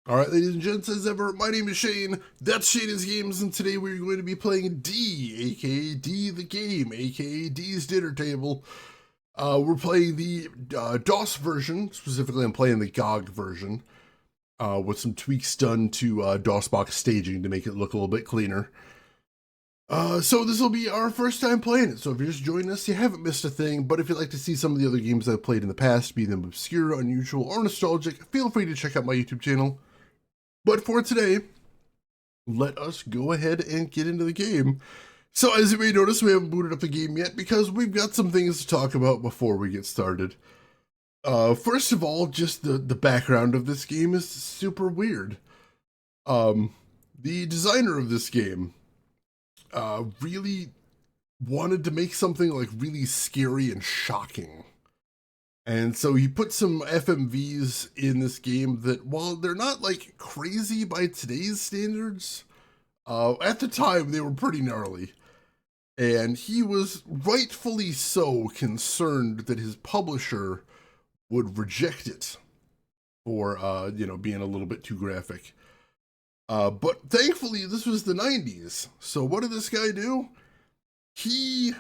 Alright, ladies and gents, as ever, my name is Shane, that's Shane's Games, and today we're going to be playing D, aka D the Game, aka D's Dinner Table. We're playing the DOS version, specifically I'm playing the GOG version, with some tweaks done to DOSBox staging to make it look a little bit cleaner. So this will be our first time playing it, so if you're just joining us, you haven't missed a thing, but if you'd like to see some of the other games I've played in the past, be them obscure, unusual, or nostalgic, feel free to check out my YouTube channel. But for today, let us go ahead and get into the game. So as you may notice, we haven't booted up the game yet because we've got some things to talk about before we get started. First of all, just the background of this game is super weird. The designer of this game really wanted to make something like really scary and shocking. And so he put some FMVs in this game that, while they're not like crazy by today's standards, at the time they were pretty gnarly. And he was rightfully so concerned that his publisher would reject it for, being a little bit too graphic. But thankfully, this was the 90s. So what did this guy do? He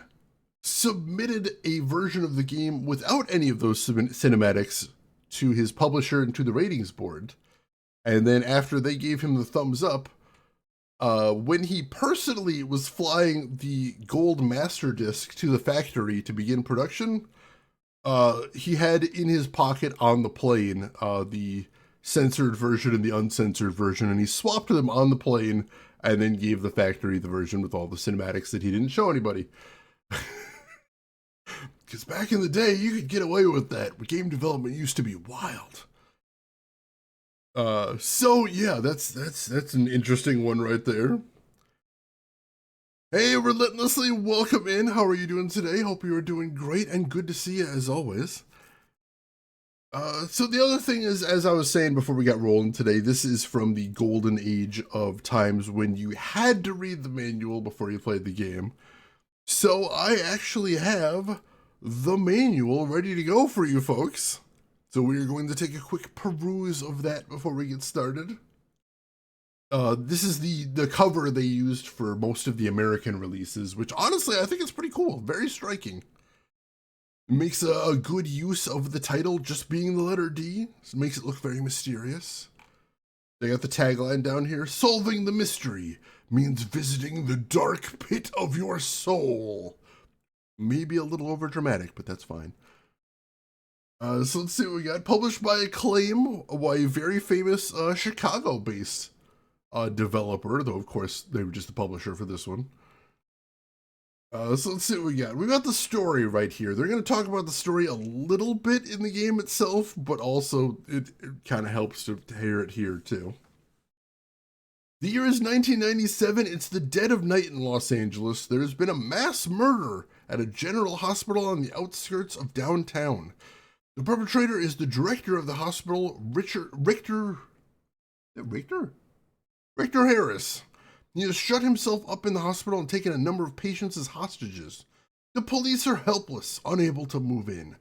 submitted a version of the game without any of those cinematics to his publisher and to the ratings board. And then after they gave him the thumbs up, when he personally was flying the gold master disc to the factory to begin production, he had in his pocket on the plane the censored version and the uncensored version, and he swapped them on the plane and then gave the factory the version with all the cinematics that he didn't show anybody. Because back in the day, you could get away with that. But game development used to be wild. So yeah, that's an interesting one right there. Hey, Relentlessly, welcome in. How are you doing today? Hope you are doing great and good to see you as always. So the other thing is, as I was saying before we got rolling today, this is from the golden age of times when you had to read the manual before you played the game. So I actually have the manual ready to go for you folks. So we're going to take a quick peruse of that before we get started. This is the cover they used for most of the American releases, which honestly I think is pretty cool, very striking. It makes a good use of the title just being the letter D. So it makes it look very mysterious. They got the tagline down here: solving the mystery means visiting the dark pit of your soul. Maybe a little over dramatic, but that's fine. So let's see what we got. Published by Acclaim, a very famous Chicago-based developer, though of course they were just the publisher for this one. So let's see what we got. We got the story right here. They're going to talk about the story a little bit in the game itself, but also it kind of helps to hear it here too. The year is 1997. It's the dead of night in Los Angeles. There has been a mass murder at a general hospital on the outskirts of downtown. The perpetrator is the director of the hospital, Richter Harris. He has shut himself up in the hospital and taken a number of patients as hostages. The police are helpless, unable to move in.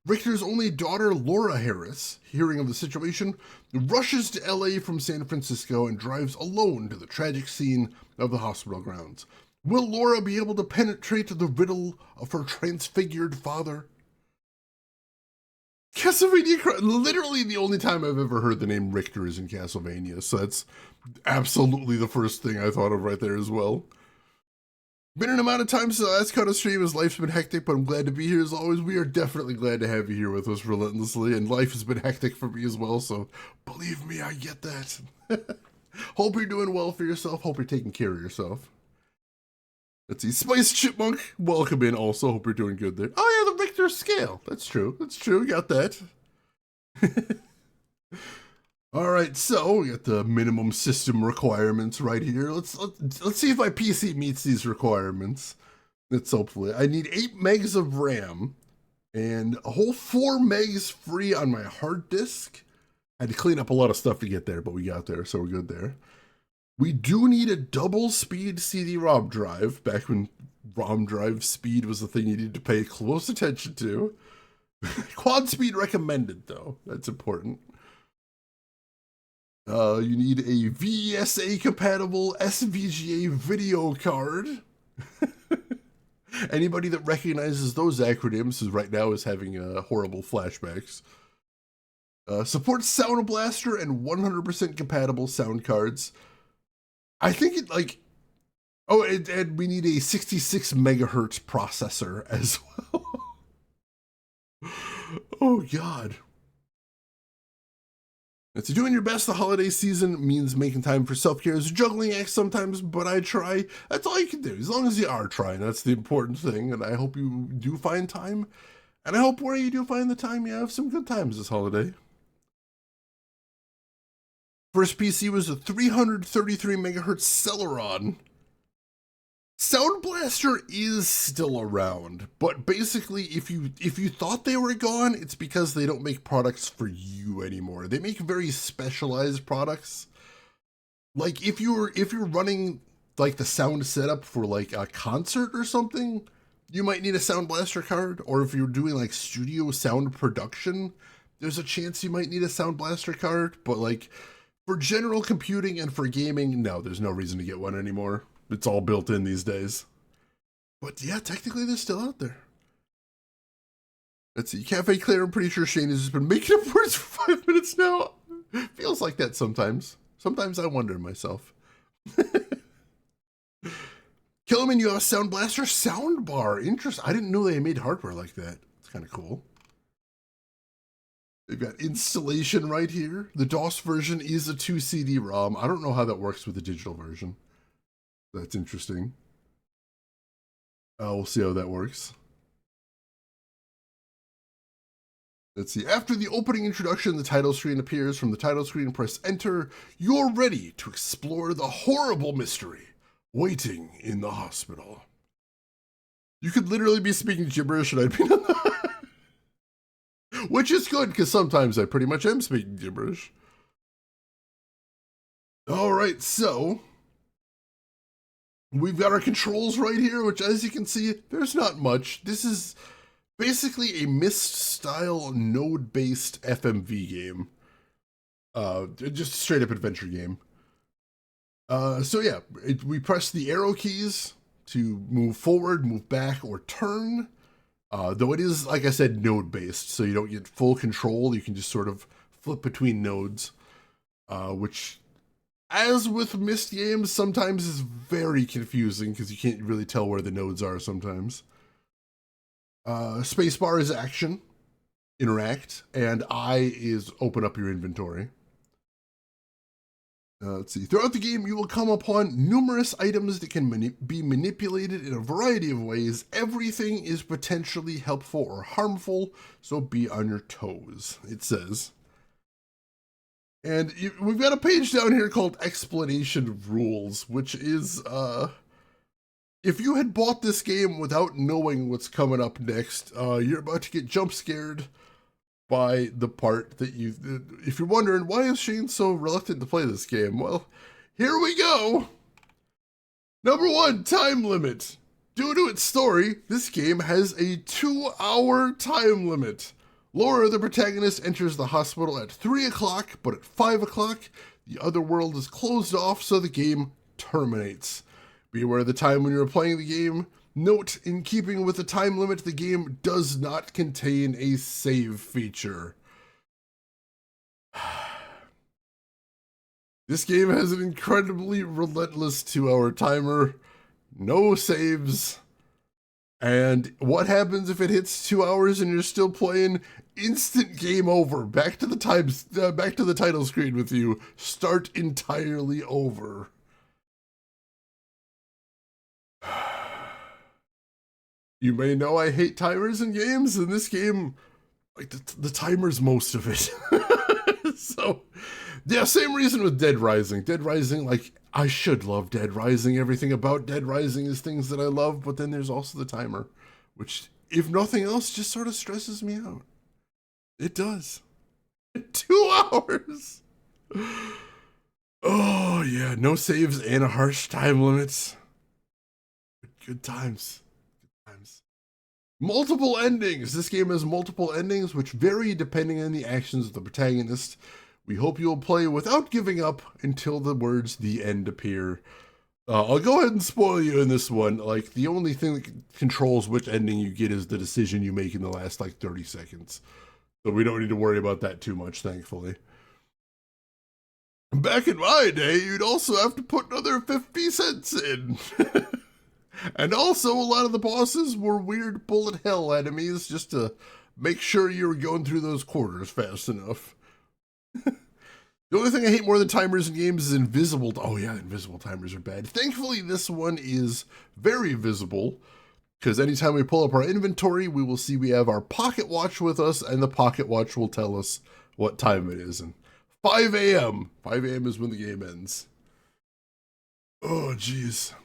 Richter's only daughter, Laura Harris, hearing of the situation, rushes to LA from San Francisco and drives alone to the tragic scene of the hospital grounds. Will Laura be able to penetrate the riddle of her transfigured father? Castlevania, literally the only time I've ever heard the name Richter is in Castlevania, so that's absolutely the first thing I thought of right there as well. Been an amount of time since I last caught a stream, as life's been hectic, but I'm glad to be here as always. We are definitely glad to have you here with us relentlessly, and life has been hectic for me as well, so believe me, I get that. Hope you're doing well for yourself. Hope you're taking care of yourself. Let's see, Spice Chipmunk, welcome in also. Hope you're doing good there. Oh yeah, the Richter scale. That's true. That's true. We got that. All right, so we got the minimum system requirements right here. Let's see if my PC meets these requirements. Let's hopefully. I need 8 megs of RAM and a whole 4 megs free on my hard disk. I had to clean up a lot of stuff to get there, but we got there, so we're good there. We do need a double speed CD-ROM drive, back when ROM drive speed was the thing you needed to pay close attention to. Quad speed recommended, though. That's important. You need a VSA compatible SVGA video card. Anybody that recognizes those acronyms right now is having horrible flashbacks. Supports Sound Blaster and 100% compatible sound cards. I think it like, oh, and we need a 66 megahertz processor as well. Oh God. And so doing your best the holiday season means making time for self-care. It's a juggling act sometimes, but I try. That's all you can do, as long as you are trying. That's the important thing, and I hope you do find time. And I hope where you do find the time, you have some good times this holiday. First PC was a 333 megahertz Celeron. Sound Blaster is still around, but basically if you thought they were gone, it's because they don't make products for you anymore. They make very specialized products. Like if you're running like the sound setup for like a concert or something, you might need a Sound Blaster card, or if you're doing like studio sound production, there's a chance you might need a Sound Blaster card, but like for general computing and for gaming, no, there's no reason to get one anymore. It's all built in these days. But yeah, technically they're still out there. Let's see. Cafe Claire, I'm pretty sure Shane has just been making up words for 5 minutes now. Feels like that sometimes. Sometimes I wonder myself. Killerman, you have a Sound Blaster soundbar. Interesting. I didn't know they made hardware like that. It's kind of cool. They've got installation right here. The DOS version is a 2 CD-ROM. I don't know how that works with the digital version. That's interesting. We'll see how that works. Let's see. After the opening introduction, the title screen appears. From the title screen, press enter. You're ready to explore the horrible mystery waiting in the hospital. You could literally be speaking gibberish and I'd be... Which is good, because sometimes I pretty much am speaking gibberish. Alright, so... we've got our controls right here, which as you can see, there's not much. This is basically a Myst-style node-based FMV game. Just a straight-up adventure game. So yeah, we press the arrow keys to move forward, move back, or turn. Though it is, like I said, node-based, so you don't get full control. You can just sort of flip between nodes, which, as with Myst games, sometimes is very confusing because you can't really tell where the nodes are sometimes. Spacebar is action, interact, and I is open up your inventory. Let's see. Throughout the game, you will come upon numerous items that can be manipulated in a variety of ways. Everything is potentially helpful or harmful, so be on your toes, it says. And we've got a page down here called Explanation of Rules, which is, if you had bought this game without knowing what's coming up next, you're about to get jump scared by the part that if you're wondering, why is Shane so reluctant to play this game? Well, here we go. Number 1, time limit. Due to its story, this game has a 2-hour time limit. Laura, the protagonist, enters the hospital at 3 o'clock, but at 5 o'clock, the other world is closed off, so the game terminates. Be aware of the time when you're playing the game. Note, in keeping with the time limit, the game does not contain a save feature. This game has an incredibly relentless 2-hour timer, no saves, and what happens if it hits 2 hours and you're still playing? Instant game over. Back to the title screen with you. Start entirely over. You may know I hate timers in games, and this game, like the timer's most of it. So, yeah, same reason with Dead Rising. Dead Rising, like, I should love Dead Rising. Everything about Dead Rising is things that I love, but then there's also the timer, which, if nothing else, just sort of stresses me out. It does. 2 hours! Oh, yeah, no saves and a harsh time limit. Good times. Multiple endings. This game has multiple endings, which vary depending on the actions of the protagonist. We hope you'll play without giving up until the words "the end" appear. I'll go ahead and spoil you in this one. Like, the only thing that controls which ending you get is the decision you make in the last, 30 seconds. So we don't need to worry about that too much, thankfully. Back in my day, you'd also have to put another 50 cents in. And also, a lot of the bosses were weird bullet hell enemies just to make sure you were going through those quarters fast enough. The only thing I hate more than timers in games is invisible. Oh yeah, invisible timers are bad. Thankfully, this one is very visible, because anytime we pull up our inventory, we will see we have our pocket watch with us, and the pocket watch will tell us what time it is. And 5 a.m. 5 a.m. is when the game ends. Oh, jeez.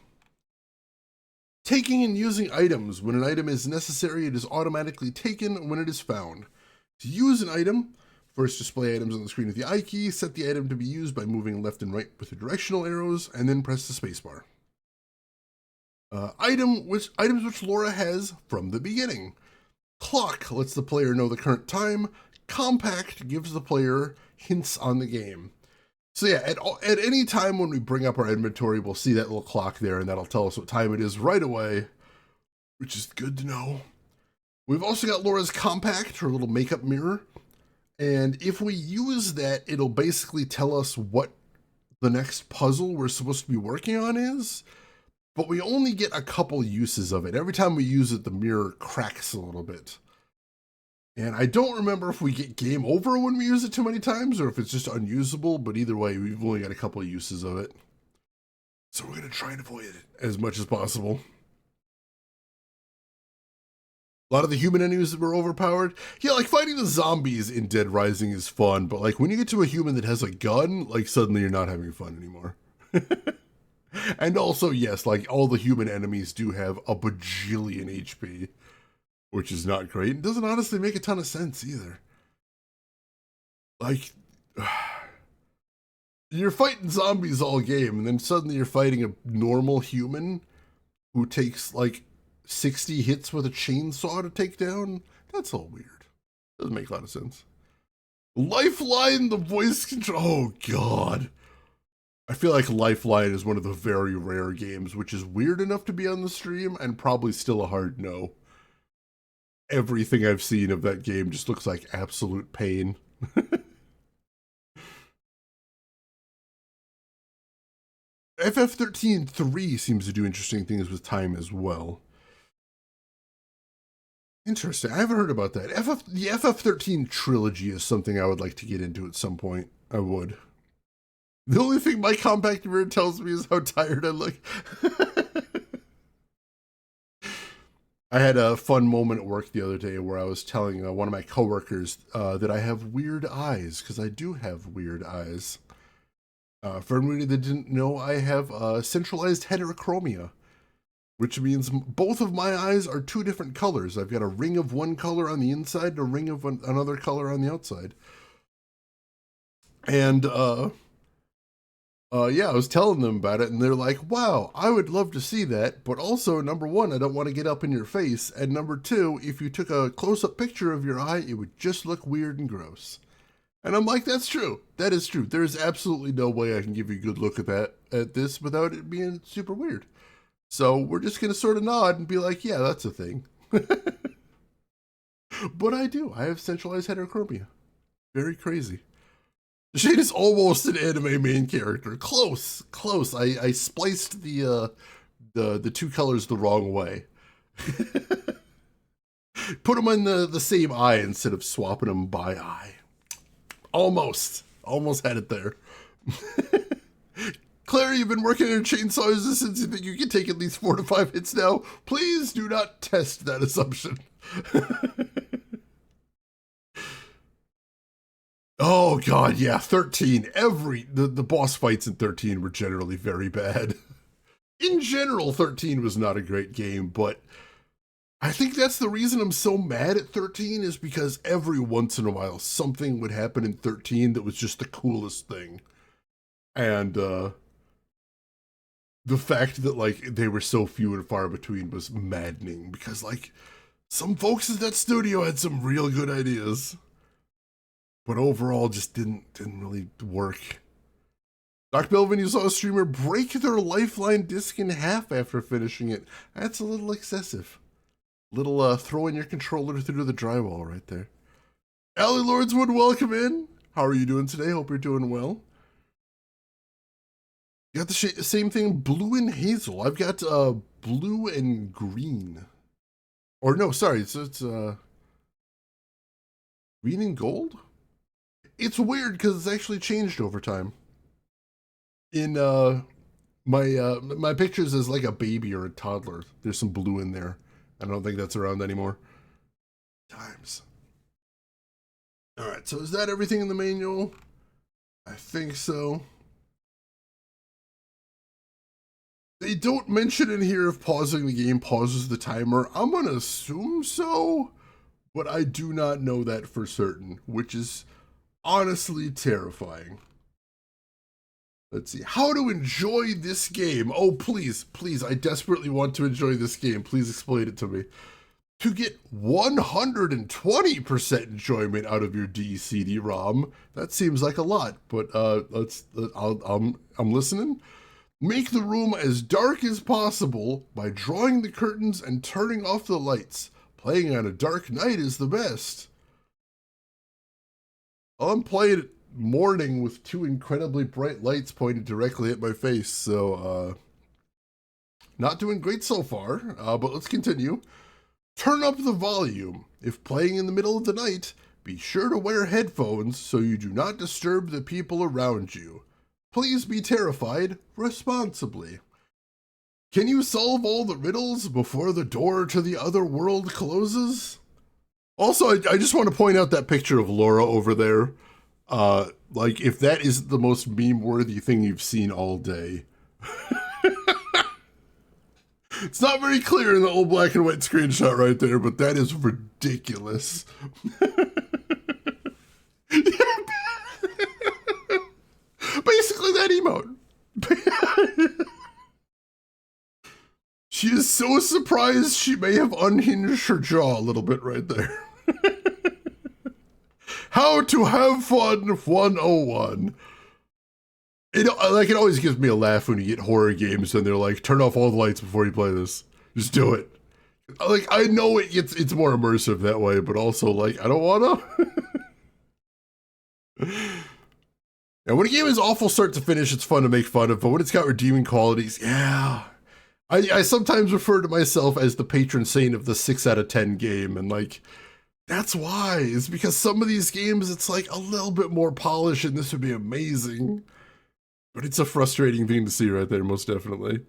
Taking and using items. When an item is necessary, it is automatically taken when it is found. To use an item, first display items on the screen with the I key, set the item to be used by moving left and right with the directional arrows, and then press the spacebar. Items which Laura has from the beginning. Clock lets the player know the current time. Compact gives the player hints on the game. So yeah, at any time when we bring up our inventory, we'll see that little clock there, and that'll tell us what time it is right away, which is good to know. We've also got Laura's Compact, her little makeup mirror. And if we use that, it'll basically tell us what the next puzzle we're supposed to be working on is, but we only get a couple uses of it. Every time we use it, the mirror cracks a little bit. And I don't remember if we get game over when we use it too many times or if it's just unusable, but either way, we've only got a couple of uses of it. So we're going to try and avoid it as much as possible. A lot of the human enemies were overpowered. Yeah, like fighting the zombies in Dead Rising is fun, but like when you get to a human that has a gun, like suddenly you're not having fun anymore. And also, yes, like all the human enemies do have a bajillion HP, which is not great. It doesn't honestly make a ton of sense either. Like, you're fighting zombies all game, and then suddenly you're fighting a normal human who takes like 60 hits with a chainsaw to take down? That's all weird. Doesn't make a lot of sense. Lifeline, the voice control. Oh, God. I feel like Lifeline is one of the very rare games, which is weird enough to be on the stream and probably still a hard no. Everything I've seen of that game just looks like absolute pain. FF13-3 seems to do interesting things with time as well. Interesting. I haven't heard about that. The FF13 trilogy is something I would like to get into at some point. I would. The only thing my compact mirror tells me is how tired I look. I had a fun moment at work the other day where I was telling one of my coworkers that I have weird eyes, because I do have weird eyes. For anybody that didn't know, I have centralized heterochromia, which means both of my eyes are two different colors. I've got a ring of one color on the inside and a ring of another color on the outside. And yeah, I was telling them about it, and they're like, wow, I would love to see that, but also, number one, I don't want to get up in your face, and number two, if you took a close-up picture of your eye, it would just look weird and gross. And I'm like, that's true. That is true. There is absolutely no way I can give you a good look at this without it being super weird. So we're just going to sort of nod and be like, yeah, that's a thing. But I do. I have centralized heterochromia. Very crazy. Shade is almost an anime main character. Close. I spliced the two colors the wrong way. Put them in the same eye instead of swapping them by eye. Almost had it there. Claire, you've been working on chainsaws since you think you can take at least 4 to 5 hits now. Please do not test that assumption. Oh god, yeah, 13. The boss fights in 13 were generally very bad. In general, 13 was not a great game, but I think that's the reason I'm so mad at 13 is because every once in a while something would happen in 13 that was just the coolest thing. And the fact that like they were so few and far between was maddening because like some folks at that studio had some real good ideas. but overall just didn't really work. Doc Belvin, you saw a streamer break their Lifeline disc in half after finishing it. That's a little excessive. Little throwing your controller through the drywall right there. Allie Lordswood, welcome in. How are you doing today? Hope you're doing well. You got the same thing, blue and hazel. I've got blue and green. Or no, sorry, it's green and gold? It's weird because it's actually changed over time. In my pictures as like a baby or a toddler, there's some blue in there. I don't think that's around anymore. Times. All right, so is that everything in the manual? I think so. They don't mention in here if pausing the game pauses the timer. I'm gonna assume so, but I do not know that for certain, which is honestly terrifying. Let's see. How to enjoy this game. Oh, please, please, I desperately want to enjoy this game. Please explain it to me. To get 120% enjoyment out of your DCD-ROM, that seems like a lot, but I'm listening. Make the room as dark as possible by drawing the curtains and turning off the lights. Playing on a dark night is the best. I'm playing at morning with two incredibly bright lights pointed directly at my face, so not doing great so far, but let's continue. Turn up the volume. If playing in the middle of the night, be sure to wear headphones so you do not disturb the people around you. Please be terrified responsibly. Can you solve all the riddles before the door to the other world closes? Also, I just want to point out that picture of Laura over there. Like, if that is the most meme-worthy thing you've seen all day. It's not very clear in the old black and white screenshot right there, but that is ridiculous. Basically that emote. She is so surprised she may have unhinged her jaw a little bit right there. How to have fun 101. It always gives me a laugh when you get horror games and they're like, turn off all the lights before you play this. Just do it. Like, I know it's more immersive that way, but also, like, I don't wanna. And when a game is awful start to finish, it's fun to make fun of, but when it's got redeeming qualities, yeah. I sometimes refer to myself as the patron saint of the 6 out of 10 game, and like, that's why. It's because some of these games, it's like a little bit more polished and this would be amazing. But it's a frustrating thing to see right there, most definitely.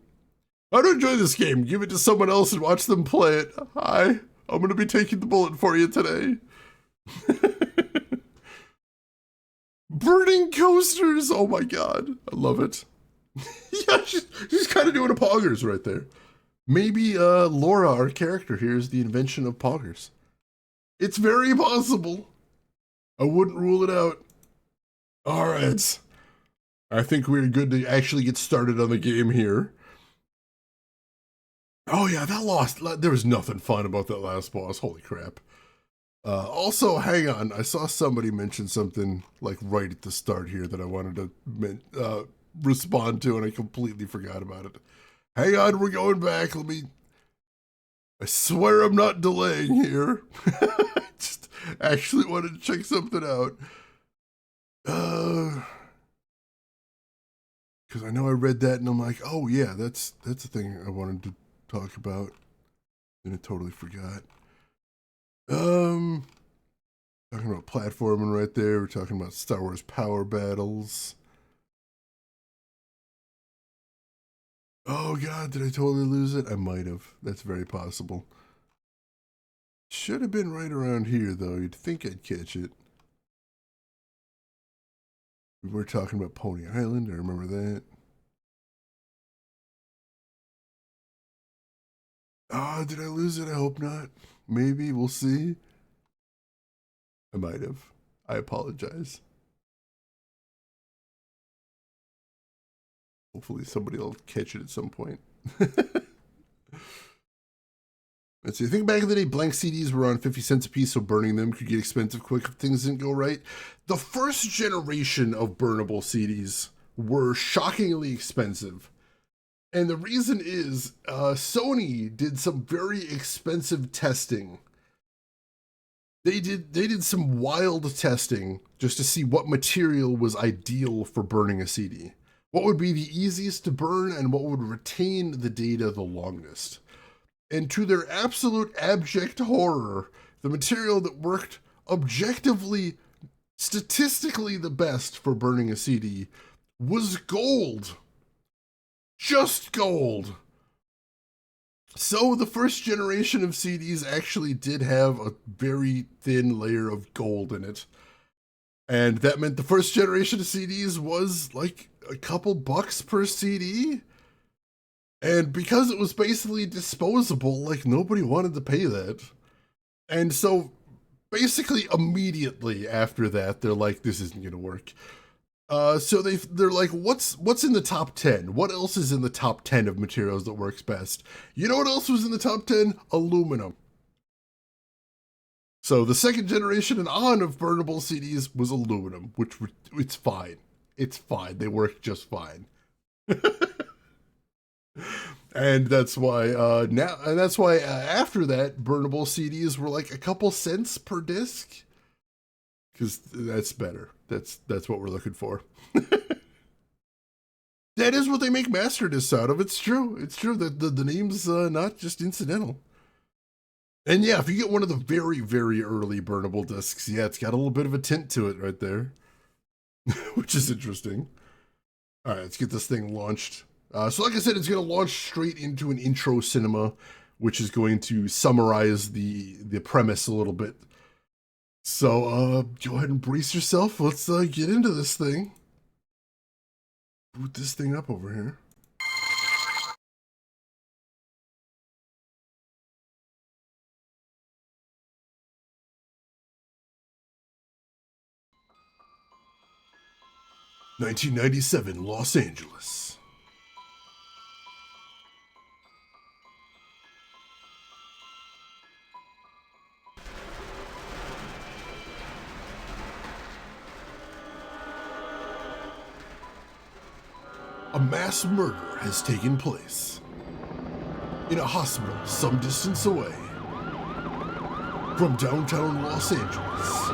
How to enjoy this game? Give it to someone else and watch them play it. Hi, I'm gonna be taking the bullet for you today. Burning coasters! Oh my god, I love it. Yeah, she's kind of doing a poggers right there. Maybe Laura, our character here, is the invention of poggers. It's very possible. I wouldn't rule it out. All right. I think we're good to actually get started on the game here. Oh yeah, there was nothing fun about that last boss. Holy crap. Also, hang on. I saw somebody mention something like right at the start here that I wanted to respond to, and I completely forgot about it. Hang on, we're going back. I swear I'm not delaying here. I just actually wanted to check something out. Because I know I read that and I'm like, oh yeah, that's the thing I wanted to talk about. And I totally forgot. Talking about platforming right there. We're talking about Star Wars Power Battles. Oh god, did I totally lose it? I might have. That's very possible. Should have been right around here though. You'd think I'd catch it. We were talking about Pony Island, I remember that. Ah, did I lose it? I hope not. Maybe, we'll see. I might have. I apologize. Hopefully somebody will catch it at some point. Let's see, I think back in the day, blank CDs were around 50 cents a piece, so burning them could get expensive quick if things didn't go right. The first generation of burnable CDs were shockingly expensive. And the reason is Sony did some very expensive testing. They did some wild testing just to see what material was ideal for burning a CD. What would be the easiest to burn and what would retain the data the longest. And to their absolute abject horror, the material that worked objectively, statistically the best for burning a CD was gold. Just gold. So the first generation of CDs actually did have a very thin layer of gold in it. And that meant the first generation of CDs was like a couple bucks per CD. And because it was basically disposable, like nobody wanted to pay that. And so basically immediately after that, they're like, this isn't going to work. So they're like, what's in the top 10? What else is in the top 10 of materials that works best? You know what else was in the top 10? Aluminum. So the second generation and on of burnable CDs was aluminum, which it's fine. It's fine. They work just fine. And that's why after that, burnable CDs were like a couple cents per disc. Because that's better. That's what we're looking for. That is what they make master discs out of. It's true. It's true that the name's not just incidental. And yeah, if you get one of the very, very early burnable discs, yeah, it's got a little bit of a tint to it right there, which is interesting. All right, let's get this thing launched. So like I said, it's going to launch straight into an intro cinema, which is going to summarize the premise a little bit. So go ahead and brace yourself. Let's get into this thing. Boot this thing up over here. "1997 Los Angeles. A mass murder has taken place in a hospital some distance away from downtown Los Angeles.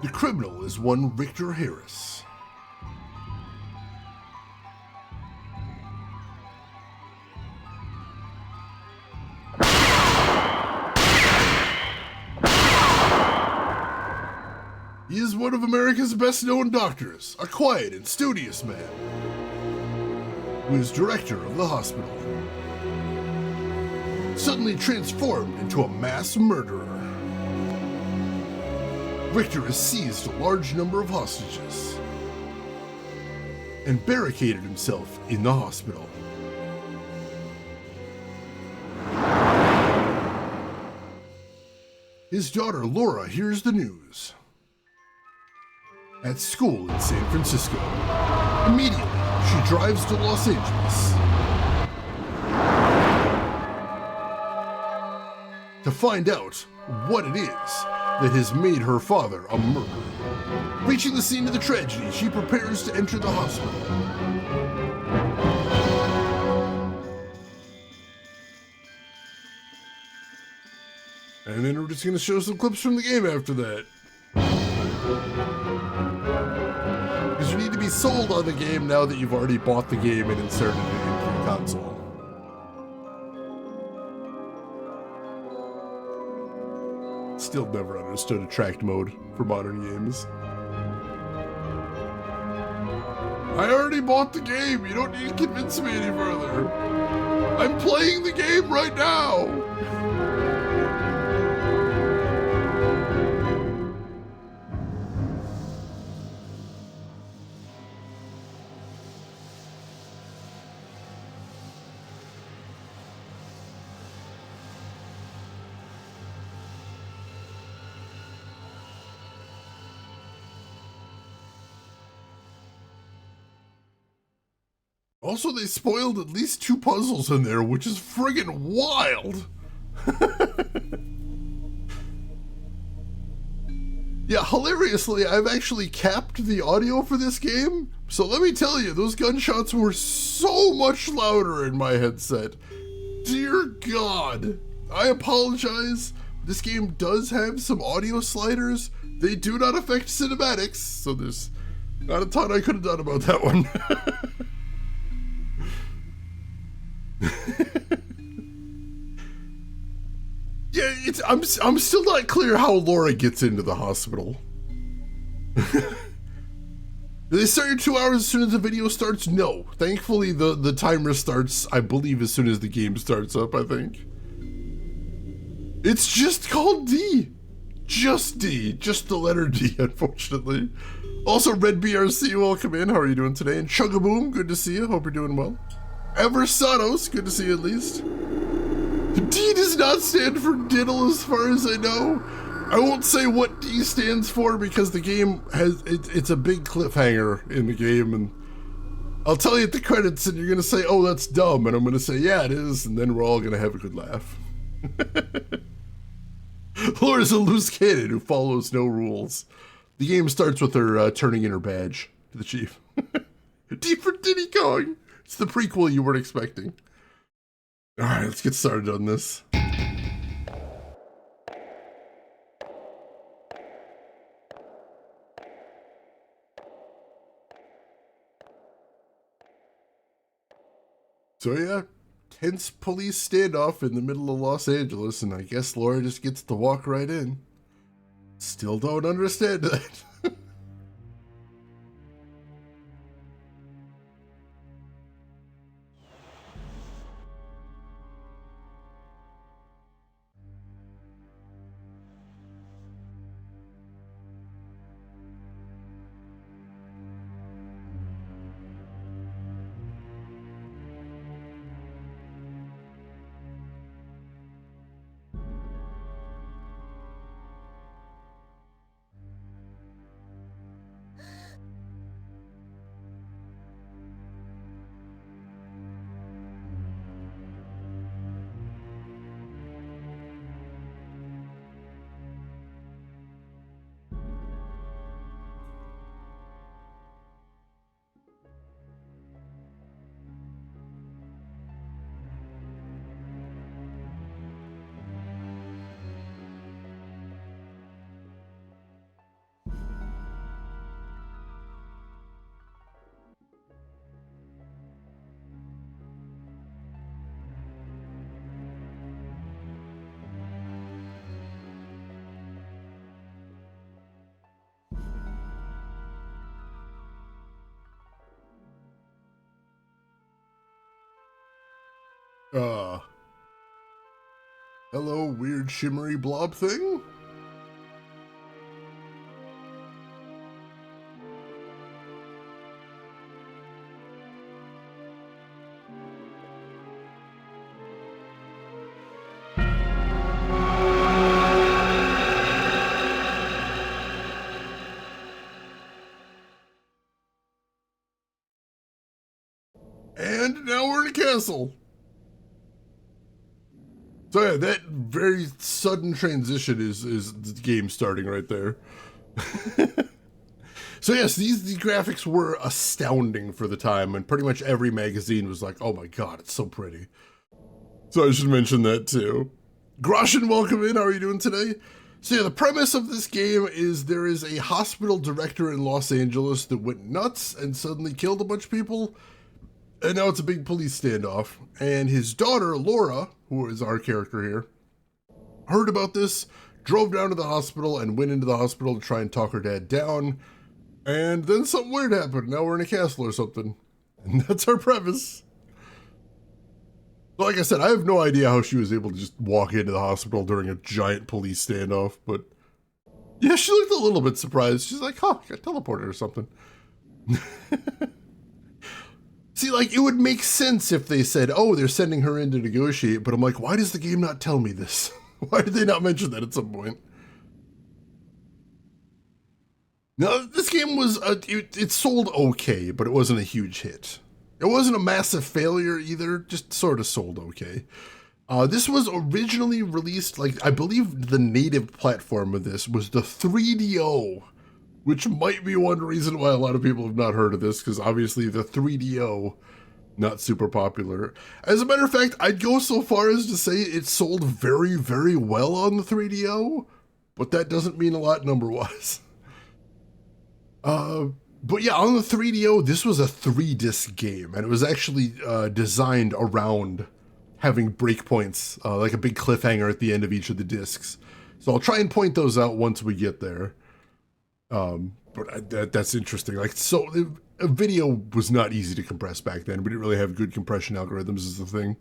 The criminal is one Richter Harris. He is one of America's best-known doctors, a quiet and studious man, who is director of the hospital, suddenly transformed into a mass murderer. Richter has seized a large number of hostages and barricaded himself in the hospital. His daughter Laura hears the news. At school in San Francisco. Immediately, she drives to Los Angeles to find out what it is that has made her father a murderer. Reaching the scene of the tragedy, she prepares to enter the hospital. And then we're just going to show some clips from the game after that. Because you need to be sold on the game now that you've already bought the game and inserted it into your console. Still never understood attract mode for modern games. I already bought the game. You don't need to convince me any further. I'm playing the game right now. Also, they spoiled at least 2 puzzles in there, which is friggin' wild. Yeah, hilariously, I've actually capped the audio for this game, so let me tell you, those gunshots were so much louder in my headset. Dear God, I apologize. This game does have some audio sliders. They do not affect cinematics, so there's not a ton I could have done about that one. Yeah, I'm still not clear how Laura gets into the hospital. Do they start your 2 hours as soon as the video starts? No. Thankfully, the timer starts, I believe, as soon as the game starts up, I think. It's just called D. Just D. Just the letter D, unfortunately. Also, Red BRC, welcome in. How are you doing today? And Chugaboom, good to see you. Hope you're doing well. Eversanos, good to see you at least. D does not stand for diddle as far as I know. I won't say what D stands for because the game has, it's a big cliffhanger in the game, and I'll tell you at the credits and you're gonna say, oh, that's dumb, and I'm gonna say, yeah, it is, and then we're all gonna have a good laugh. Laura's a loose cannon who follows no rules. The game starts with her turning in her badge to the chief. D for Diddy Kong. It's the prequel you weren't expecting. All right, let's get started on this. So yeah, tense police standoff in the middle of Los Angeles, and I guess Laura just gets to walk right in. Still don't understand that. Hello, weird shimmery blob thing? And now we're in a castle. So yeah, that very sudden transition is the game starting right there. So yes, the graphics were astounding for the time, and pretty much every magazine was like, oh my god, it's so pretty. So I should mention that too. Groshin, welcome in, how are you doing today? So yeah, the premise of this game is there is a hospital director in Los Angeles that went nuts and suddenly killed a bunch of people. And now it's a big police standoff. And his daughter, Laura, who is our character here, heard about this, drove down to the hospital, and went into the hospital to try and talk her dad down. And then something weird happened. Now we're in a castle or something. And that's our premise. Like I said, I have no idea how she was able to just walk into the hospital during a giant police standoff. But yeah, she looked a little bit surprised. She's like, huh, got teleported or something. See, like, it would make sense if they said, oh, they're sending her in to negotiate, but I'm like, why does the game not tell me this? Why did they not mention that at some point? Now, this game was, it sold okay, but it wasn't a huge hit. It wasn't a massive failure either, just sort of sold okay. This was originally released, like, I believe the native platform of this was the 3DO, which might be one reason why a lot of people have not heard of this, because obviously the 3DO, not super popular. As a matter of fact, I'd go so far as to say it sold very, very well on the 3DO, but that doesn't mean a lot number-wise. But yeah, on the 3DO, this was a 3-disc game, and it was actually designed around having breakpoints, like a big cliffhanger at the end of each of the discs. So I'll try and point those out once we get there. But that's interesting. Like, so a video was not easy to compress back then. We didn't really have good compression algorithms is the thing.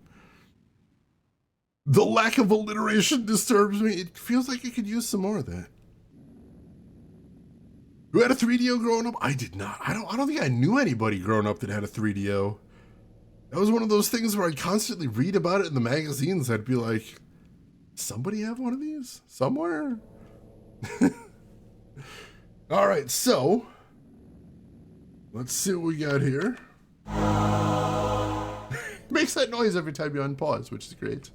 The lack of alliteration disturbs me. It feels like I could use some more of that. Who had a 3DO growing up? I did not. I don't think I knew anybody growing up that had a 3DO. That was one of those things where I'd constantly read about it in the magazines. I'd be like, somebody have one of these? Somewhere? All right, so let's see what we got here. Makes that noise every time you unpause, which is great.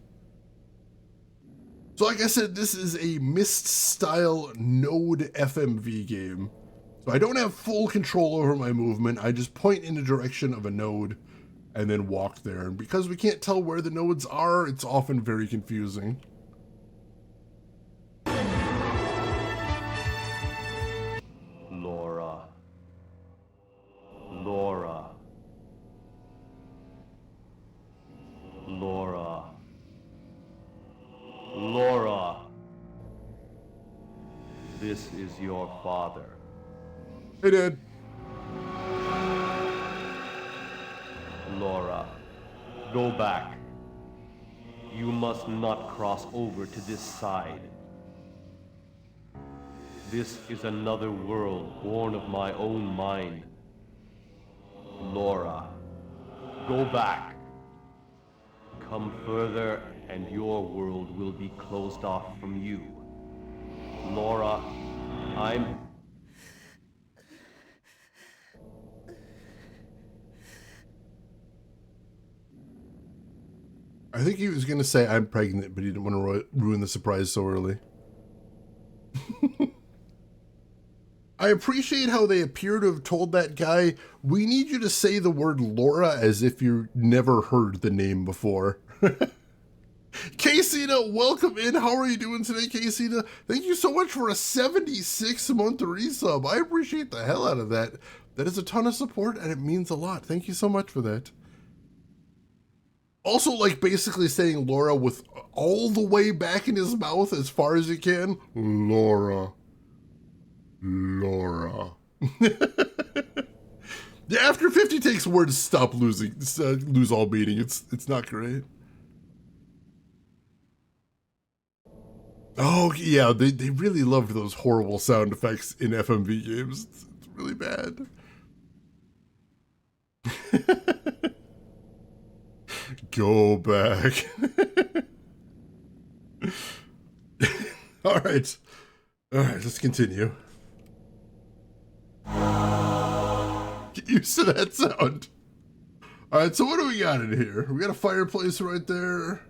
So like I said, this is a Myst-style node FMV game. So I don't have full control over my movement. I just point in the direction of a node and then walk there. And because we can't tell where the nodes are, it's often very confusing. Laura. Laura. Laura. Laura. This is your father. Hey, Dad. Laura, go back. You must not cross over to this side. This is another world born of my own mind. Laura, go back. Come further and your world will be closed off from you. Laura, I think he was going to say I'm pregnant, but he didn't want to ruin the surprise so early. I appreciate how they appear to have told that guy, we need you to say the word Laura as if you never heard the name before. Caseyna, welcome in. How are you doing today, Caseyna? Thank you so much for a 76-month resub. I appreciate the hell out of that. That is a ton of support, and it means a lot. Thank you so much for that. Also, like, basically saying Laura with all the way back in his mouth as far as he can. Laura. Laura. Yeah, after 50 takes, words stop lose all meaning. It's not great. Oh, yeah, they really loved those horrible sound effects in FMV games. It's really bad. Go back. All right, let's continue. Get used to that sound. All right, so what do we got in here? We got a fireplace right there.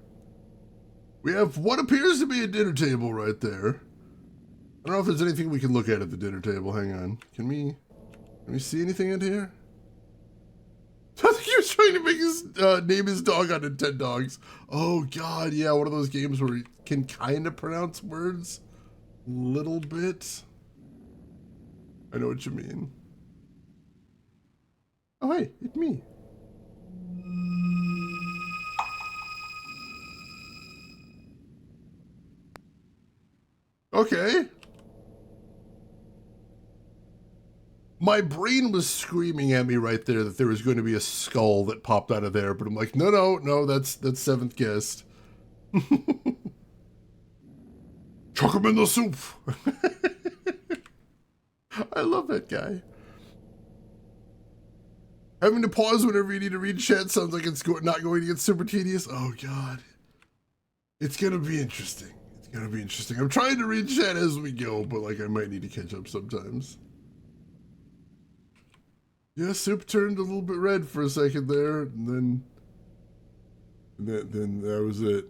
We have what appears to be a dinner table right there. I don't know if there's anything we can look at the dinner table. Hang on. Can we see anything in here? I think he was trying to make his name his dog on Nintendogs. Oh god, yeah, one of those games where you can kind of pronounce words a little bit. I know what you mean. Oh hey, it's me. Okay. My brain was screaming at me right there that there was going to be a skull that popped out of there, but I'm like, no, that's seventh guest. Chuck him in the soup. I love that guy. Having to pause whenever you need to read chat sounds like it's not going to get super tedious. Oh god. It's going to be interesting. It's going to be interesting. I'm trying to read chat as we go, but like I might need to catch up sometimes. Yeah, soup turned a little bit red for a second there, and then that was it.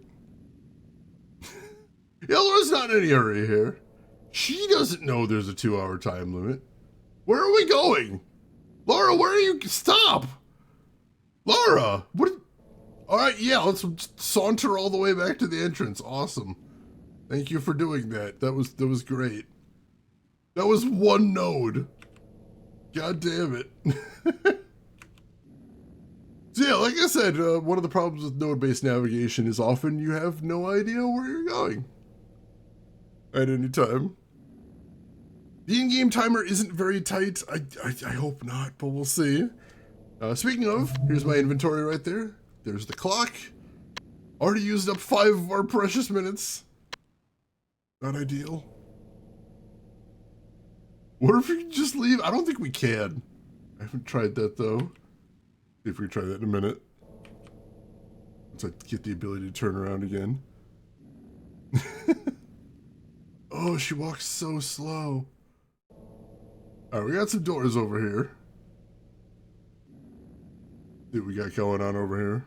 Yeah, Laura's not in any hurry here. She doesn't know there's a 2-hour time limit. Where are we going? Laura, where are you? Stop! Laura! What? Alright, yeah, let's saunter all the way back to the entrance. Awesome. Thank you for doing that. That was great. That was one node. God damn it. So yeah, like I said, one of the problems with node-based navigation is often you have no idea where you're going at any time. The in-game timer isn't very tight. I hope not, but we'll see. Speaking of, here's my inventory right there. There's the clock. Already used up 5 of our precious minutes. Not ideal. What if we can just leave? I don't think we can. I haven't tried that though. See if we can try that in a minute. Once I get the ability to turn around again. Oh, she walks so slow. Alright, we got some doors over here. See what we got going on over here.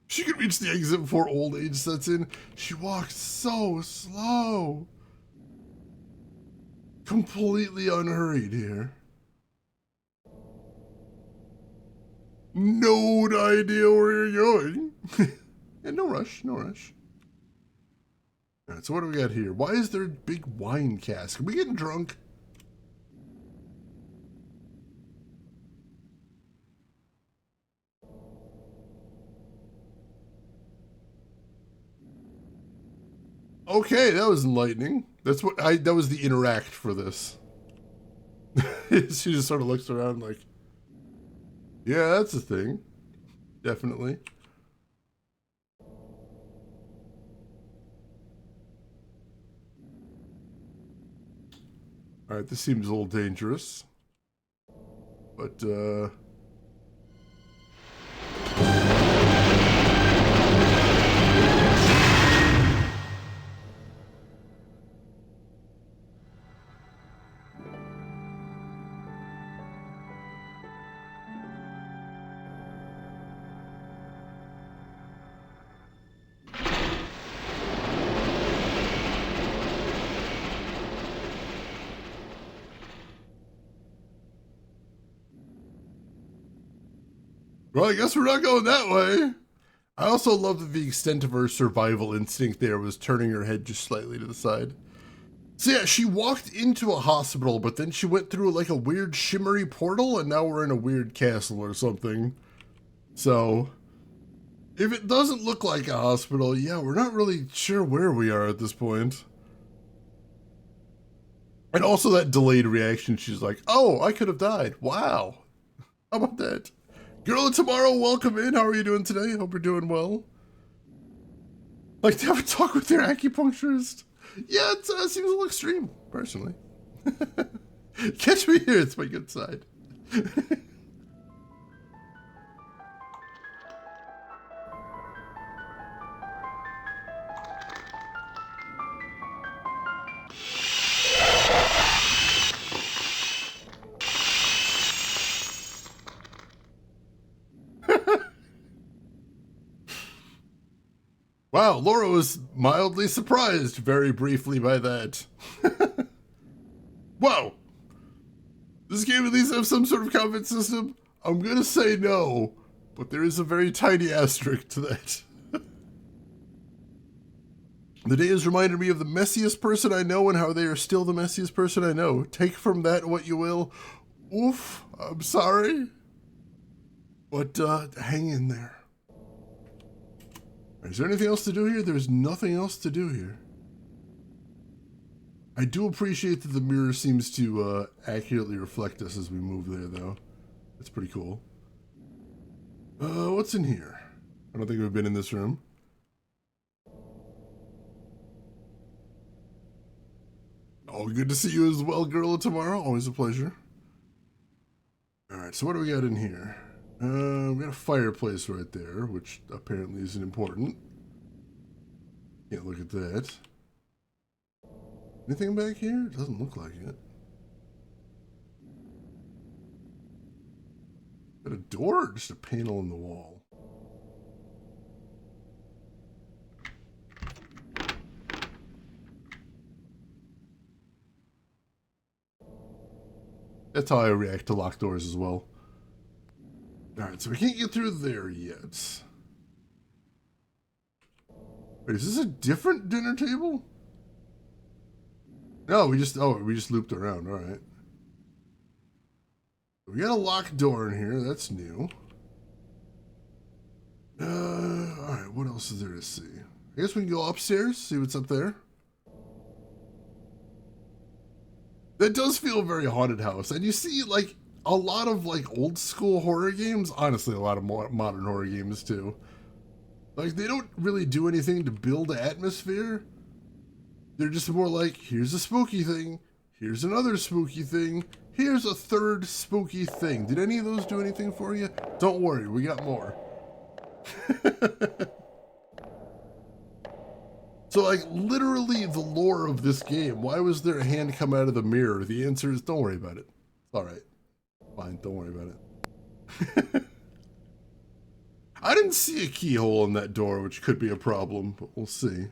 She can reach the exit before old age sets in. She walks so slow. Completely unhurried here. No idea where you're going. Yeah, no rush, no rush. Alright, so what do we got here? Why is there a big wine cask? Are we getting drunk? Okay, that was enlightening. That was the interact for this. She just sort of looks around like, yeah, that's a thing. Definitely. Alright, this seems a little dangerous. But, well, I guess we're not going that way. I also love that the extent of her survival instinct there was turning her head just slightly to the side. So yeah, she walked into a hospital, but then she went through like a weird shimmery portal, and now we're in a weird castle or something. So, if it doesn't look like a hospital, yeah, we're not really sure where we are at this point. And also that delayed reaction, she's like, oh, I could have died. Wow. How about that? Girl of Tomorrow, welcome in. How are you doing today? Hope you're doing well. Like to have a talk with your acupuncturist? Yeah, it seems a little extreme, personally. Catch me here, it's my good side. Wow, Laura was mildly surprised very briefly by that. Wow. Does this game at least have some sort of combat system? I'm gonna say no, but there is a very tiny asterisk to that. The day has reminded me of the messiest person I know and how they are still the messiest person I know. Take from that what you will. Oof, I'm sorry. But hang in there. Is there anything else to do here? There's nothing else to do here. I do appreciate that the mirror seems to accurately reflect us as we move there, though. That's pretty cool. What's in here? I don't think we've been in this room. Oh, good to see you as well, Girl of Tomorrow. Always a pleasure. Alright, so what do we got in here? We got a fireplace right there, which apparently isn't important. Can't look at that. Anything back here? It doesn't look like it. Is that a door or just a panel in the wall? That's how I react to locked doors as well. Alright, so we can't get through there yet. Wait, is this a different dinner table? No, we just looped around, alright. We got a locked door in here, that's new. Alright, what else is there to see? I guess we can go upstairs, see what's up there. That does feel very haunted house. And you see, like, a lot of, like, old school horror games. Honestly, a lot of modern horror games, too. Like, they don't really do anything to build an atmosphere. They're just more like, here's a spooky thing. Here's another spooky thing. Here's a third spooky thing. Did any of those do anything for you? Don't worry, we got more. So, like, literally the lore of this game. Why was there a hand come out of the mirror? The answer is, don't worry about it. It's alright. Fine, don't worry about it. I didn't see a keyhole in that door, which could be a problem, but we'll see.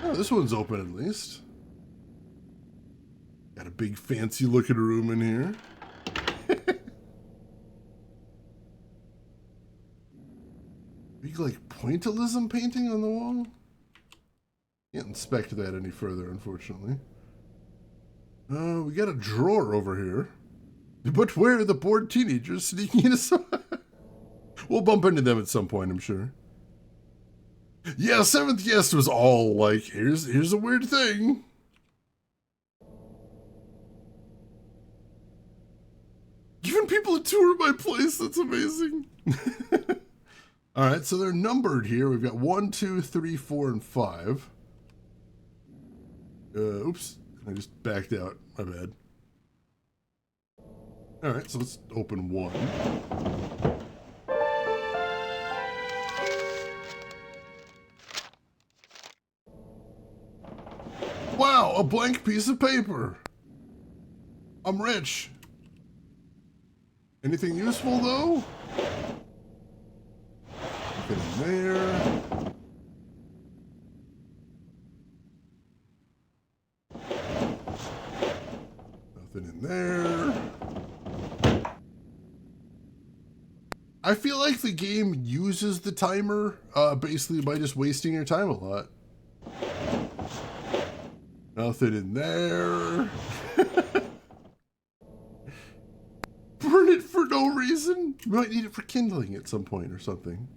Oh, this one's open at least. Got a big fancy looking room in here. Big, like, pointillism painting on the wall? Can't inspect that any further, unfortunately. We got a drawer over here. But where are the bored teenagers sneaking in a... We'll bump into them at some point, I'm sure. Yeah, Seventh Guest was all like, here's a weird thing. Giving people a tour of my place, that's amazing. Alright, so they're numbered here. We've got 1, 2, 3, 4, and 5. Oops. I just backed out. My bad. Alright, so let's open 1. Wow, a blank piece of paper. I'm rich. Anything useful, though? Nothing in there. Nothing in there. I feel like the game uses the timer basically by just wasting your time a lot. Nothing in there. Burn it for no reason. You might need it for kindling at some point or something.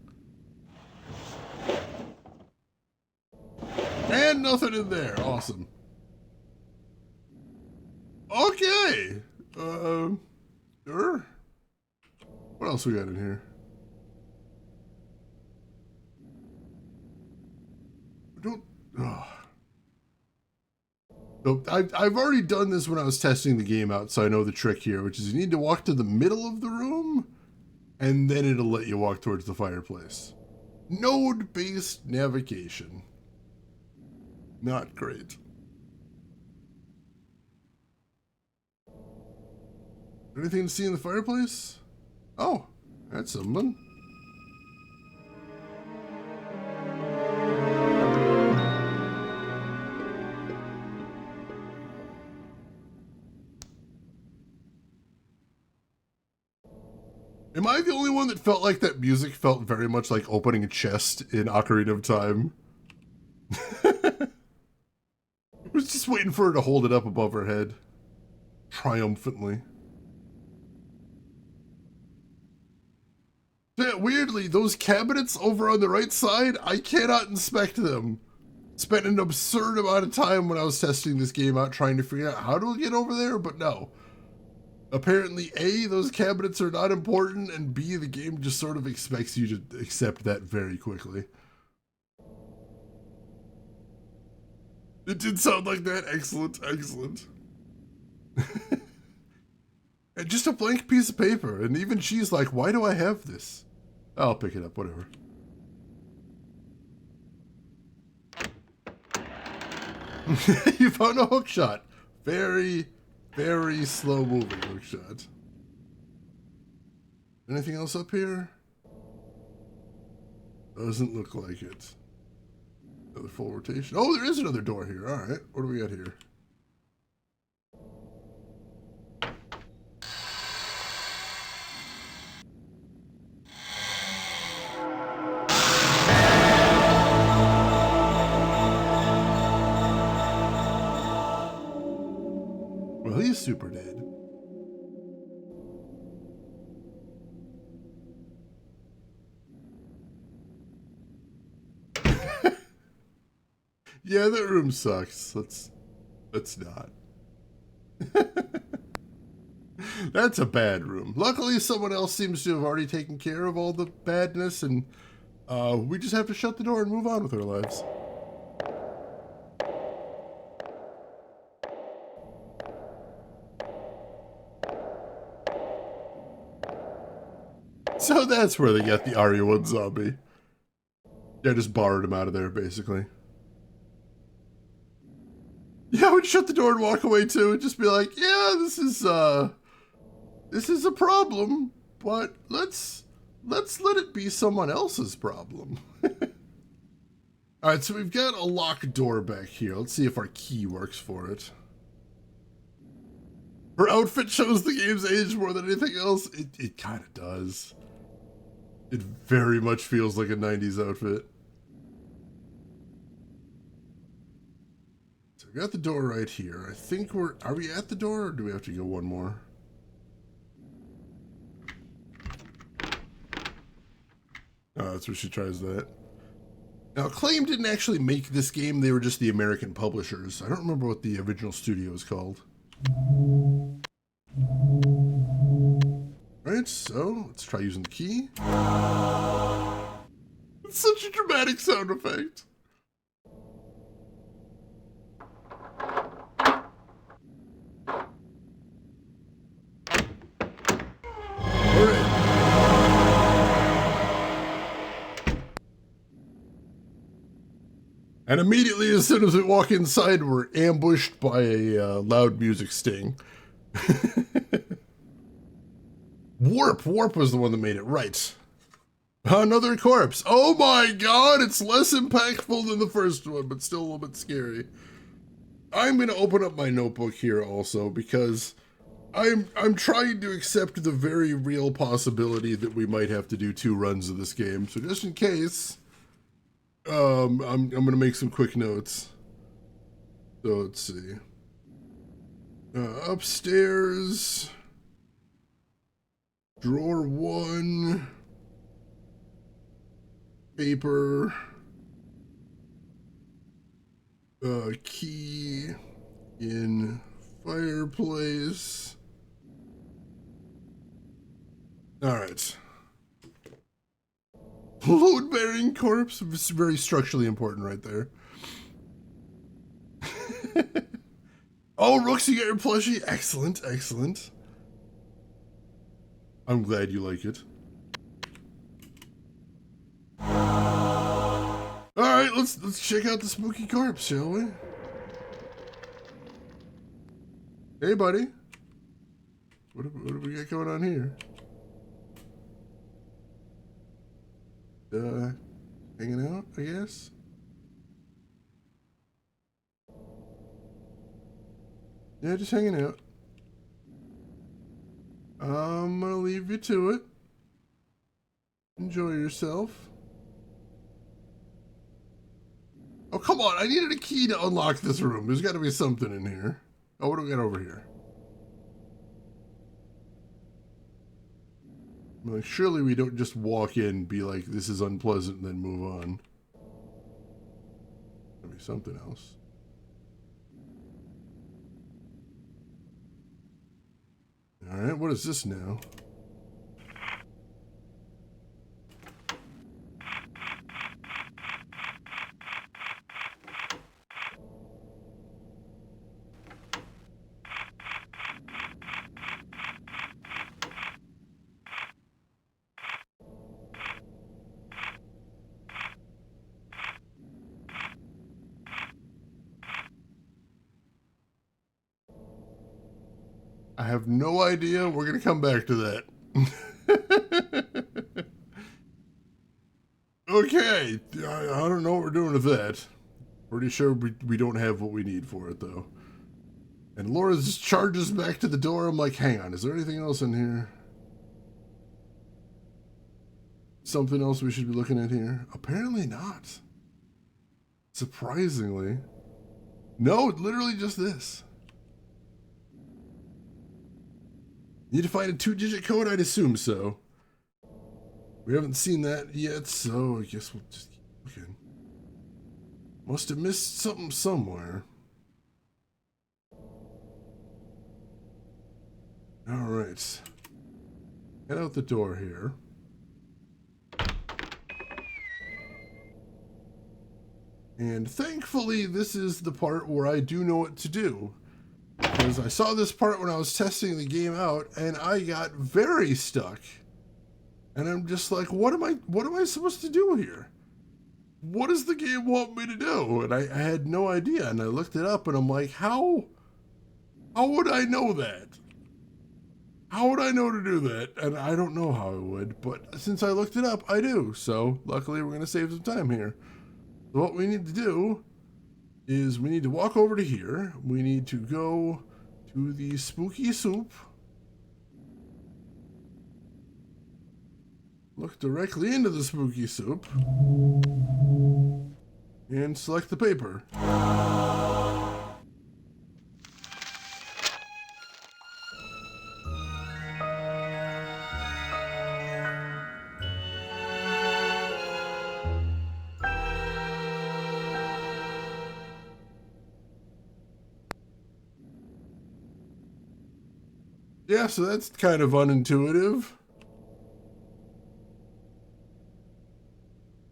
And nothing in there. Awesome. Okay. Sure. What else we got in here? Don't. Oh. So I've already done this when I was testing the game out, so I know the trick here, which is you need to walk to the middle of the room, and then it'll let you walk towards the fireplace. Node-based navigation. Not great. Anything to see in the fireplace? Oh, that's someone. Am I the only one that felt like that music felt very much like opening a chest in Ocarina of Time? I was just waiting for her to hold it up above her head. Triumphantly. Yeah, weirdly, those cabinets over on the right side, I cannot inspect them. Spent an absurd amount of time when I was testing this game out trying to figure out how to get over there, but no. Apparently, A, those cabinets are not important, and B, the game just sort of expects you to accept that very quickly. It did sound like that. Excellent, excellent. And just a blank piece of paper, and even she's like, why do I have this? I'll pick it up, whatever. You found a hook shot. Very, Very slow moving hook shot. Anything else up here? Doesn't look like it. Another full rotation. Oh, there is another door here. All right. What do we got here? Well, he's super dead. Yeah, that room sucks. Let's not. That's a bad room. Luckily, someone else seems to have already taken care of all the badness, and we just have to shut the door and move on with our lives. So that's where they get the RE1 zombie. Yeah, just borrowed him out of there, basically. Yeah, I would shut the door and walk away too, and just be like, "Yeah, this is a problem, but let's let it be someone else's problem." All right, so we've got a locked door back here. Let's see if our key works for it. Her outfit shows the game's age more than anything else. It kind of does. It very much feels like a 90s outfit. So we got the door right here. I think are we at the door, or do we have to go one more? Oh, that's where she tries that. Now, Acclaim didn't actually make this game. They were just the American publishers. I don't remember what the original studio was called. Right, so let's try using the key. It's such a dramatic sound effect. All right. And immediately, as soon as we walk inside, we're ambushed by a loud music sting. Warp was the one that made it right. Another corpse. Oh my god, it's less impactful than the first one, but still a little bit scary. I'm going to open up my notebook here also, because I'm trying to accept the very real possibility that we might have to do 2 runs of this game. So just in case, I'm going to make some quick notes. So let's see. Upstairs. Drawer 1. Paper. Key in fireplace. All right. Load-bearing corpse. It's very structurally important right there. Oh, Rooks, you got your plushie. Excellent, excellent. I'm glad you like it. All right, let's check out the spooky corpse, shall we? Hey, buddy. What do we got going on here? Hanging out, I guess. Yeah, just hanging out. I'm gonna leave you to it. Enjoy yourself. Oh, come on. I needed a key to unlock this room. There's got to be something in here. Oh, what do we got over here? Like, surely we don't just walk in and be like, this is unpleasant, and then move on. There'll be something else. All right, what is this now? I have no idea. We're going to come back to that. Okay. I don't know what we're doing with that. Pretty sure we don't have what we need for it, though. And Laura just charges back to the door. I'm like, hang on. Is there anything else in here? Something else we should be looking at here? Apparently not. Surprisingly. No, literally just this. Need to find a 2-digit code? I'd assume so. We haven't seen that yet, so I guess we'll just keep looking. Must have missed something somewhere. Alright. Head out the door here. And thankfully, this is the part where I do know what to do. Because I saw this part when I was testing the game out, and I got very stuck. And I'm just like, what am I supposed to do here? What does the game want me to do? And I had no idea, and I looked it up, and I'm like, how would I know that? How would I know to do that? And I don't know how I would, but since I looked it up, I do. So luckily, we're going to save some time here. So what we need to do is we need to walk over to here. We need to go to the spooky soup. Look directly into the spooky soup. And select the paper. Yeah, so that's kind of unintuitive.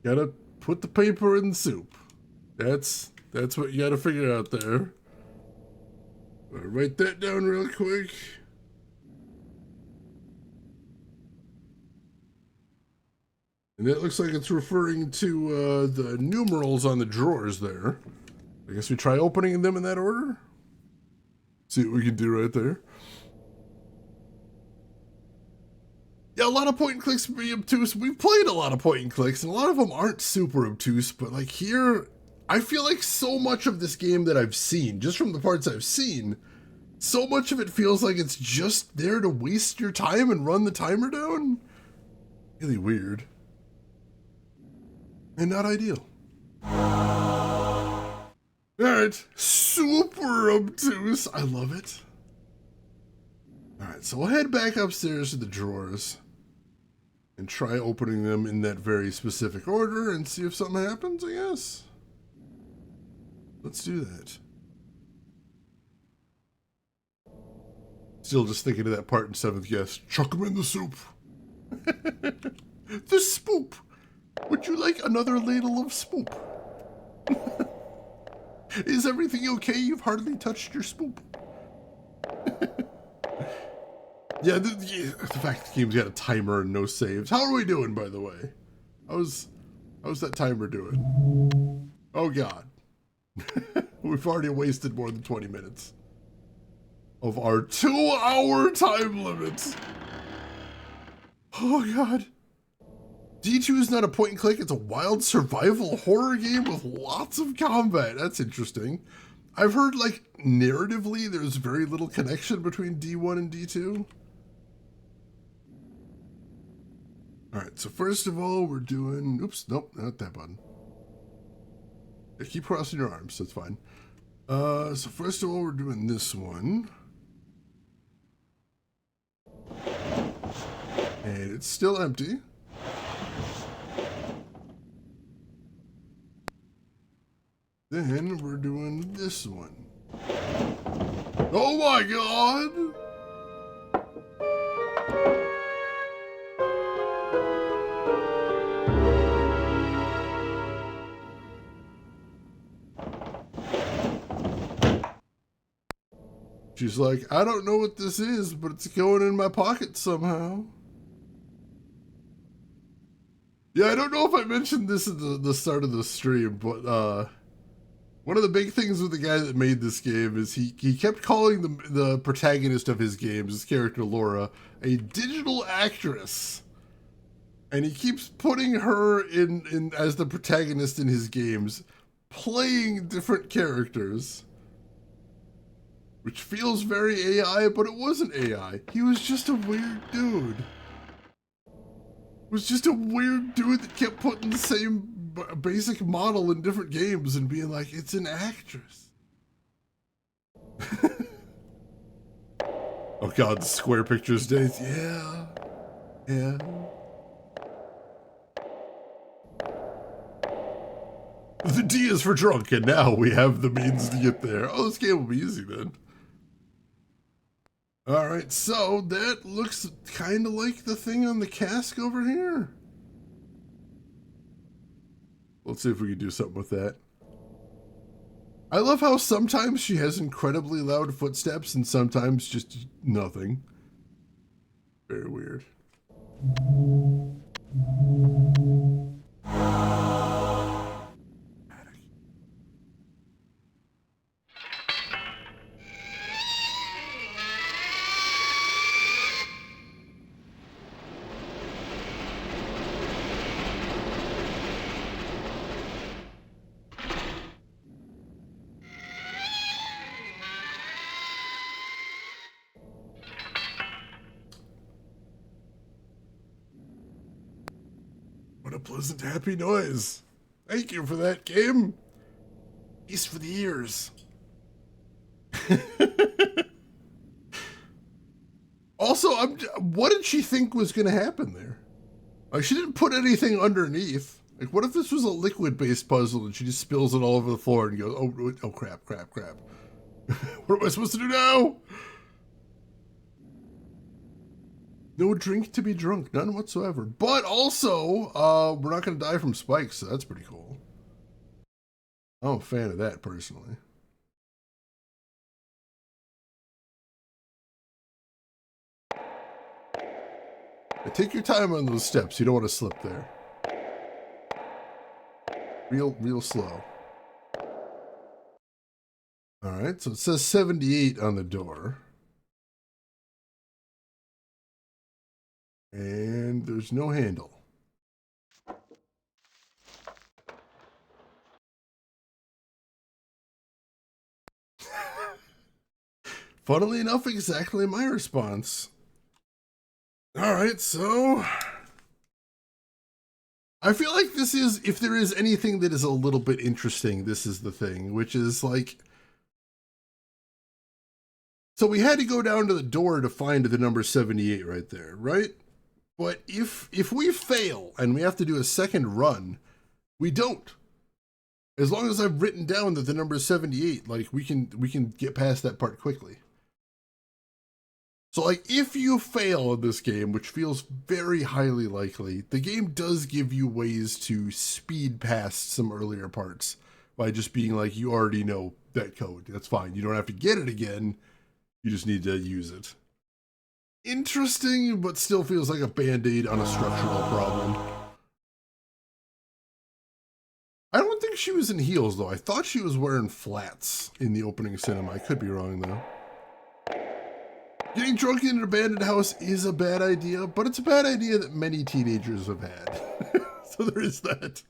Gotta put the paper in the soup. That's what you gotta figure out there. I'll write that down real quick. And that looks like it's referring to the numerals on the drawers there. I guess we try opening them in that order. See what we can do right there. Yeah, a lot of point and clicks can be obtuse. We've played a lot of point and clicks, and a lot of them aren't super obtuse, but like here, I feel like so much of this game that I've seen, just from the parts I've seen, so much of it feels like it's just there to waste your time and run the timer down. Really weird. And not ideal. Alright, super obtuse. I love it. Alright, so we'll head back upstairs to the drawers and try opening them in that very specific order and see if something happens, I guess. Let's do that. Still just thinking of that part in 7th Guest. Chuck them in the soup. The spoop. Would you like another ladle of spoop? Is everything okay? You've hardly touched your spoop. Yeah, the fact the game's got a timer and no saves. How are we doing, by the way? How's that timer doing? Oh, God. We've already wasted more than 20 minutes of our 2-hour time limit. Oh, God. D2 is not a point and click. It's a wild survival horror game with lots of combat. That's interesting. I've heard, like, narratively, there's very little connection between D1 and D2. Alright, so first of all, we're doing... Oops, nope, not that button. Yeah, keep crossing your arms, that's fine. So first of all, we're doing this one. And it's still empty. Then we're doing this one. Oh my God! She's like, I don't know what this is, but it's going in my pocket somehow. Yeah, I don't know if I mentioned this at the start of the stream, but One of the big things with the guy that made this game is he kept calling the protagonist of his games, his character Laura, a digital actress. And he keeps putting her in as the protagonist in his games, playing different characters. Which feels very AI, but it wasn't AI. He was just a weird dude. It was just a weird dude that kept putting the same basic model in different games and being like, it's an actress. Oh god, the square pictures days. Yeah. Yeah. The D is for drunk, and now we have the means to get there. Oh, this game will be easy then. Alright, so that looks kind of like the thing on the cask over here. Let's see if we can do something with that. I love how sometimes she has incredibly loud footsteps and sometimes just nothing. Very weird. What a pleasant, happy noise. Thank you for that, game. Peace for the ears. Also, what did she think was going to happen there? Like, she didn't put anything underneath. Like, what if this was a liquid-based puzzle and she just spills it all over the floor and goes, oh crap, crap, crap. What am I supposed to do now? No drink to be drunk, none whatsoever. But also, we're not going to die from spikes, so that's pretty cool. I'm a fan of that, personally. Take your time on those steps. You don't want to slip there. Real slow. All right, so it says 78 on the door. And there's no handle. Funnily enough, exactly my response. All right, so I feel like this is, if there is anything that is a little bit interesting, this is the thing, which is like, so we had to go down to the door to find the number 78 right there, right? But if we fail and we have to do a second run, we don't. As long as I've written down that the number is 78, like we can get past that part quickly. So like if you fail in this game, which feels very highly likely, the game does give you ways to speed past some earlier parts by just being like, you already know that code. That's fine. You don't have to get it again. You just need to use it. Interesting, but still feels like a band-aid on a structural problem. I don't think she was in heels, though. I thought she was wearing flats in the opening cinema. I could be wrong, though. Getting drunk in an abandoned house is a bad idea, but it's a bad idea that many teenagers have had. So there is that.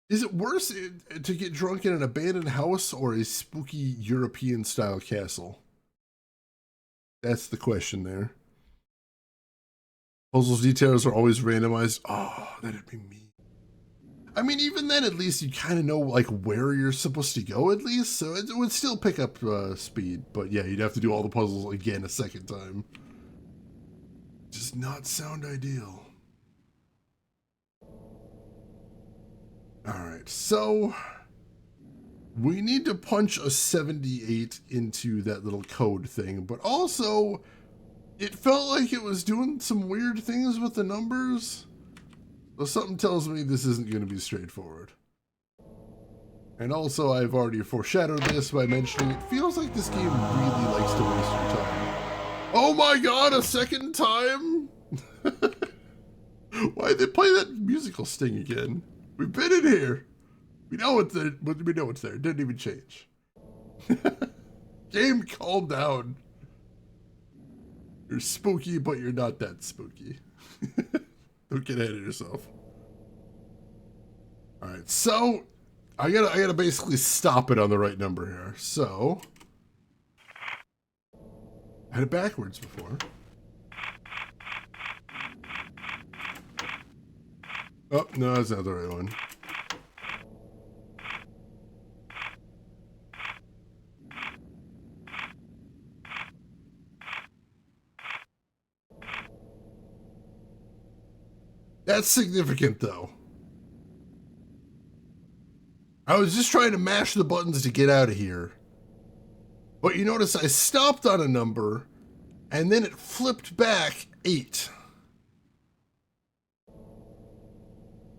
Is it worse to get drunk in an abandoned house or a spooky European-style castle? That's the question there. Puzzles details are always randomized. Oh, that'd be mean. I mean, even then, at least you kind of know like where you're supposed to go, at least. So it would still pick up speed. But yeah, you'd have to do all the puzzles again a second time. Does not sound ideal. All right, so we need to punch a 78 into that little code thing, but also it felt like it was doing some weird things with the numbers. So something tells me this isn't going to be straightforward. And also, I've already foreshadowed this by mentioning it feels like this game really likes to waste your time. Oh my god, a second time? Why'd they play that musical sting again? We've been in here. We know it's there. We know it's there. It didn't even change. Game, calm down. You're spooky, but you're not that spooky. Don't get ahead of yourself. All right, so I gotta basically stop it on the right number here. So I had it backwards before. Oh no, that's not the right one. That's significant, though. I was just trying to mash the buttons to get out of here. But you notice I stopped on a number, and then it flipped back 8.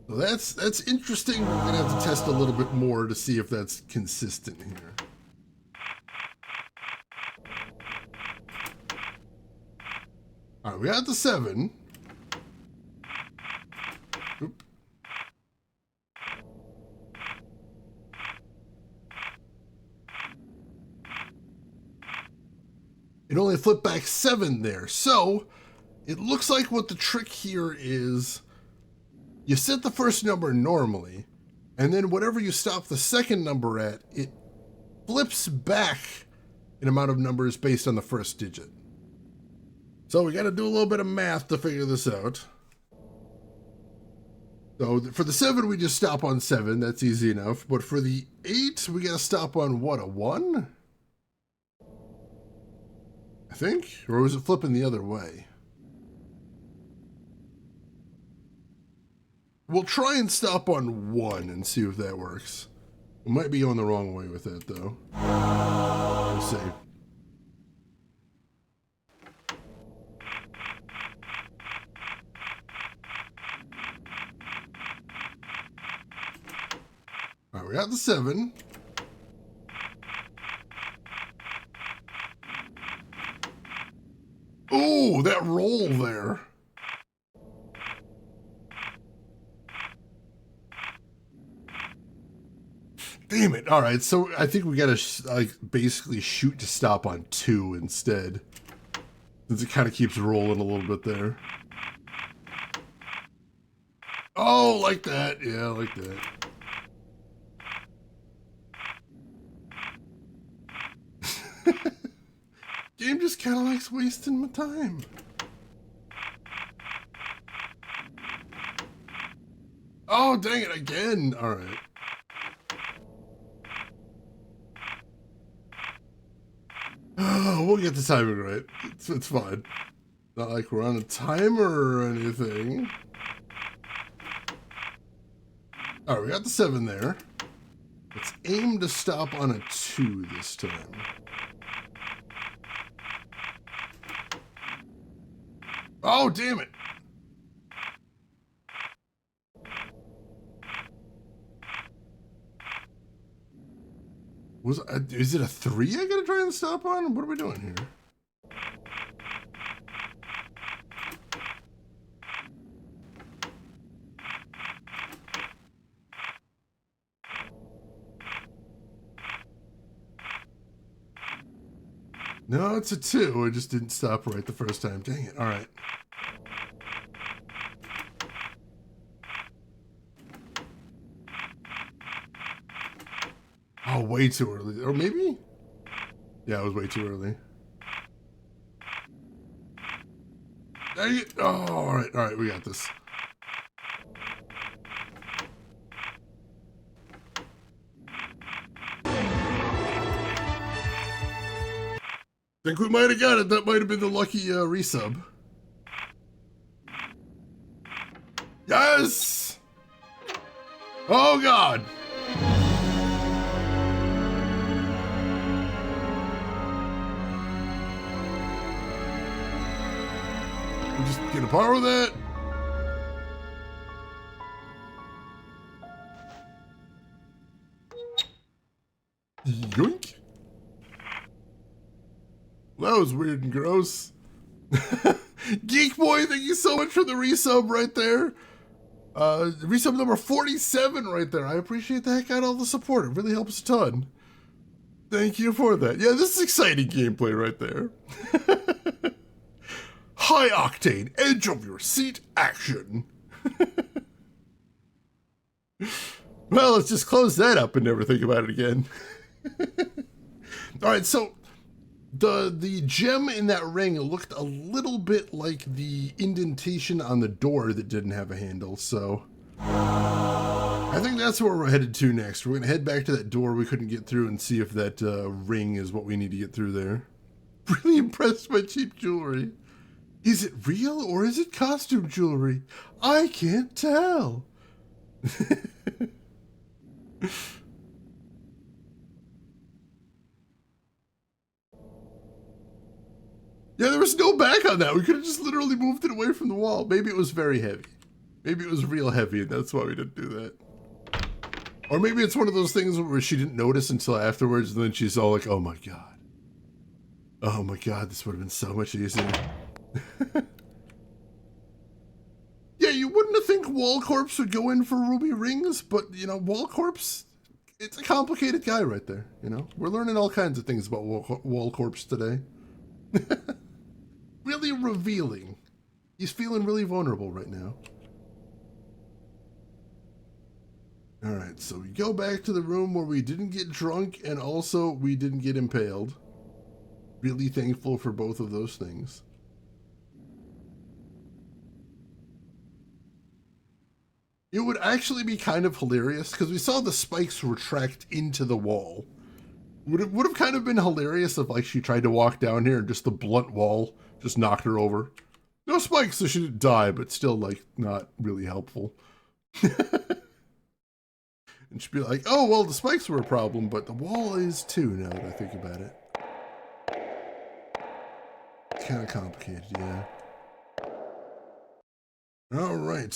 So that's interesting. We're going to have to test a little bit more to see if that's consistent here. All right, we got the 7. Oop. It only flipped back 7 there. So it looks like what the trick here is, you set the first number normally, and then whatever you stop the second number at, it flips back an amount of numbers based on the first digit. So we got to do a little bit of math to figure this out. So for the 7, we just stop on 7. That's easy enough. But for the 8, we got to stop on what, a 1? I think? Or was it flipping the other way? We'll try and stop on 1 and see if that works. We might be going the wrong way with that, though. We'll see. All right, we got the 7. Oh, that roll there. Damn it. All right, so I think we got to basically shoot to stop on 2 instead. Since it kind of keeps rolling a little bit there. Oh, like that. Yeah, like that. Game just kind of likes wasting my time. Oh, dang it, again. All right. Oh, we'll get the timing right. It's fine. Not like we're on a timer or anything. All right, we got the 7 there. Let's aim to stop on a 2 this time. Oh, damn it. Is it a 3 I gotta try and stop on? What are we doing here? No, it's a 2. I just didn't stop right the first time. Dang it. All right. Oh, way too early. Or maybe? Yeah, it was way too early. Dang it. Oh, all right, we got this. Think we might have got it. That might have been the lucky resub. Yes! Oh, God! We're just gonna par with that. Yoink. That was weird and gross. Geek Boy, thank you so much for the resub right there. Resub number 47 right there. I appreciate the heck out of all the support. It really helps a ton. Thank you for that. Yeah, this is exciting gameplay right there. High octane, edge of your seat action. Well, let's just close that up and never think about it again. All right, so the gem in that ring looked a little bit like the indentation on the door that didn't have a handle, so I think that's where we're headed to next. We're going to head back to that door we couldn't get through and see if that ring is what we need to get through there. Really impressed by cheap jewelry. Is it real or is it costume jewelry? I can't tell. Yeah, there was no back on that. We could have just literally moved it away from the wall. Maybe it was very heavy. Maybe it was real heavy and that's why we didn't do that. Or maybe it's one of those things where she didn't notice until afterwards and then she's all like, oh my god. Oh my god, this would have been so much easier. Yeah, you wouldn't have think Wallcorpse would go in for ruby rings, but, you know, Wallcorpse, it's a complicated guy right there, you know? We're learning all kinds of things about Wallcorpse today. Really revealing. He's feeling really vulnerable right now. Alright, so we go back to the room where we didn't get drunk and also we didn't get impaled. Really thankful for both of those things. It would actually be kind of hilarious because we saw the spikes retract into the wall. Would have kind of been hilarious if like she tried to walk down here and just the blunt wall just knocked her over. No spikes, so she didn't die, but still like not really helpful. And she'd be like, oh, well, the spikes were a problem, but the wall is too, now that I think about it. It's kind of complicated, yeah. All right.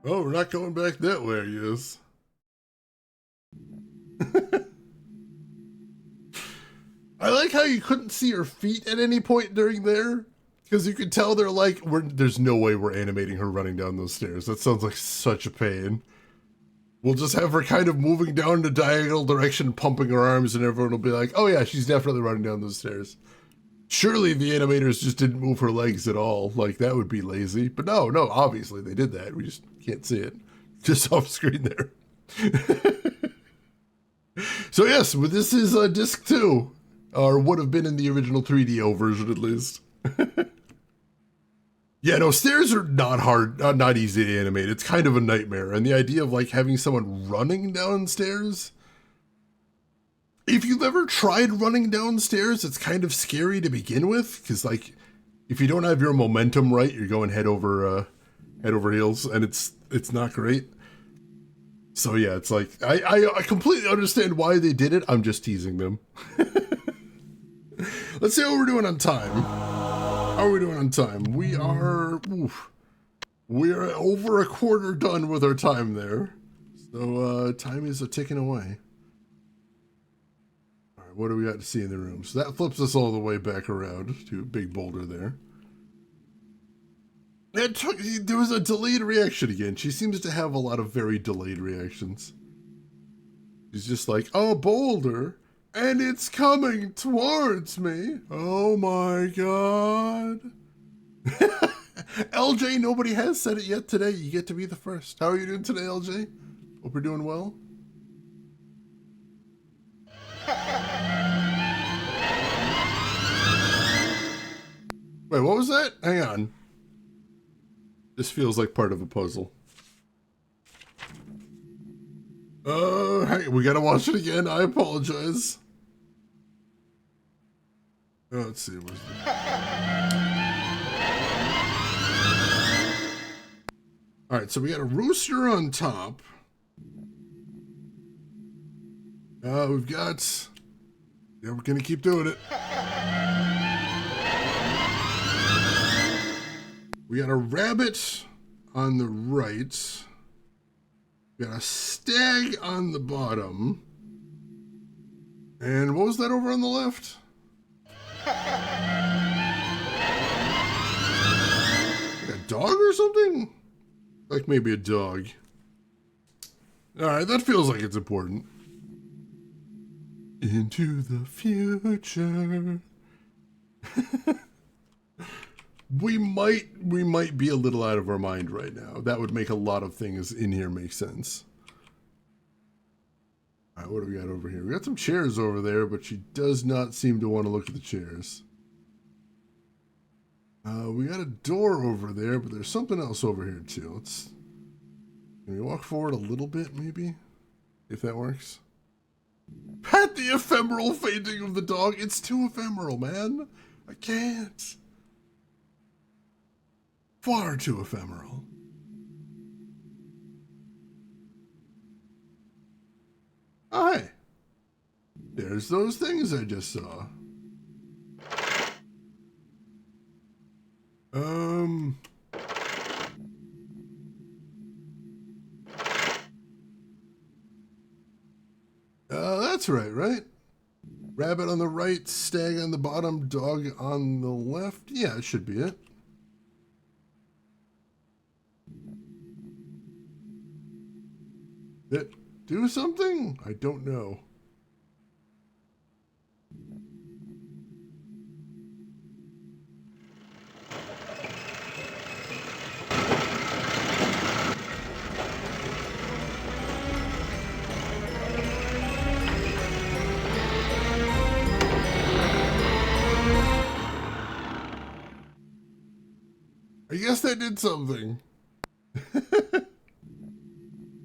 Oh, we're not going back that way, I guess. I like how you couldn't see her feet at any point during there. Because you could tell they're like, there's no way we're animating her running down those stairs. That sounds like such a pain. We'll just have her kind of moving down the diagonal direction, pumping her arms, and everyone will be like, oh yeah, she's definitely running down those stairs. Surely the animators just didn't move her legs at all. Like, that would be lazy. But no, obviously they did that. We just can't see it. Just off screen there. So yes, this is disc 2. Or would have been in the original 3DO version at least. Yeah, no, stairs are not hard, not easy to animate. It's kind of a nightmare. And the idea of like having someone running downstairs, if you've ever tried running downstairs, it's kind of scary to begin with. Because like, if you don't have your momentum right, you're going head over heels, and it's not great. So yeah, it's like, I completely understand why they did it. I'm just teasing them. Let's see how we're doing on time. How are we doing on time? We are over a quarter done with our time there. So time is ticking away. All right, what do we got to see in the room? So that flips us all the way back around to a big boulder there. There was a delayed reaction again. She seems to have a lot of very delayed reactions. He's just like, a boulder, and it's coming towards me. Oh my god. LJ, nobody has said it yet today. You get to be the first. How are you doing today, LJ? Hope you're doing well. Wait, what was that? Hang on. This feels like part of a puzzle. Hey, we gotta watch it again. I apologize. Let's see. Where's the... Alright, so we got a rooster on top. We've got... Yeah, we're gonna keep doing it. We got a rabbit on the right. We got a stag on the bottom. And what was that over on the left? Like a dog or something? Like maybe a dog. Alright, that feels like it's important. Into the future. We might be a little out of our mind right now. That would make a lot of things in here make sense. Alright, what do we got over here? We got some chairs over there, but she does not seem to want to look at the chairs. We got a door over there, but there's something else over here too. Can we walk forward a little bit, maybe? If that works. Pat the ephemeral fainting of the dog. It's too ephemeral, man. I can't. Far too ephemeral. Hi. There's those things I just saw. That's right? Rabbit on the right, stag on the bottom, dog on the left. Yeah, it should be it. Did it do something? I don't know. I guess that did something.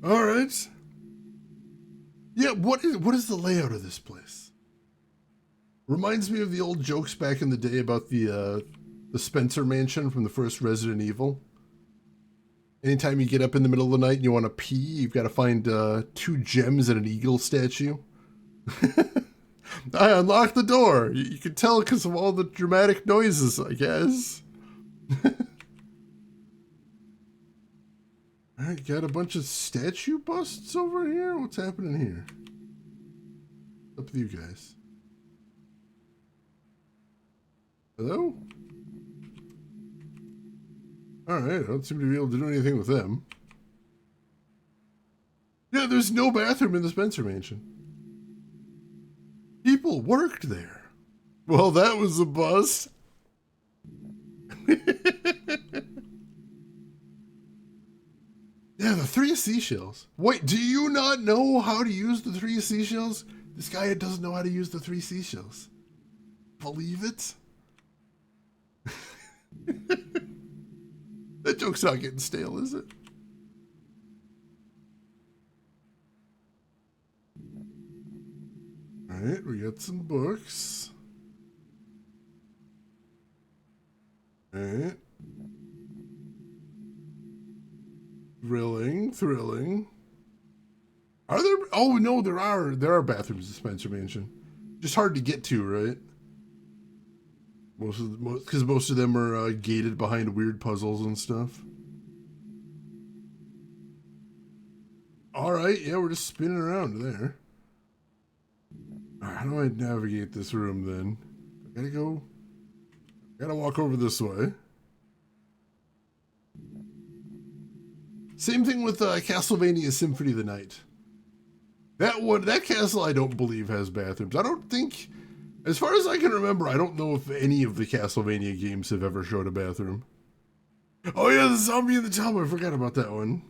All right. Yeah, what is the layout of this place? Reminds me of the old jokes back in the day about the Spencer Mansion from the first Resident Evil. Anytime you get up in the middle of the night and you want to pee, you've got to find 2 gems and an eagle statue. I unlocked the door. You can tell because of all the dramatic noises, I guess. Alright, got a bunch of statue busts over here? What's happening here? Up with you guys. Hello? Alright, I don't seem to be able to do anything with them. Yeah, there's no bathroom in the Spencer Mansion. People worked there. Well, that was a bust. Yeah, the 3 seashells. Wait, do you not know how to use the 3 seashells? This guy doesn't know how to use the 3 seashells. Believe it? That joke's not getting stale, is it? Alright, we got some books. Alright. Thrilling. Are there? Oh no, there are bathrooms in Spencer Mansion. Just hard to get to, right? Because most of them are gated behind weird puzzles and stuff. All right, yeah, we're just spinning around there. All right, how do I navigate this room then? Gotta walk over this way. Same thing with Castlevania Symphony of the Night. That castle I don't believe has bathrooms. I don't think, as far as I can remember, I don't know if any of the Castlevania games have ever showed a bathroom. Oh yeah, the zombie in the tub, I forgot about that one.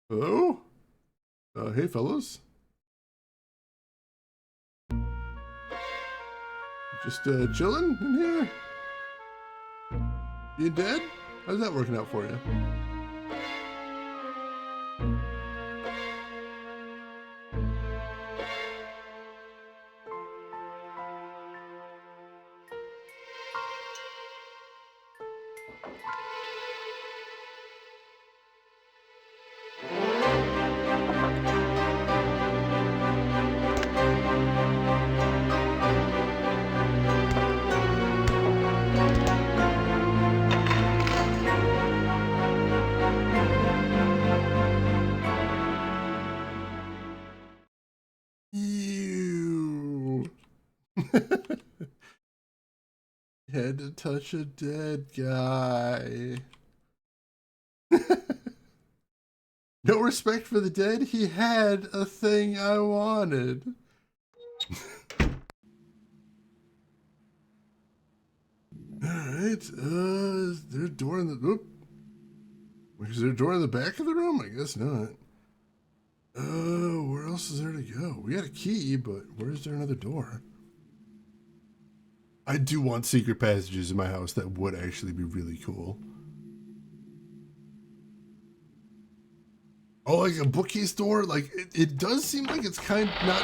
Hello? Hey fellas. Just chilling in here? You dead? How's that working out for you? Had to touch a dead guy. No respect for the dead. He had a thing I wanted. Alright, is there a door in the... Oop. Is there a door in the back of the room? I guess not. Where else is there to go? We got a key, but where's there another door? I do want secret passages in my house. That would actually be really cool. Oh, like a bookcase door? Like, it does seem like it's kind of not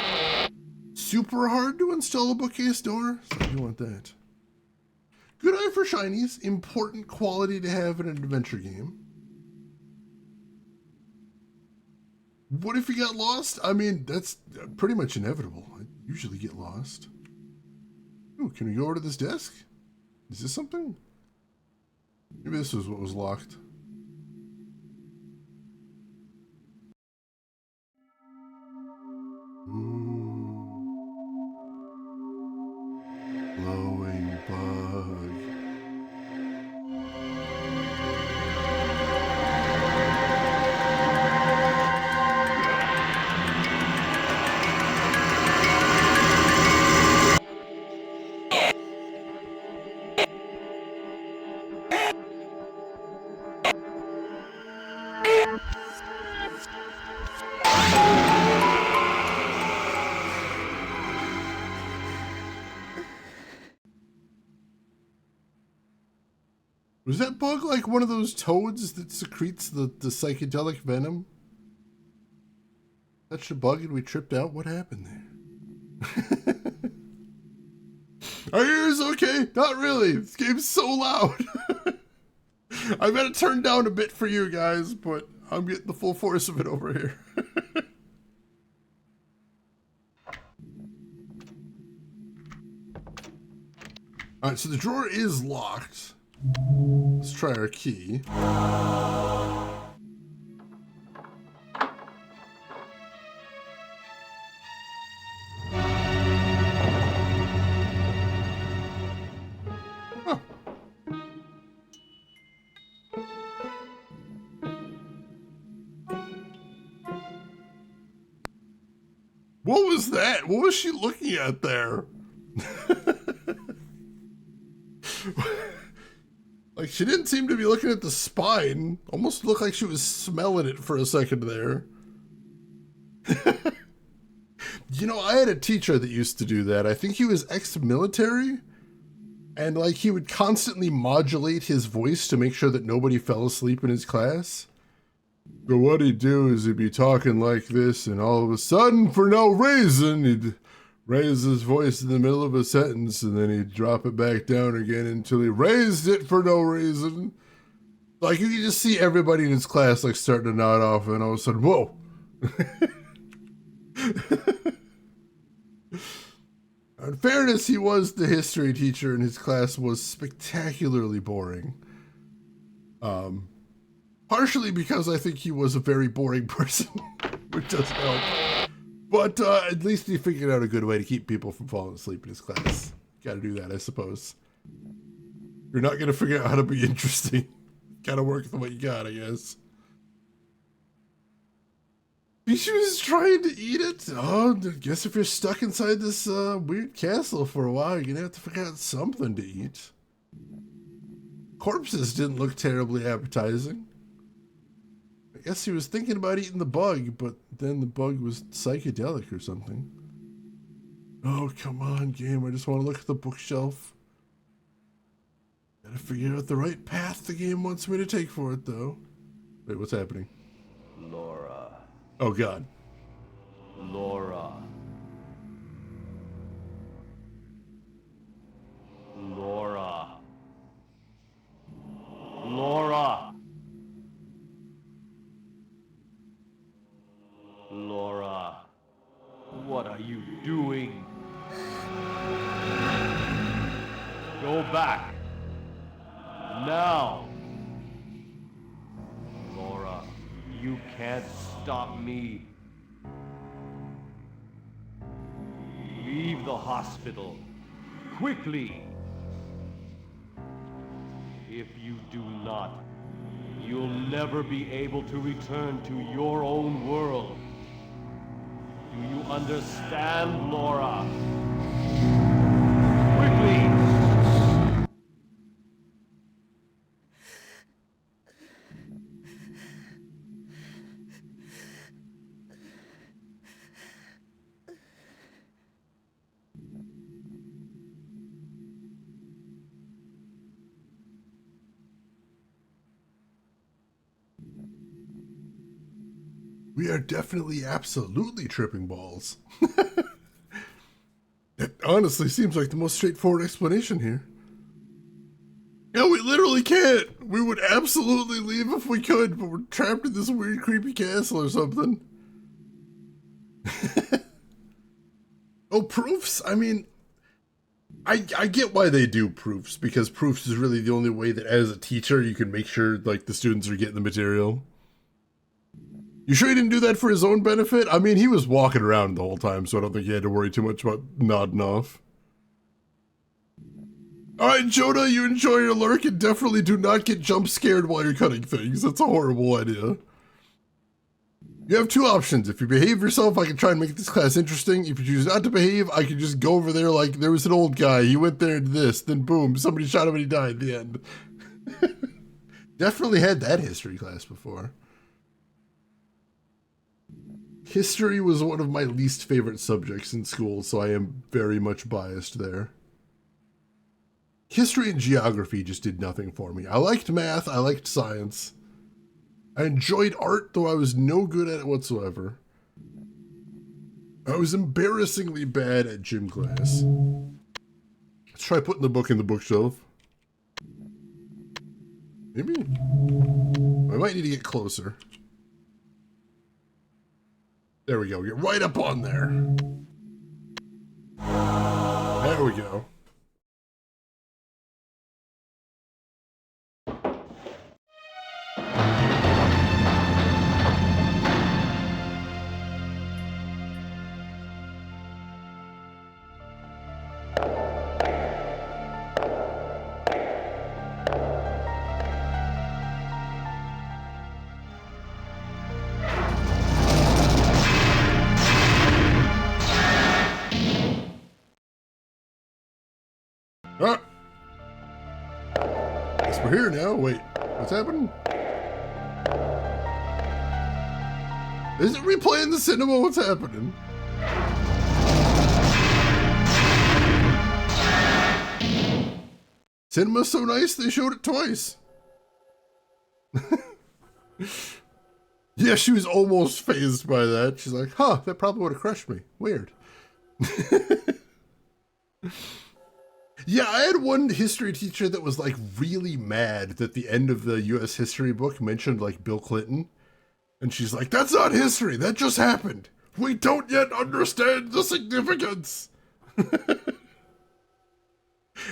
super hard to install a bookcase door. So I do want that. Good eye for shinies. Important quality to have in an adventure game. What if you got lost? I mean, that's pretty much inevitable. I usually get lost. Ooh, can we go over to this desk? Is this something? Maybe this was what was locked. Glowing bug. Was that bug like one of those toads that secretes the psychedelic venom? Touched a bug and we tripped out? What happened there? Are your ears okay? Not really. This game's so loud. I've got to turn down a bit for you guys, but I'm getting the full force of it over here. Alright, so the drawer is locked. Let's try our key. Huh. What was that? What was she looking at there? Like, she didn't seem to be looking at the spine. Almost looked like she was smelling it for a second there. You know, I had a teacher that used to do that. I think he was ex-military. And, like, he would constantly modulate his voice to make sure that nobody fell asleep in his class. But what he'd do is he'd be talking like this, and all of a sudden, for no reason, he'd raise his voice in the middle of a sentence, and then he'd drop it back down again until he raised it for no reason. Like, you could just see everybody in his class, like, starting to nod off, and all of a sudden, whoa! In fairness, he was the history teacher, and his class was spectacularly boring. Partially because I think he was a very boring person, which doesn't help. But at least he figured out a good way to keep people from falling asleep in his class. Gotta do that, I suppose. You're not gonna figure out how to be interesting. Gotta work with what you got, I guess. She was trying to eat it. Oh, I guess if you're stuck inside this weird castle for a while, you're gonna have to figure out something to eat. Corpses didn't look terribly appetizing. I guess he was thinking about eating the bug, but then the bug was psychedelic or something. Oh, come on, game. I just want to look at the bookshelf. Gotta figure out the right path the game wants me to take for it, though. Wait, what's happening? Laura. Oh, God. Laura. Laura. Laura. Laura. What are you doing? Go back. Now. Laura, you can't stop me. Leave the hospital. Quickly. If you do not, you'll never be able to return to your own world. Do you understand, Laura? Quickly! We are definitely absolutely tripping balls. It honestly seems like the most straightforward explanation here. Yeah, we literally can't. We would absolutely leave if we could, but we're trapped in this weird, creepy castle or something. Oh, proofs? I mean, I get why they do proofs, because proofs is really the only way that as a teacher you can make sure like the students are getting the material. You sure he didn't do that for his own benefit? I mean, he was walking around the whole time, so I don't think he had to worry too much about nodding off. Alright, Jonah, you enjoy your lurk and definitely do not get jump scared while you're cutting things. That's a horrible idea. You have two options. If you behave yourself, I can try and make this class interesting. If you choose not to behave, I can just go over there like there was an old guy. He went there and did this, then boom, somebody shot him and he died at the end. Definitely had that history class before. History was one of my least favorite subjects in school, so I am very much biased there. History and geography just did nothing for me. I liked math, I liked science. I enjoyed art, though I was no good at it whatsoever. I was embarrassingly bad at gym class. Let's try putting the book in the bookshelf. Maybe? I might need to get closer. There we go. Get right up on there. There we go. Ah! Guess we're here now. Wait, what's happening? Is it replaying the cinema? What's happening? Cinema's so nice, they showed it twice. Yeah, she was almost fazed by that. She's like, huh, that probably would have crushed me. Weird. Yeah, I had one history teacher that was like really mad that the end of the US history book mentioned like Bill Clinton. And she's like, that's not history, that just happened. We don't yet understand the significance.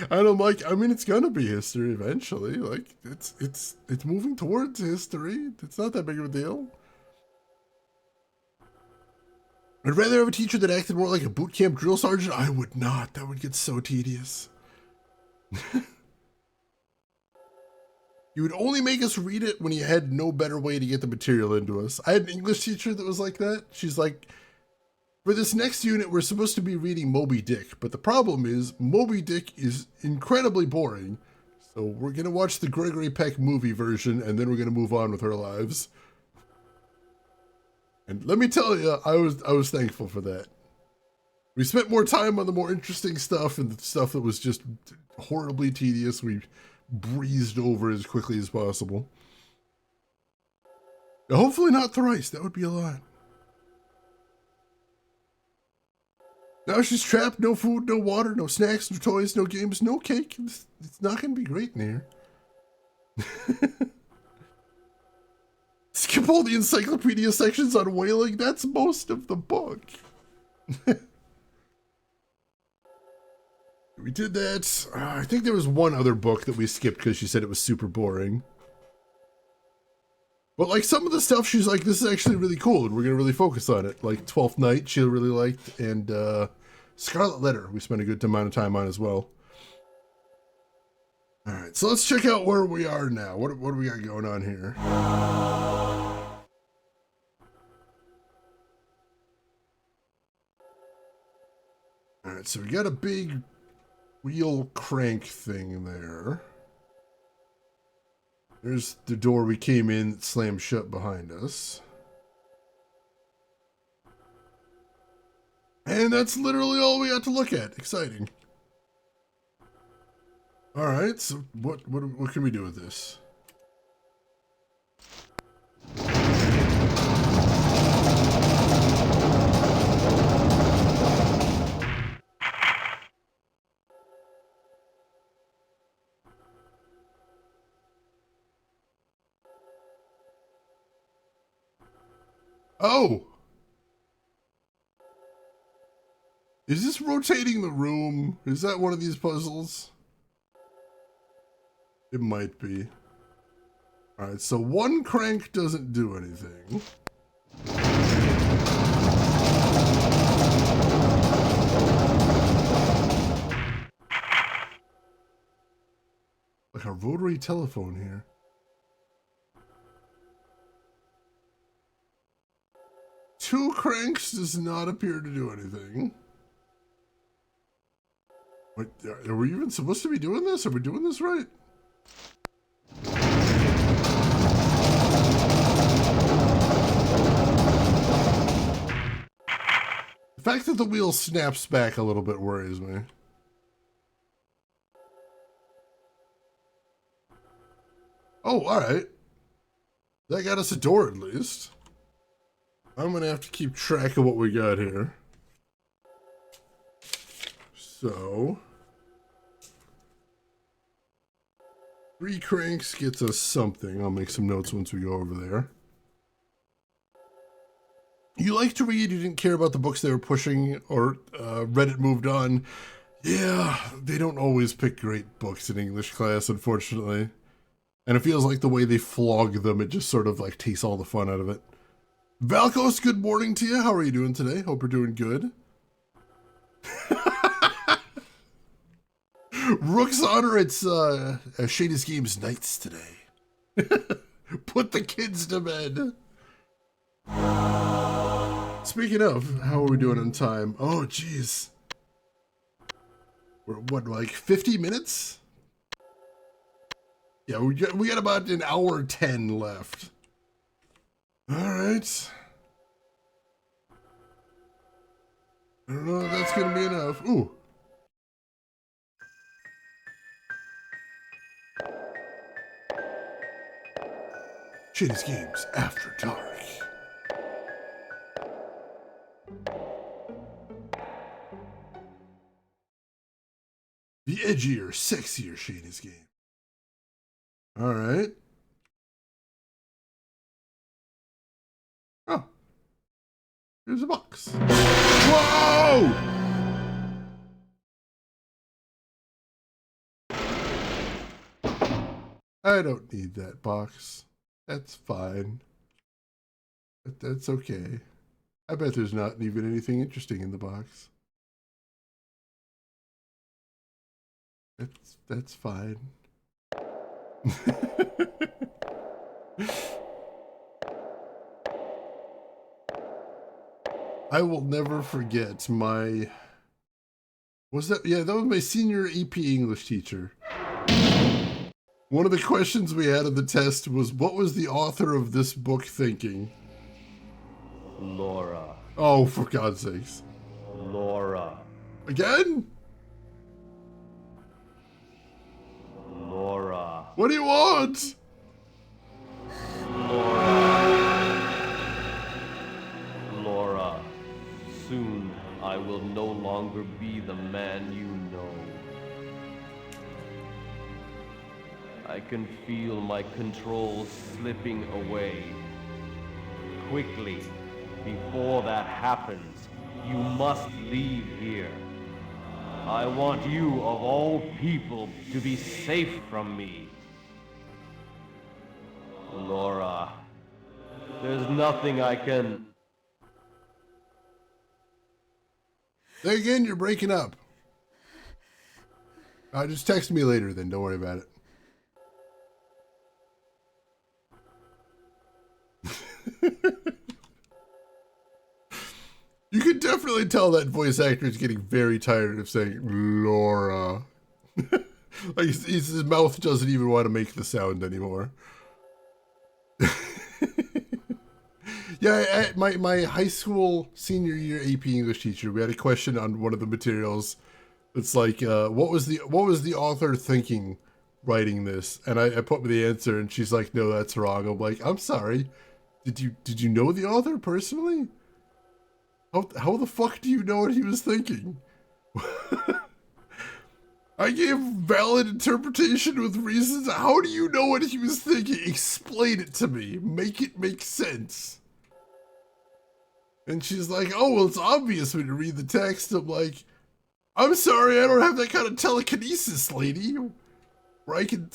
And I'm like, I mean, it's gonna be history eventually. Like, it's moving towards history. It's not that big of a deal. I'd rather have a teacher that acted more like a boot camp drill sergeant. I would not. That would get so tedious. You would only make us read it when you had no better way to get the material into us. I had an English teacher that was like that. She's like, for this next unit, we're supposed to be reading Moby Dick, but the problem is Moby Dick is incredibly boring. So we're going to watch the Gregory Peck movie version, and then we're going to move on with our lives. And let me tell you, I was thankful for that. We spent more time on the more interesting stuff, and the stuff that was just horribly tedious we breezed over as quickly as possible. Now, hopefully not thrice. That would be a lot. Now she's trapped. No food, no water, no snacks, no toys, no games, no cake. It's not going to be great in here. Skip all the encyclopedia sections on whaling. That's most of the book. We did that. I think there was one other book that we skipped because she said it was super boring. But like some of the stuff, she's like, this is actually really cool, and we're going to really focus on it. Like 12th Night, she really liked, and Scarlet Letter, we spent a good amount of time on as well. All right, so let's check out where we are now. What do we got going on here? All right, so we got a big wheel crank thing there. There's the door we came in that slammed shut behind us. And that's literally all we got to look at. Exciting. All right, so what can we do with this? Oh! Is this rotating the room? Is that one of these puzzles? It might be. Alright, so one crank doesn't do anything. Like a rotary telephone here. Two cranks does not appear to do anything. Wait, are we even supposed to be doing this? Are we doing this right? The fact that the wheel snaps back a little bit worries me. Oh, alright. That got us a door at least. I'm gonna have to keep track of what we got here. So 3 cranks gets us something. I'll make some notes once we go over there. You like to read, you didn't care about the books they were pushing, or Reddit moved on. Yeah, they don't always pick great books in English class, unfortunately. And it feels like the way they flog them, it just sort of like takes all the fun out of it. Valkos, good morning to you. How are you doing today? Hope you're doing good. Rook's Honor, it's Shady's Games nights today. Put the kids to bed. Speaking of, how are we doing on time? Oh, jeez. We're, what, like 50 minutes? Yeah, we got about an hour 10 left. All right. I don't know if that's going to be enough. Ooh. Shady's Games After Dark. The edgier, sexier Shady's Game. All right. Oh. Here's a box. Whoa! I don't need that box. That's fine. That's okay. I bet there's not even anything interesting in the box. That's fine. I will never forget my... Was that... Yeah, that was my senior AP English teacher. One of the questions we had in the test was, what was the author of this book thinking? Laura. Oh, for God's sakes. Laura. Again? Laura. What do you want? Laura. Soon I will no longer be the man you know. I can feel my control slipping away. Quickly, before that happens, you must leave here. I want you, of all people, to be safe from me. Laura, there's nothing I can... Again, you're breaking up. Just text me later then, don't worry about it. You can definitely tell that voice actor is getting very tired of saying Laura. Like his mouth doesn't even want to make the sound anymore. Yeah, my high school senior year AP English teacher, we had a question on one of the materials. It's like, what was the author thinking writing this? And I put the answer, and she's like, no, that's wrong. I'm like, I'm sorry. Did you know the author personally? How the fuck do you know what he was thinking? I gave valid interpretation with reasons. How do you know what he was thinking? Explain it to me. Make it make sense. And she's like, oh, well, it's obvious when you read the text. I'm like, I'm sorry, I don't have that kind of telekinesis, lady. Where I can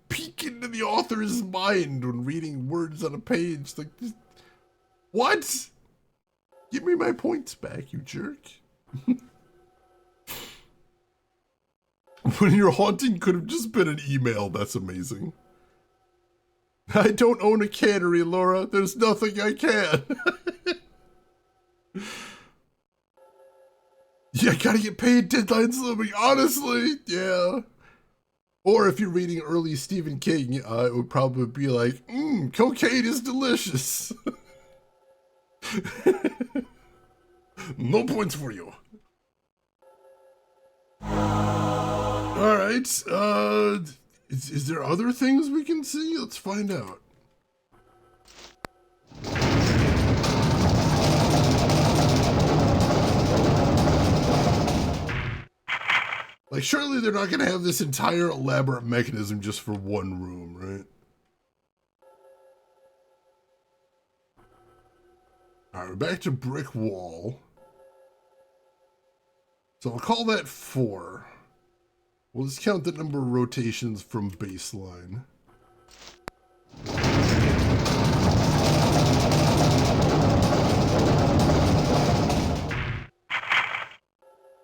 peek into the author's mind when reading words on a page. Like, what? Give me my points back, you jerk. When your haunting could have just been an email, that's amazing. I don't own a cannery, Laura. There's nothing I can. Yeah, gotta get paid, deadlines looming. Honestly, yeah. Or if you're reading early Stephen King, it would probably be like, cocaine is delicious. No points for you. All right. Is there other things we can see? Let's find out. Like, surely they're not going to have this entire elaborate mechanism just for one room, right? All right, we're back to brick wall. So I'll call that 4. We'll just count the number of rotations from baseline.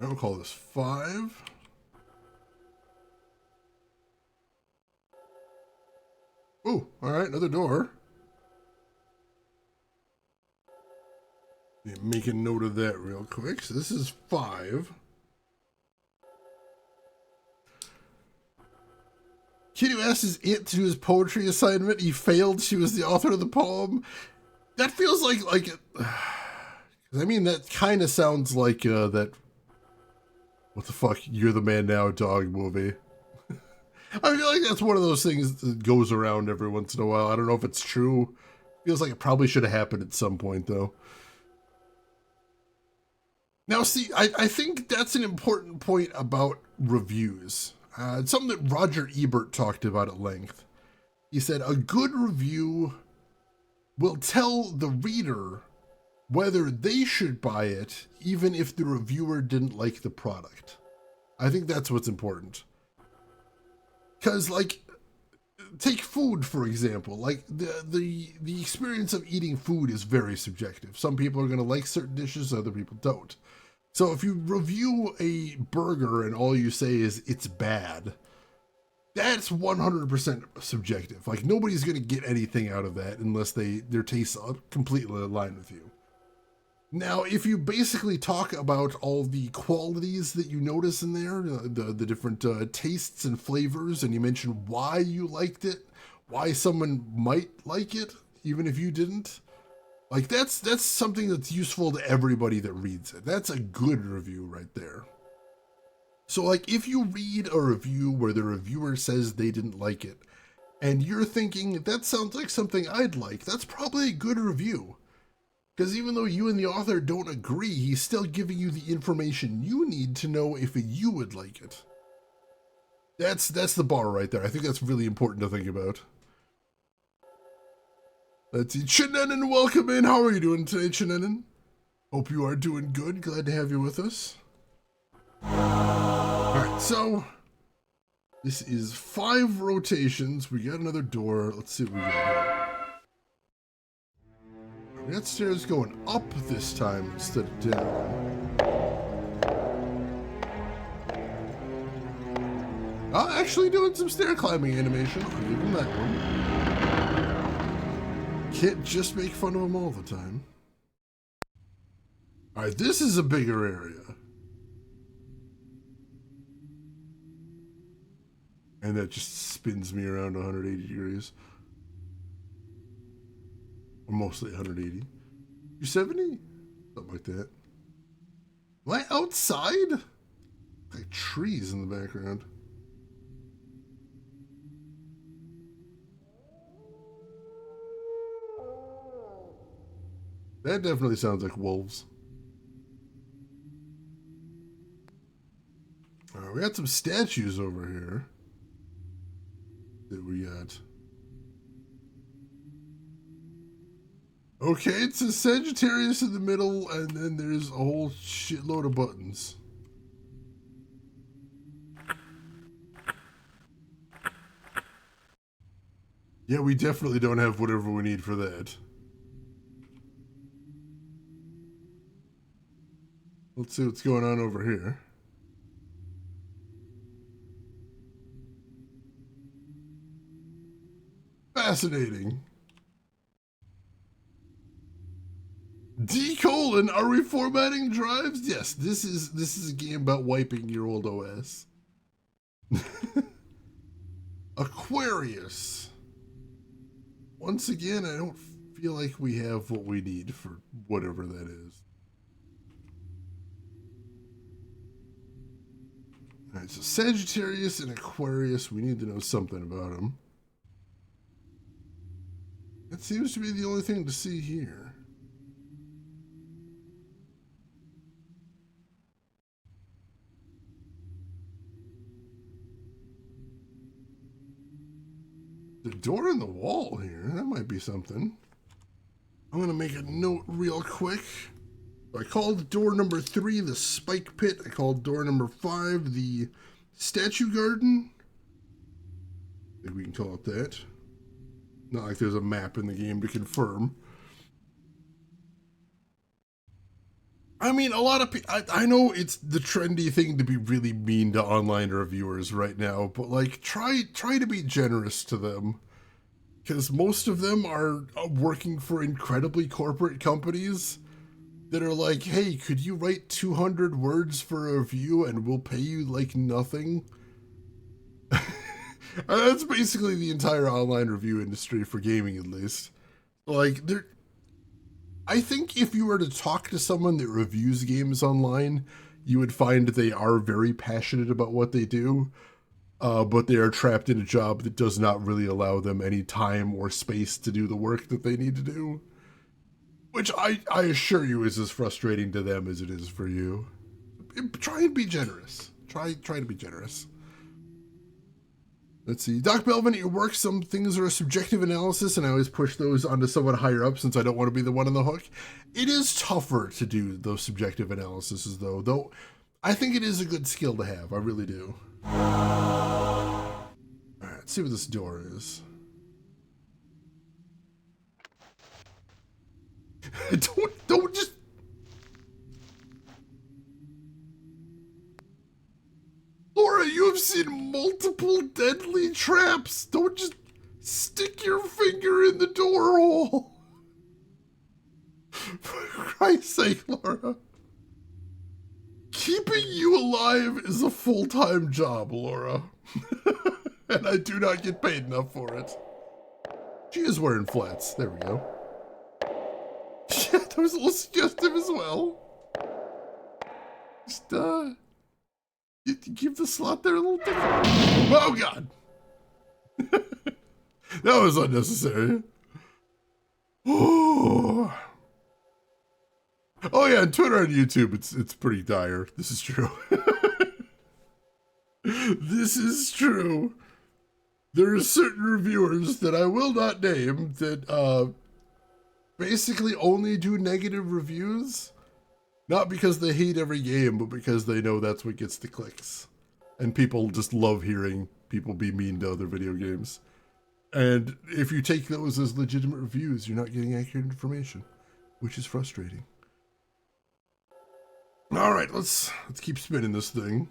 I'll call this 5. Oh, all right, another door. Make a note of that real quick. So this is 5. Kid who asked his aunt to do his poetry assignment. He failed. She was the author of the poem. That feels like I mean, that kind of sounds like that. What the fuck? You're the Man Now dog movie. I feel like that's one of those things that goes around every once in a while. I don't know if it's true. Feels like it probably should have happened at some point, though. Now, see, I think that's an important point about reviews. It's something that Roger Ebert talked about at length. He said, a good review will tell the reader whether they should buy it, even if the reviewer didn't like the product. I think that's what's important. Because, like, take food, for example. Like, the experience of eating food is very subjective. Some people are going to like certain dishes, other people don't. So if you review a burger and all you say is, it's bad, That's 100% subjective. Like, nobody's going to get anything out of that unless their tastes completely align with you. Now, if you basically talk about all the qualities that you notice in there, the different tastes and flavors, and you mention why you liked it, why someone might like it, even if you didn't, like that's something that's useful to everybody that reads it. That's a good review right there. So, like, if you read a review where the reviewer says they didn't like it, and you're thinking, that sounds like something I'd like, that's probably a good review. Because even though you and the author don't agree, he's still giving you the information you need to know if you would like it. That's the bar right there. I think that's really important to think about. Let's see. Chinanen, welcome in. How are you doing today, Chinanen? Hope you are doing good. Glad to have you with us. Alright, so this is 5 rotations. We got another door. Let's see what we got here. We got stairs going up this time instead of down. Actually doing some stair climbing animation. I'll give him that one. Can't just make fun of him all the time. Alright, this is a bigger area. And that just spins me around 180 degrees. Or mostly 180. 270? Something like that. Am I outside? Like trees in the background. That definitely sounds like wolves. Alright, we got some statues over here. That we got. Okay, it's a Sagittarius in the middle, and then there's a whole shitload of buttons. Yeah, we definitely don't have whatever we need for that. Let's see what's going on over here. Fascinating. D: are we formatting drives? Yes, this is a game about wiping your old OS. Aquarius. Once again, I don't feel like we have what we need for whatever that is. Alright, so Sagittarius and Aquarius, we need to know something about them. That seems to be the only thing to see here. The door in the wall here, that might be something. I'm gonna make a note real quick. I called door number 3 the spike pit. I called door number 5 the statue garden. I think we can call it that. Not like there's a map in the game to confirm. I mean, a lot of people, I know it's the trendy thing to be really mean to online reviewers right now, but like, try to be generous to them. Because most of them are working for incredibly corporate companies that are like, hey, could you write 200 words for a review and we'll pay you like nothing? That's basically the entire online review industry for gaming, at least. Like, I think if you were to talk to someone that reviews games online, you would find they are very passionate about what they do, but they are trapped in a job that does not really allow them any time or space to do the work that they need to do. Which I assure you is as frustrating to them as it is for you. Try and be generous. Try to be generous. Let's see. Doc Belvin, at your work, some things are a subjective analysis, and I always push those onto someone higher up since I don't want to be the one on the hook. It is tougher to do those subjective analyses, though I think it is a good skill to have. I really do. Alright, let's see what this door is. Don't just... Laura, you have seen multiple deadly traps. Don't just stick your finger in the door hole. For Christ's sake, Laura. Keeping you alive is a full-time job, Laura. And I do not get paid enough for it. She is wearing flats. There we go. Yeah, that was a little suggestive as well. Just, you give the slot there a little different. Oh, God. That was unnecessary. Oh. Oh, yeah, on Twitter and YouTube, it's pretty dire. This is true. This is true. There are certain reviewers that I will not name that basically only do negative reviews, not because they hate every game, but because they know that's what gets the clicks. And people just love hearing people be mean to other video games. And if you take those as legitimate reviews, you're not getting accurate information, which is frustrating. All right, let's keep spinning this thing.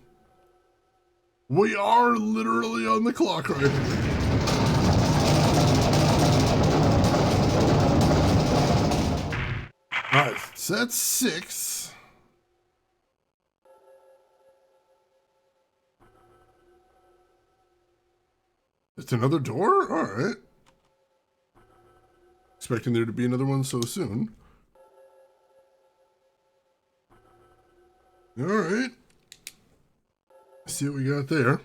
We are literally on the clock right now. All right, so that's 6. It's another door? All right. Expecting there to be another one so soon. All right. See what we got there.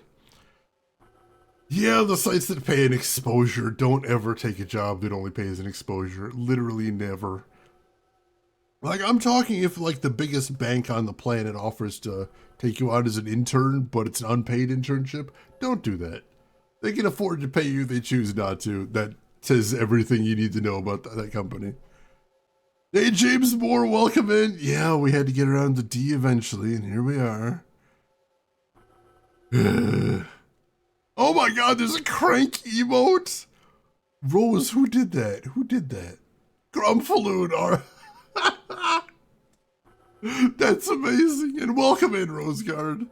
Yeah, the sites that pay an exposure don't ever take a job that only pays an exposure. Literally never. Like, I'm talking if, like, the biggest bank on the planet offers to take you out as an intern, but it's an unpaid internship, don't do that. They can afford to pay you, they choose not to. That says everything you need to know about that company. Hey, James Moore, welcome in. Yeah, we had to get around to D eventually, and here we are. Oh my God, there's a crank emote. Rose, who did that? Who did that? Grumfaloon. That's amazing. And welcome in, Roseguard.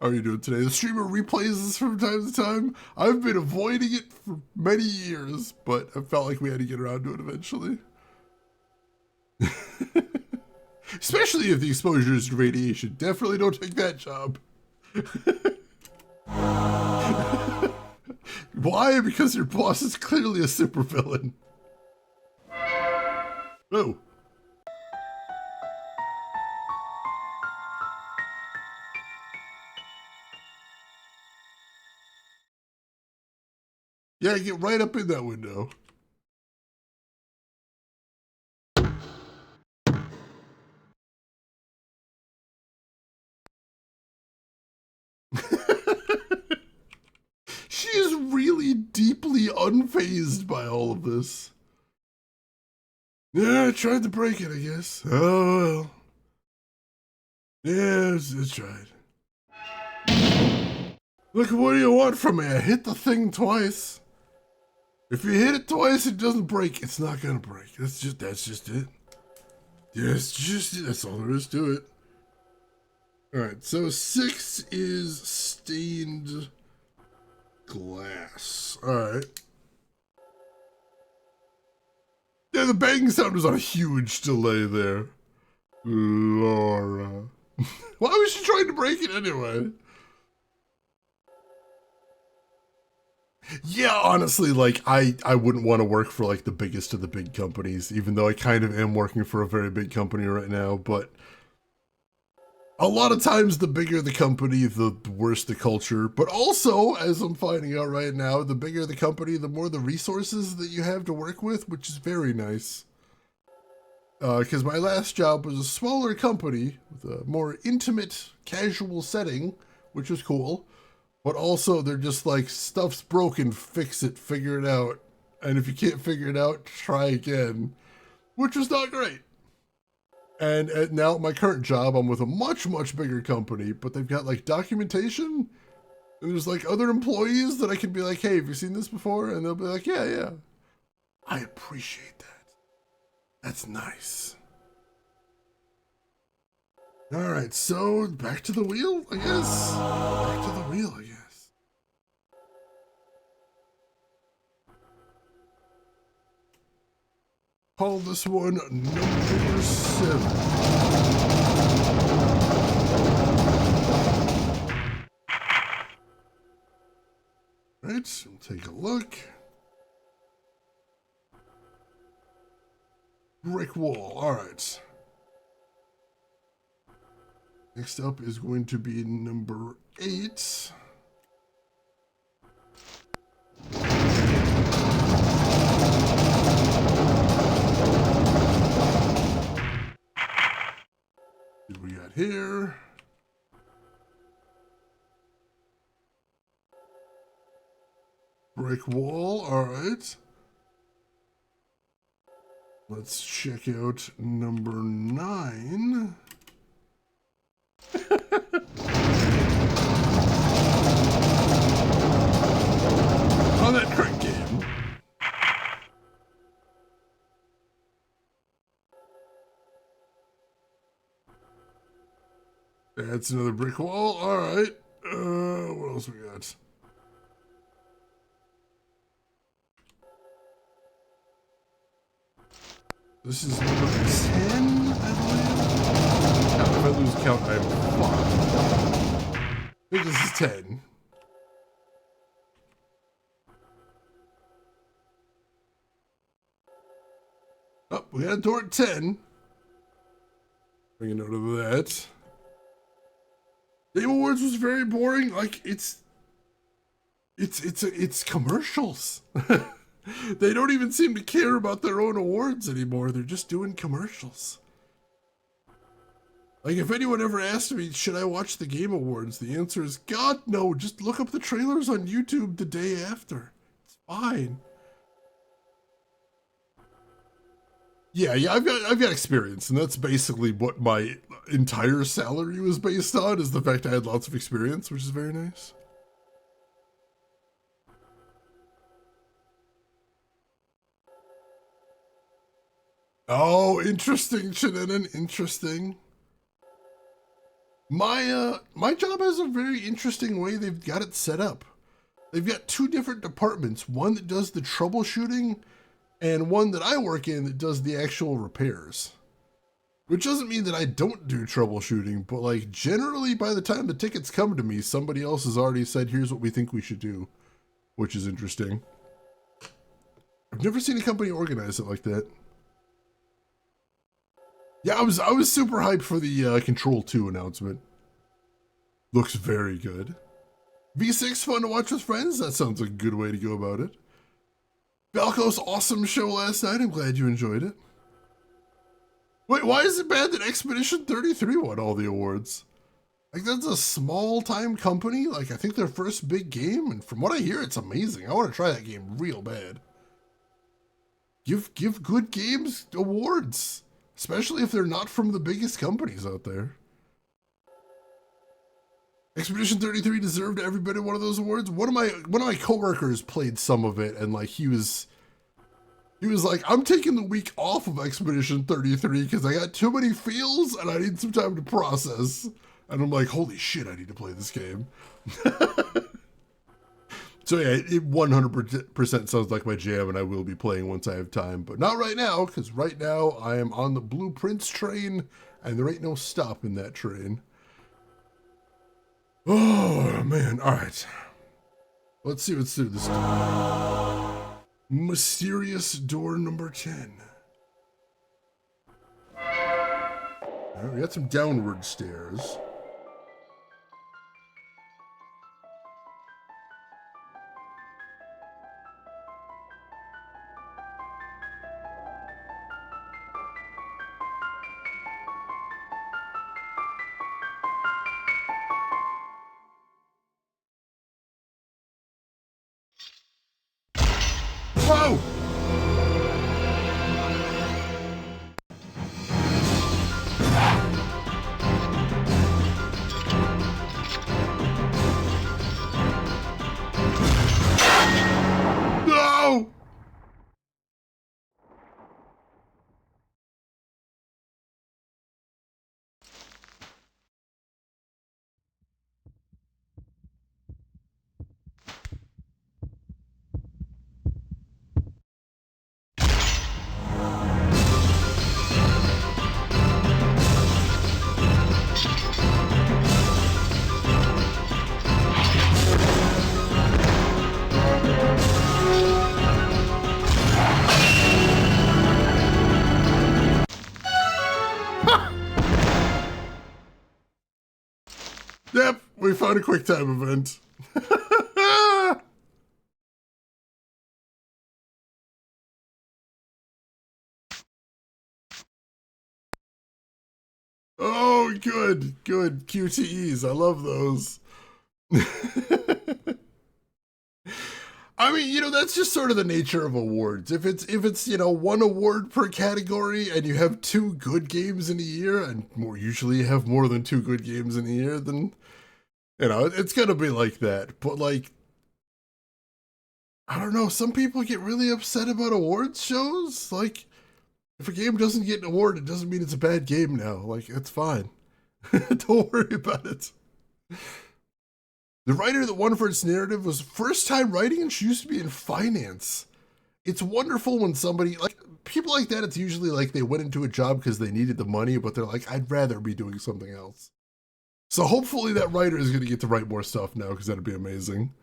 How are you doing today? The streamer replays this from time to time. I've been avoiding it for many years, but I felt like we had to get around to it eventually. Especially if the exposure is to radiation. Definitely don't take that job. Why? Because your boss is clearly a supervillain. Oh. Yeah, get right up in that window. She is really deeply unfazed by all of this. Yeah, I tried to break it, I guess. Oh, well. Yeah, it's tried. Look, what do you want from me? I hit the thing twice. If you hit it twice, it doesn't break. It's not gonna break. That's just it. That's all there is to it. Alright, so 6 is stained glass. Alright. Yeah, the bang sound was on a huge delay there. Laura. Why was she trying to break it anyway? Yeah, honestly, like, I wouldn't want to work for, like, the biggest of the big companies, even though I kind of am working for a very big company right now, but a lot of times the bigger the company, the worse the culture, but also, as I'm finding out right now, the bigger the company, the more the resources that you have to work with, which is very nice. Because my last job was a smaller company with a more intimate, casual setting, which was cool. But also, they're just like, stuff's broken, fix it, figure it out. And if you can't figure it out, try again. Which was not great. And now at my current job, I'm with a much, much bigger company, but they've got like documentation. And there's like other employees that I can be like, hey, have you seen this before? And they'll be like, yeah, yeah. I appreciate that. That's nice. All right, so back to the wheel, I guess. Back to the wheel. Call this one number 7. Right, we'll take a look. Brick wall, alright. Next up is going to be number 8. What we got here? Brick wall, alright. Let's check out number 9. On that crank game. That's another brick wall. All right. What else we got? This is number 10, I believe. God, if I lose count, I'm fucked. I think this is 10. Oh, we got a door at 10. Bring a note of that. Game Awards was very boring. Like it's commercials. They don't even seem to care about their own awards anymore. They're just doing commercials. Like if anyone ever asked me, should I watch the Game Awards? The answer is God no. Just look up the trailers on YouTube the day after. It's fine. Yeah, I've got experience, and that's basically what my entire salary was based on, is the fact I had lots of experience, which is very nice. Oh, interesting, Shannon, interesting. My job has a very interesting way they've got it set up. They've got 2 different departments, one that does the troubleshooting, and one that I work in that does the actual repairs. Which doesn't mean that I don't do troubleshooting, but like generally by the time the tickets come to me, somebody else has already said, here's what we think we should do, which is interesting. I've never seen a company organize it like that. Yeah, I was super hyped for the Control 2 announcement. Looks very good. V6 fun to watch with friends? That sounds like a good way to go about it. Balco's awesome show last night. I'm glad you enjoyed it. Wait, why is it bad that Expedition 33 won all the awards? Like, that's a small-time company. Like, I think their first big game, and from what I hear, it's amazing. I want to try that game real bad. Give good games awards, especially if they're not from the biggest companies out there. Expedition 33 deserved every bit of one of those awards. One of my coworkers played some of it, and like he was like, I'm taking the week off of Expedition 33 because I got too many feels and I need some time to process. And I'm like, holy shit, I need to play this game. So yeah, it 100% sounds like my jam, and I will be playing once I have time, but not right now, because right now I am on the Blueprints train, and there ain't no stopping that train. Oh man, all right. Let's see what's through this door. Mysterious door number 10. All right, we got some downward stairs. Whoa! we found a quick time event. Oh, good. QTEs. I love those. I mean, that's just sort of the nature of awards. If it's one award per category and you have 2 good games in a year, and more usually you have more than 2 good games in a year, then it's gonna be like that. But like, I don't know, some people get really upset about awards shows. Like, if a game doesn't get an award, it doesn't mean it's a bad game now. Like, it's fine. Don't worry about it. The writer that won for its narrative was first time writing, and she used to be in finance. It's wonderful when somebody, like, people like that, it's usually like they went into a job because they needed the money, but they're like, I'd rather be doing something else. So hopefully that writer is going to get to write more stuff now, because that'd be amazing.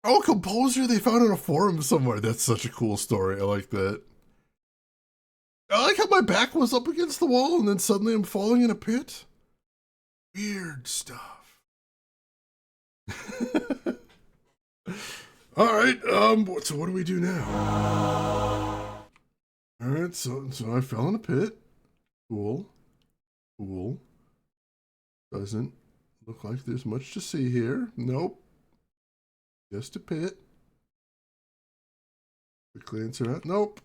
Oh, composer they found on a forum somewhere. That's such a cool story. I like that. I like how my back was up against the wall and then suddenly I'm falling in a pit. Weird stuff. All right. So what do we do now? All right. So I fell in a pit. Cool. Doesn't look like there's much to see here. Nope. Just a pit. Quickly answer out. Nope.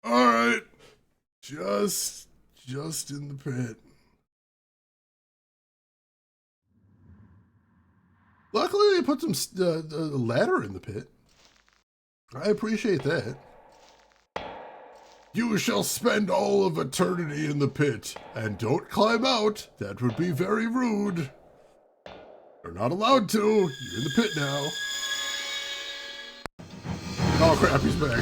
All right. Just in the pit. Luckily, they put some ladder in the pit. I appreciate that. You shall spend all of eternity in the pit, and don't climb out. That would be very rude. You're not allowed to. You're in the pit now. Oh crap, he's back.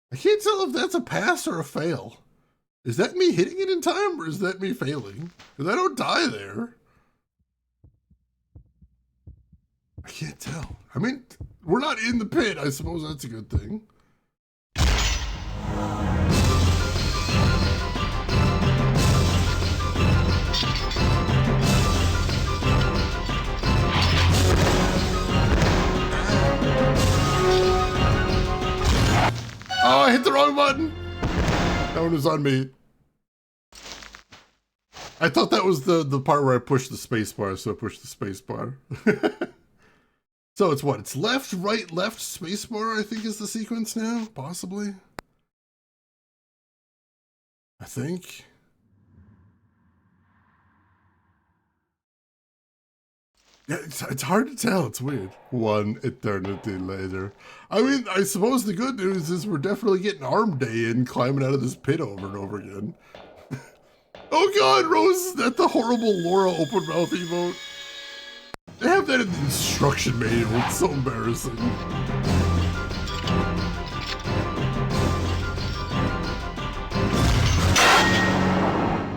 I can't tell if that's a pass or a fail. Is that me hitting it in time, or is that me failing? Because I don't die there. I can't tell. I mean, we're not in the pit. I suppose that's a good thing. Oh, I hit the wrong button. That one was on me. I thought that was the part where I pushed the space bar, so I pushed the space bar. So it's what? It's left, right, left, space bar, I think is the sequence now, possibly. I think. Yeah, it's hard to tell. It's weird. 1 eternity later. I mean, I suppose the good news is we're definitely getting Arm Day in, climbing out of this pit over and over again. Oh god, Rose, is that the horrible Laura open mouth emote? They have that in the instruction manual. It's so embarrassing.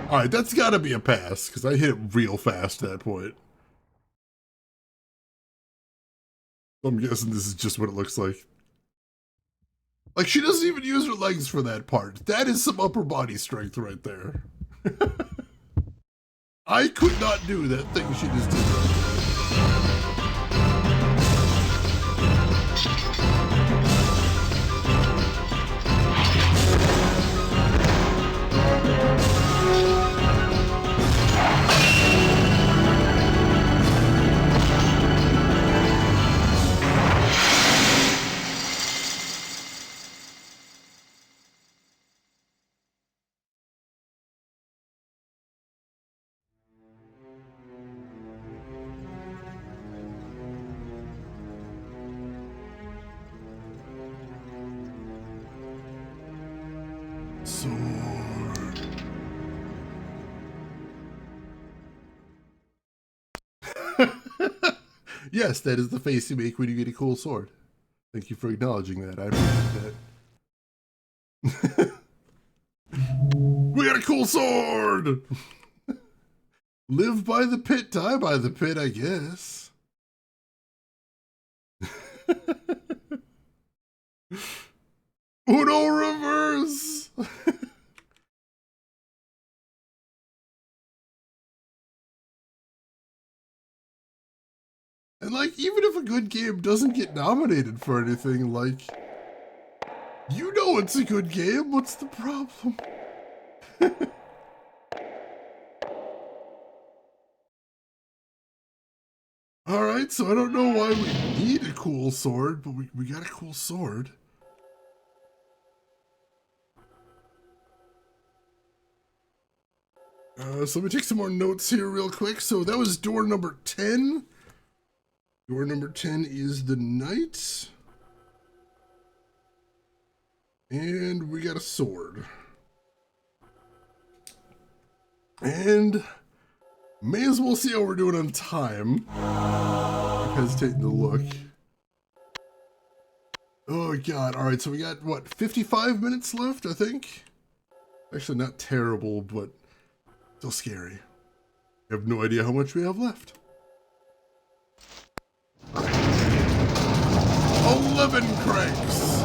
Alright, that's gotta be a pass, because I hit it real fast at that point. I'm guessing this is just what it looks like. Like, she doesn't even use her legs for that part. That is some upper body strength right there. I could not do that thing she just did right there. Sword. Yes, that is the face you make when you get a cool sword. Thank you for acknowledging that. I appreciate that. We got a cool sword! Live by the pit, die by the pit, I guess. Uno reverse! And like, even if a good game doesn't get nominated for anything, like, you know it's a good game, what's the problem? Alright, so I don't know why we need a cool sword, but we got a cool sword. So let me take some more notes here real quick. So that was door number 10. Door number 10 is the knight. And we got a sword. And may as well see how we're doing on time. I'm hesitating to look. Oh god, alright, so we got, what, 55 minutes left, I think? Actually, not terrible, but still scary. I have no idea how much we have left. 11 cranks!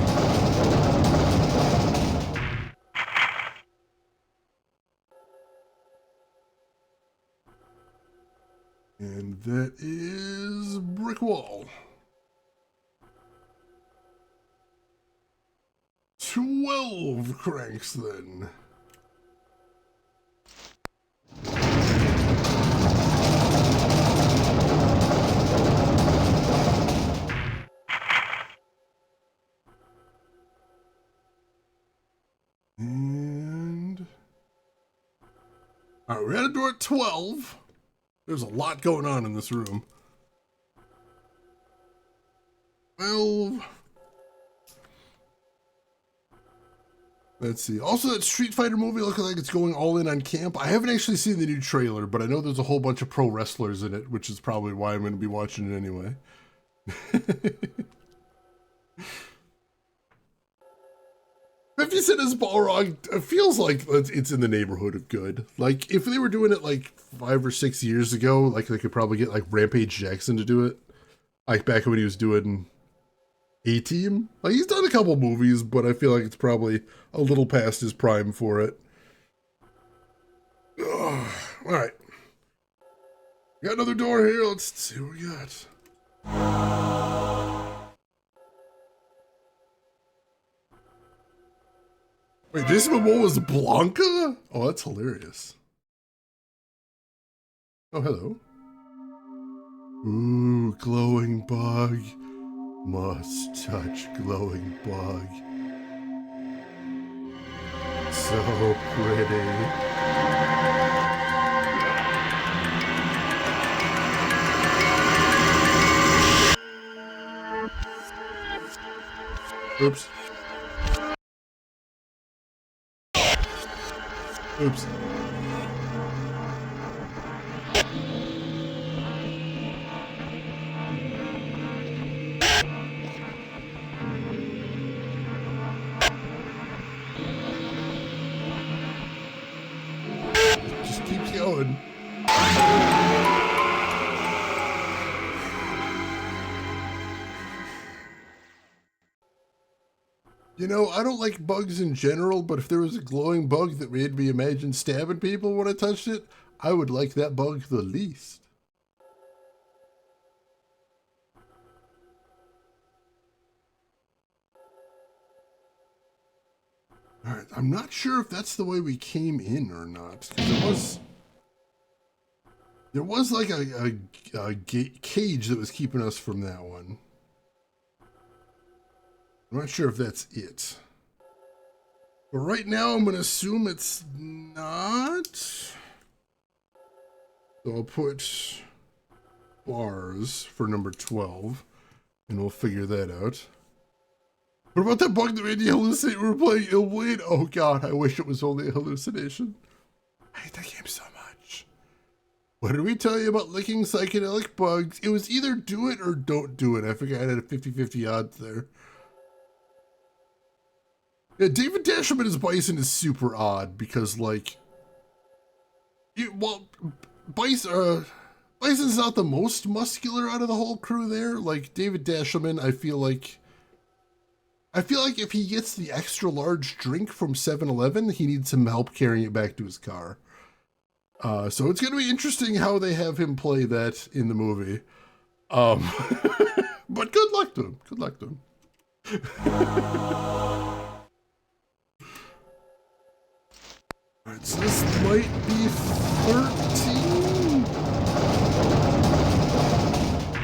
And that is brick wall. 12 cranks then. And all right, we're at a door at 12. There's a lot going on in this room. 12. Let's see. Also, that Street Fighter movie looks like it's going all in on camp. I haven't actually seen the new trailer, but I know there's a whole bunch of pro wrestlers in it, which is probably why I'm going to be watching it anyway. 50 Cent as Balrog, it feels like it's in the neighborhood of good. Like, if they were doing it like 5 or 6 years ago, like they could probably get like Rampage Jackson to do it. Like back when he was doing A-Team. Like, he's done a couple movies, but I feel like it's probably a little past his prime for it. Ugh. All right. We got another door here. Let's see what we got. Wait, Jason Momoa is Blanca? Oh, that's hilarious. Oh, hello. Ooh, glowing bug. Must touch glowing bug. So pretty. Oops. Oops. It just keeps going. You know, I don't like bugs in general, but if there was a glowing bug that made me imagine stabbing people when I touched it, I would like that bug the least. Alright, I'm not sure if that's the way we came in or not. There was like a cage that was keeping us from that one. I'm not sure if that's it. But right now, I'm going to assume it's not. So I'll put bars for number 12, and we'll figure that out. What about that bug that made you hallucinate? We were playing Illblade? Oh god, I wish it was only a hallucination. I hate that game so much. What did we tell you about licking psychedelic bugs? It was either do it or don't do it. I forgot I had a 50-50 odds there. Yeah, David Dasherman as Bison is super odd because, like, Bison Bison's not the most muscular out of the whole crew there. Like David Dashelman, I feel like if he gets the extra large drink from 7-Eleven, he needs some help carrying it back to his car. So it's going to be interesting how they have him play that in the movie. But good luck to him. Good luck to him. Alright, so this might be 13.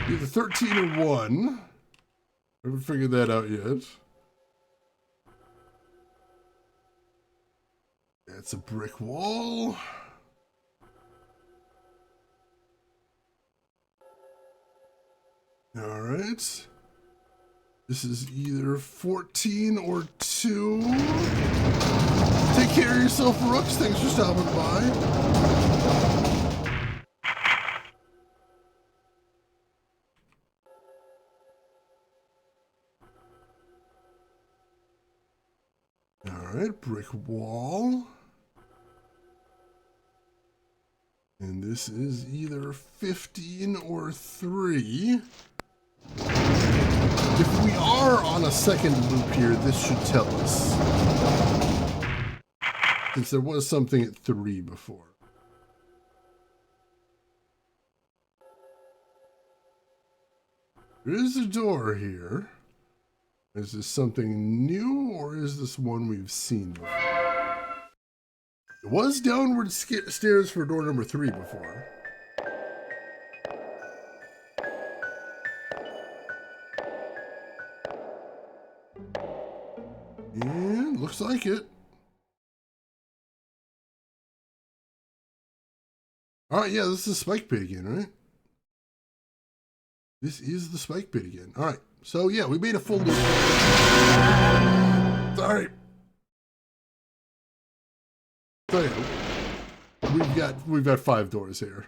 Either 13 or 1. I haven't figured that out yet. It's a brick wall. All right. This is either 14 or 2. Take care of yourself, Rooks. Thanks for stopping by. All right, brick wall. And this is either 15 or 3. If we are on a second loop here, this should tell us. Since there was something at 3 before. There is a door here. Is this something new, or is this one we've seen before? It was downward stairs for door number 3 before. And looks like it. Alright, yeah, this is Spike Pit again, right? This is the Spike Pit again. Alright, so yeah, we made a full loop. Sorry. So yeah, we've got 5 doors here.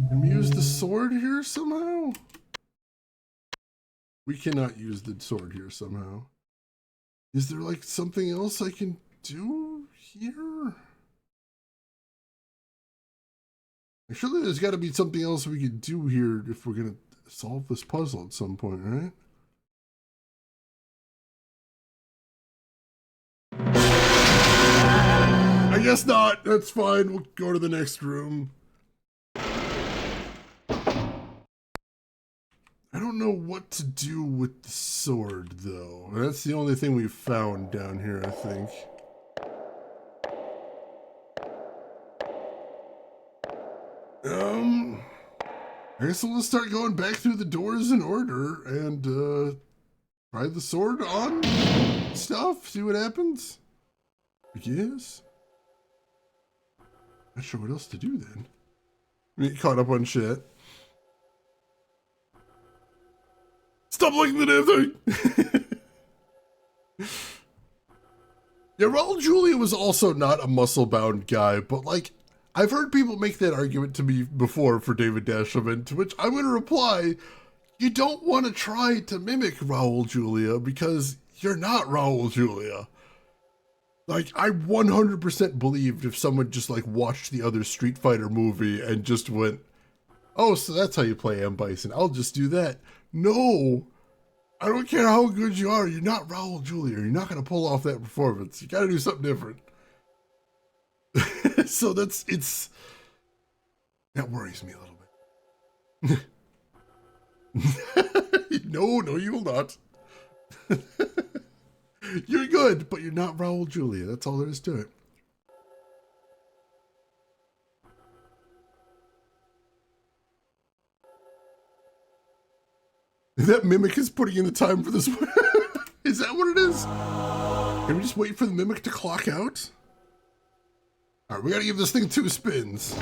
Can we use the sword here somehow? We cannot use the sword here somehow. Is there like something else I can do here? Surely there's got to be something else we could do here if we're going to solve this puzzle at some point, right? I guess not. That's fine. We'll go to the next room. I don't know what to do with the sword, though. That's the only thing we've found down here, I think. I guess we'll start going back through the doors in order and try the sword on stuff, see what happens. I guess. Not sure what else to do then. We get caught up on shit. Stop looking at the damn thing! Yeah, Raul Julia was also not a muscle-bound guy, but like, I've heard people make that argument to me before for David Dashelman, to which I'm going to reply, you don't want to try to mimic Raul Julia because you're not Raul Julia. Like, I 100% believed if someone just like watched the other Street Fighter movie and just went, oh, so that's how you play M. Bison, I'll just do that. No, I don't care how good you are, you're not Raul Julia, you're not going to pull off that performance, you got to do something different. So that worries me a little bit. No, you will not. You're good, but you're not Raul Julia. That's all there is to it. That mimic is putting in the time for this one. Is that what it is? Can we just wait for the mimic to clock out? Alright, we gotta give this thing 2 spins.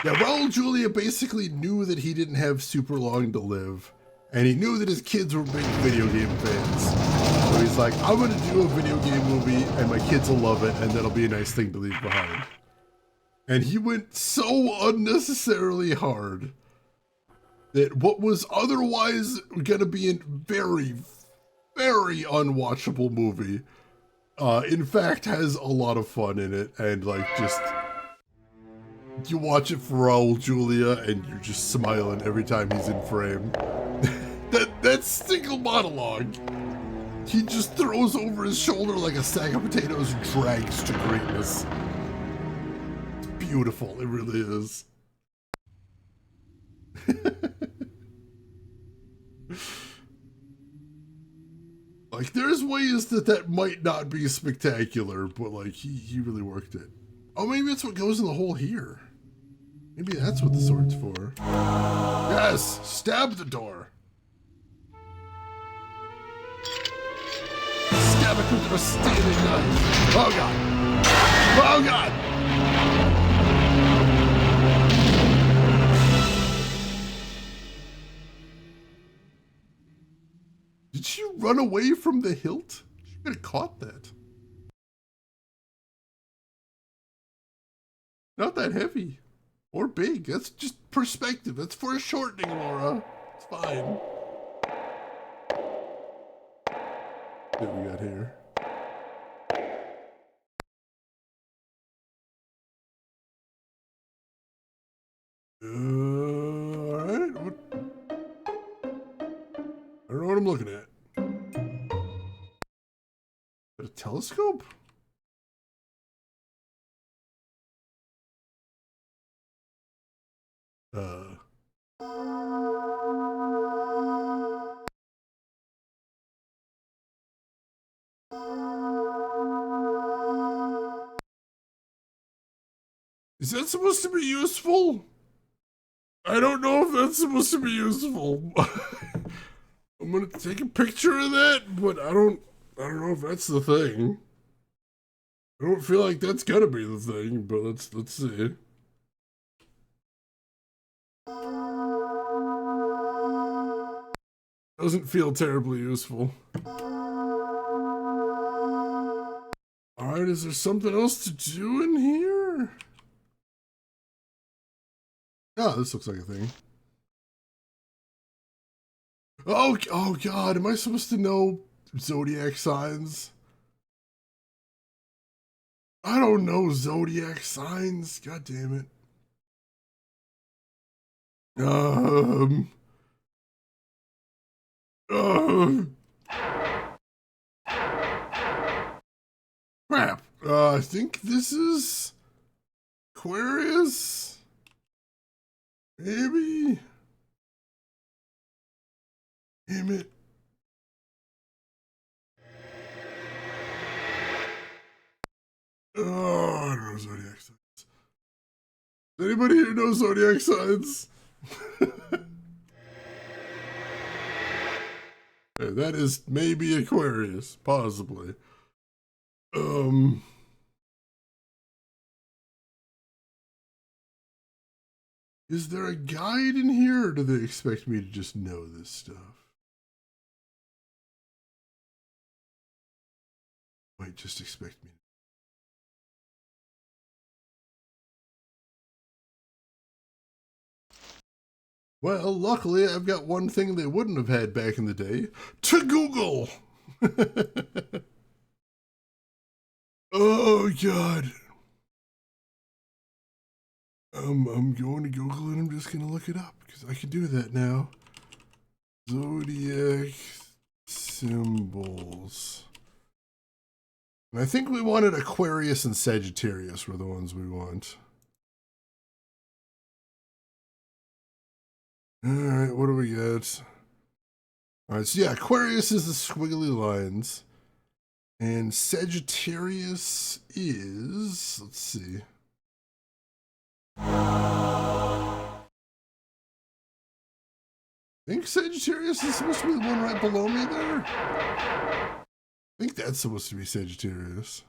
Yeah, Raul Julia basically knew that he didn't have super long to live, and he knew that his kids were big video game fans. So he's like, I'm gonna do a video game movie, and my kids will love it, and that'll be a nice thing to leave behind. And he went so unnecessarily hard that what was otherwise gonna be a very, very unwatchable movie in fact, has a lot of fun in it, and like just you watch it for Raul Julia, and you're just smiling every time he's in frame. that single monologue, he just throws over his shoulder like a sack of potatoes and drags to greatness. It's beautiful, it really is. Like, there's ways that might not be spectacular, but like he really worked it. Oh, maybe that's what goes in the hole here. Maybe that's what the sword's for. Yes, stab the door. Stab it with a steaming knife. Oh god. Oh god. Did she run away from the hilt? She could have caught that. Not that heavy. Or big. That's just perspective. That's for a shortening, Laura. It's fine. What we got here? Alright. I don't know what I'm looking at. A telescope? Is that supposed to be useful? I don't know if that's supposed to be useful. I'm gonna take a picture of that, but I don't know if that's the thing. I don't feel like that's gonna be the thing, but let's see. Doesn't feel terribly useful. Alright, is there something else to do in here? Oh, this looks like a thing. Oh god, am I supposed to know zodiac signs? I don't know zodiac signs. God damn it. Crap. I think this is Aquarius. Maybe. Damn it. Oh, I don't know zodiac signs. Does anybody here know zodiac signs? That is maybe Aquarius, possibly. Is there a guide in here, or do they expect me to just know this stuff? Might just expect me. Well, luckily I've got one thing they wouldn't have had back in the day. To Google! Oh, God. I'm going to Google and I'm just going to look it up, because I can do that now. Zodiac symbols. And I think we wanted Aquarius and Sagittarius were the ones we want. Alright, what do we got? Alright, so yeah, Aquarius is the squiggly lines. And Sagittarius is, let's see. I think Sagittarius is supposed to be the one right below me there. I think that's supposed to be Sagittarius.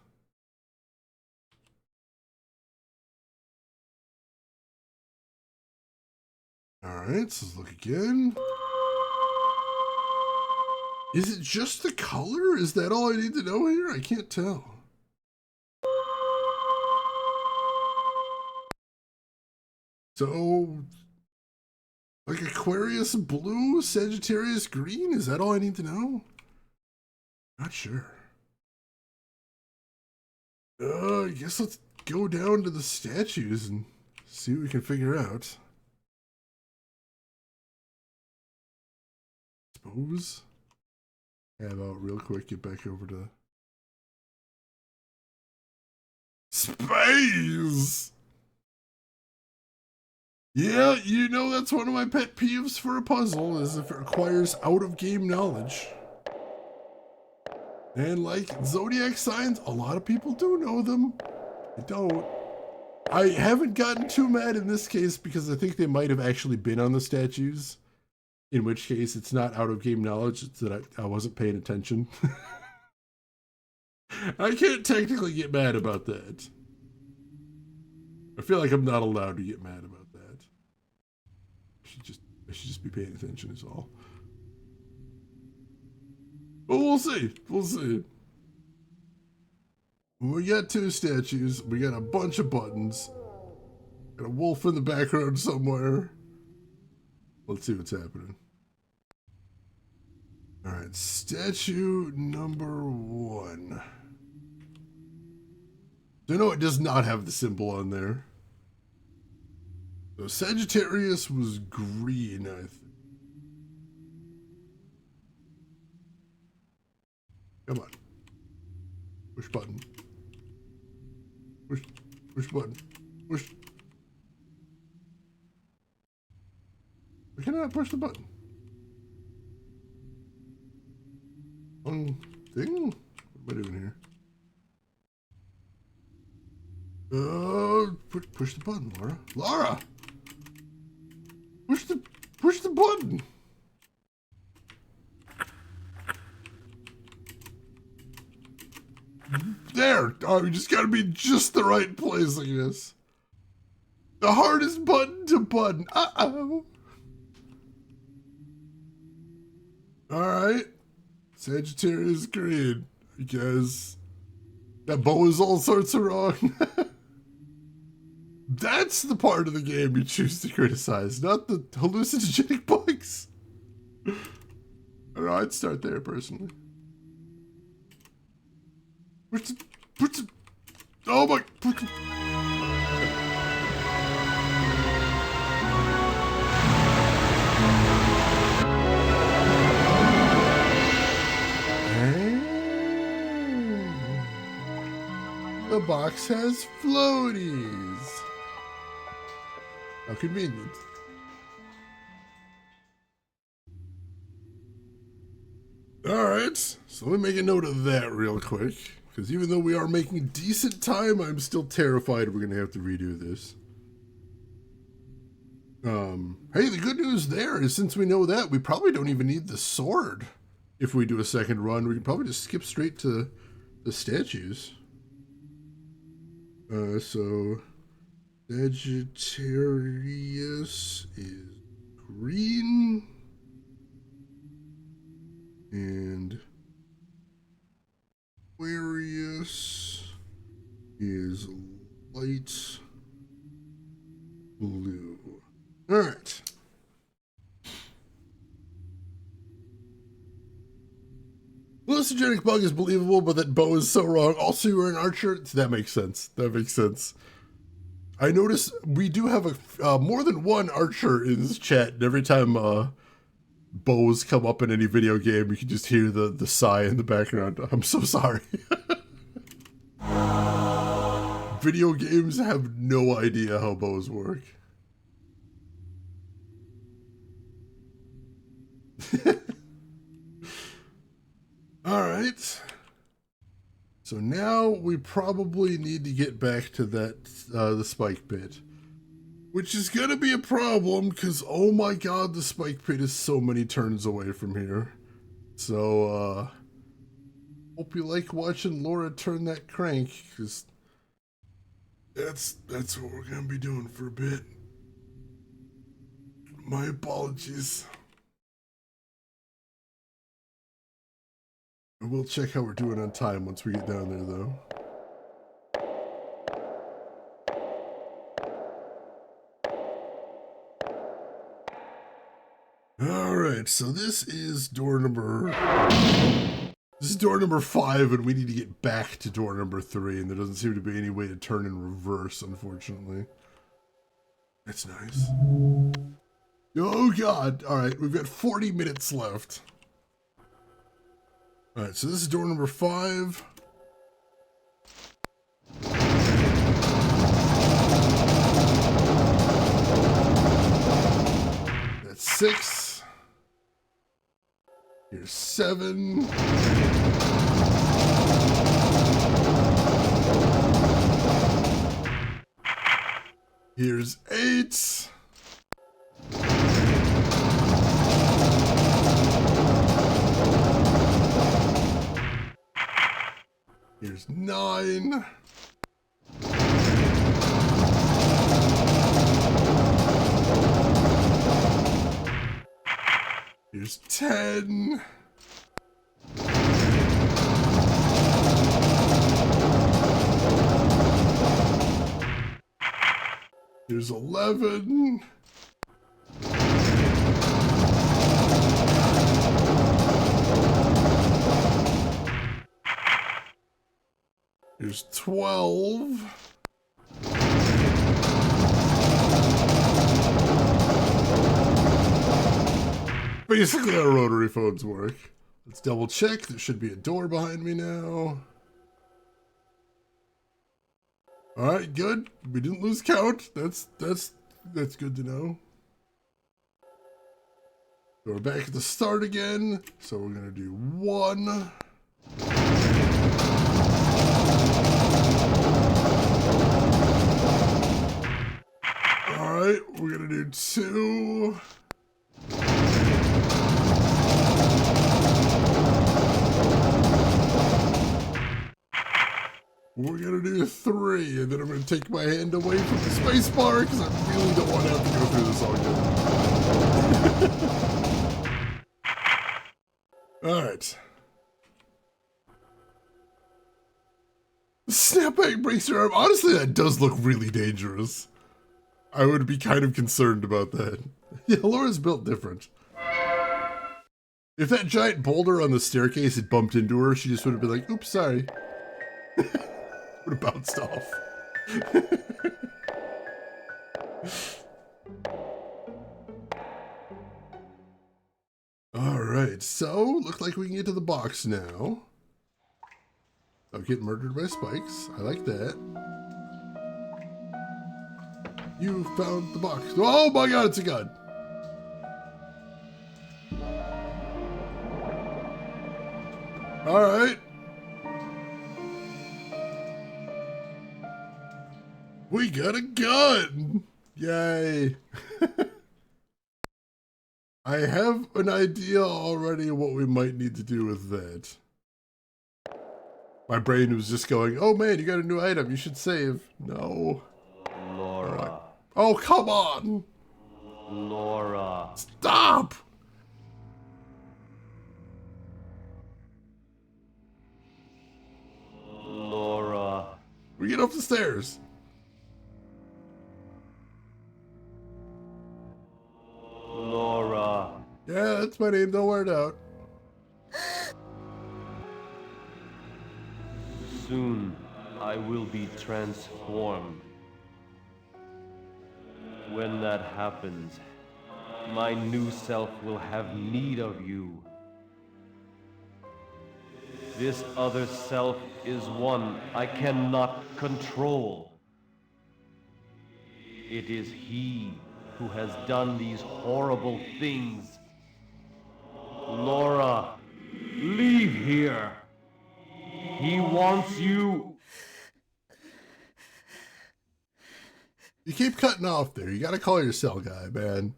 Alright, so let's look again. Is it just the color? Is that all I need to know here? I can't tell. So, like Aquarius blue, Sagittarius green? Is that all I need to know? Not sure. I guess let's go down to the statues and see what we can figure out. Suppose. Have out real quick, get back over to space. Yeah, you know that's one of my pet peeves for a puzzle is if it requires out-of-game knowledge. And like zodiac signs, a lot of people do know them. I don't. I haven't gotten too mad in this case because I think they might have actually been on the statues. In which case, it's not out-of-game knowledge, it's that I wasn't paying attention. I can't technically get mad about that. I feel like I'm not allowed to get mad about that. I should just be paying attention is all. But we'll see. We'll see. We got 2 statues. We got a bunch of buttons. Got a wolf in the background somewhere. Let's see what's happening. Alright, statue number 1. So no, it does not have the symbol on there. So Sagittarius was green, I think. Come on. Push button. Push button. Push. Why can't I push the button? One thing? What am I doing here? Push the button, Laura. Laura! Push the button! There! Oh, you just gotta be just the right place, I guess. The hardest button to button. Uh-oh. Alright. Sagittarius green. I guess. That bow is all sorts of wrong. That's the part of the game you choose to criticize, not the hallucinogenic bugs. I don't know, I'd start there personally. Oh my. The box has floaties. How convenient. Alright, so let me make a note of that real quick. Because even though we are making decent time, I'm still terrified we're going to have to redo this. Hey, the good news there is since we know that, we probably don't even need the sword. If we do a second run, we can probably just skip straight to the statues. So Sagittarius is green. And Aquarius is light blue. All right. Hallucinogenic bug is believable, but that bow is so wrong. Also, you were an archer. That makes sense. That makes sense. I notice we do have a more than one archer in this chat, and every time bows come up in any video game, you can just hear the sigh in the background. I'm so sorry. Video games have no idea how bows work. All right. So now we probably need to get back to that the spike pit, which is gonna be a problem because oh my god, the spike pit is so many turns away from here. So hope you like watching Laura turn that crank because that's what we're gonna be doing for a bit. My apologies. I will check how we're doing on time once we get down there, though. All right, so this is door number This is door number 5, and we need to get back to door number 3, and there doesn't seem to be any way to turn in reverse, unfortunately. That's nice. Oh god! Alright, we've got 40 minutes left. Alright, so this is door number 5. That's 6. Here's 7. Here's 8. Here's 9. Here's 10. Here's 11. Here's 12. Basically, our rotary phones work. Let's double check. There should be a door behind me now. Alright, good. We didn't lose count. That's good to know. So we're back at the start again. So we're gonna do 1. Alright, we're gonna do 2. We're gonna do 3, and then I'm gonna take my hand away from the space bar because I really don't want to have to go through this all again. Alright. Snapback breaks your arm. Honestly, that does look really dangerous. I would be kind of concerned about that. Yeah, Laura's built different. If that giant boulder on the staircase had bumped into her, she just would have been like, oops, sorry. Would have bounced off. Alright, so, look like we can get to the box now. I'm getting murdered by spikes. I like that. You found the box. Oh my god, it's a gun! Alright. We got a gun! Yay. I have an idea already of what we might need to do with that. My brain was just going, oh man, you got a new item, you should save. No. Laura. Oh, come on! Laura. Stop! Laura. We get up the stairs. Laura. Yeah, that's my name, don't wear it out. Soon I will be transformed. When that happens, my new self will have need of you. This other self is one I cannot control. It is he who has done these horrible things. Laura, leave here. He wants you. You keep cutting off there. You gotta call your cell guy, man.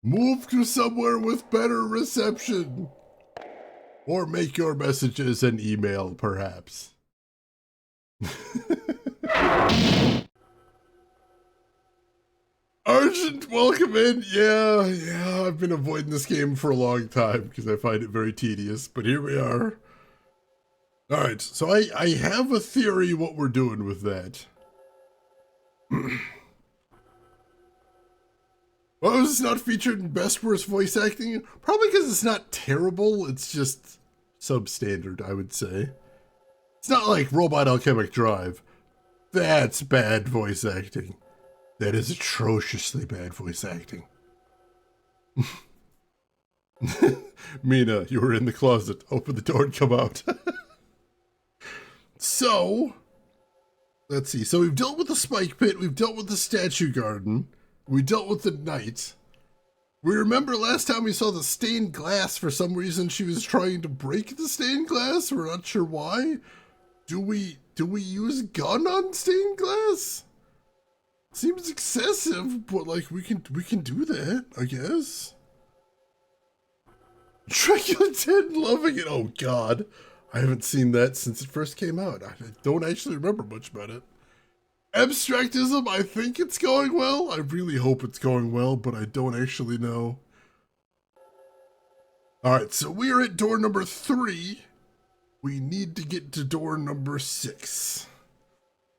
Move to somewhere with better reception. Or make your messages an email, perhaps. Argent, welcome in. Yeah, I've been avoiding this game for a long time because I find it very tedious, but here we are. Alright, so I have a theory what we're doing with that. Well, is this not featured in Best Worst Voice Acting? Probably because it's not terrible, it's just substandard, I would say. It's not like Robot Alchemic Drive. That's bad voice acting. That is atrociously bad voice acting. Mina, you were in the closet. Open the door and come out. So, let's see. So we've dealt with the spike pit. We've dealt with the statue garden. We dealt with the knight. We remember last time we saw the stained glass. For some reason, she was trying to break the stained glass. We're not sure why. Do we use gun on stained glass? Seems excessive, but like we can do that, I guess. Dracula 10 loving it. Oh God, I haven't seen that since it first came out. I don't actually remember much about it. Abstractism, I think it's going well. I really hope it's going well, but I don't actually know. All right, so we are at door number 3. We need to get to door number 6.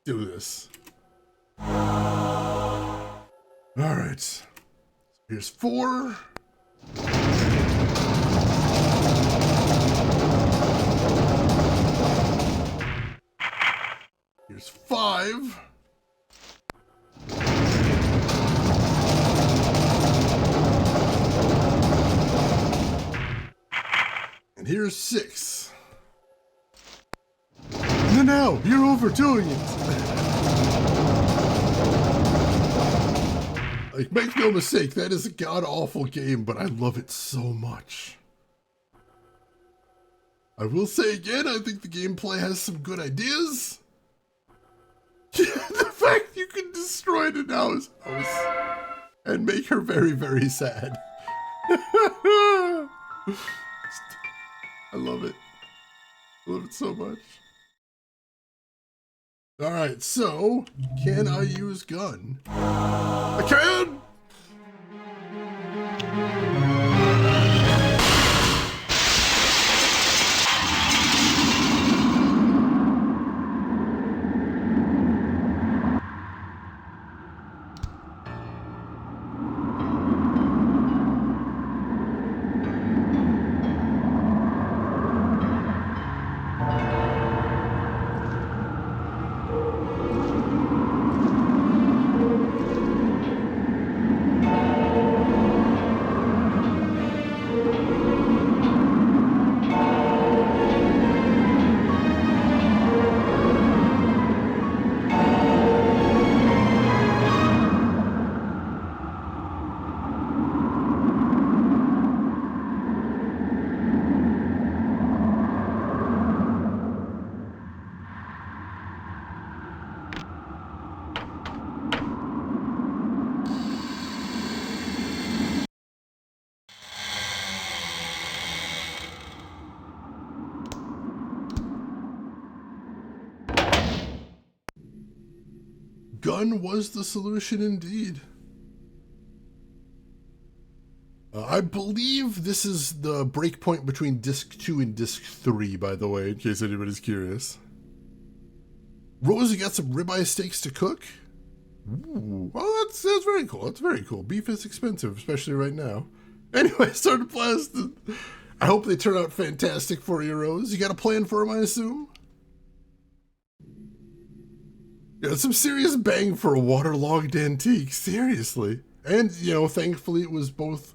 Do this. All right. Here's 4. Here's 5. And here's 6. No, you're overdoing it. Like, make no mistake, that is a god-awful game, but I love it so much. I will say again, I think the gameplay has some good ideas. The fact you can destroy Nanao's house and make her very, very sad. I love it. I love it so much. Alright, so, can I use gun? I can! Gun was the solution indeed. I believe this is the breakpoint between disc 2 and disc 3, by the way, in case anybody's curious. Rosie got some ribeye steaks to cook. Ooh, well, that's very cool. That's very cool. Beef is expensive, especially right now. Anyway, started blasting. I hope they turn out fantastic for you, Rose. You got a plan for them, I assume? Yeah, some serious bang for a waterlogged antique, seriously. And, you know, thankfully it was both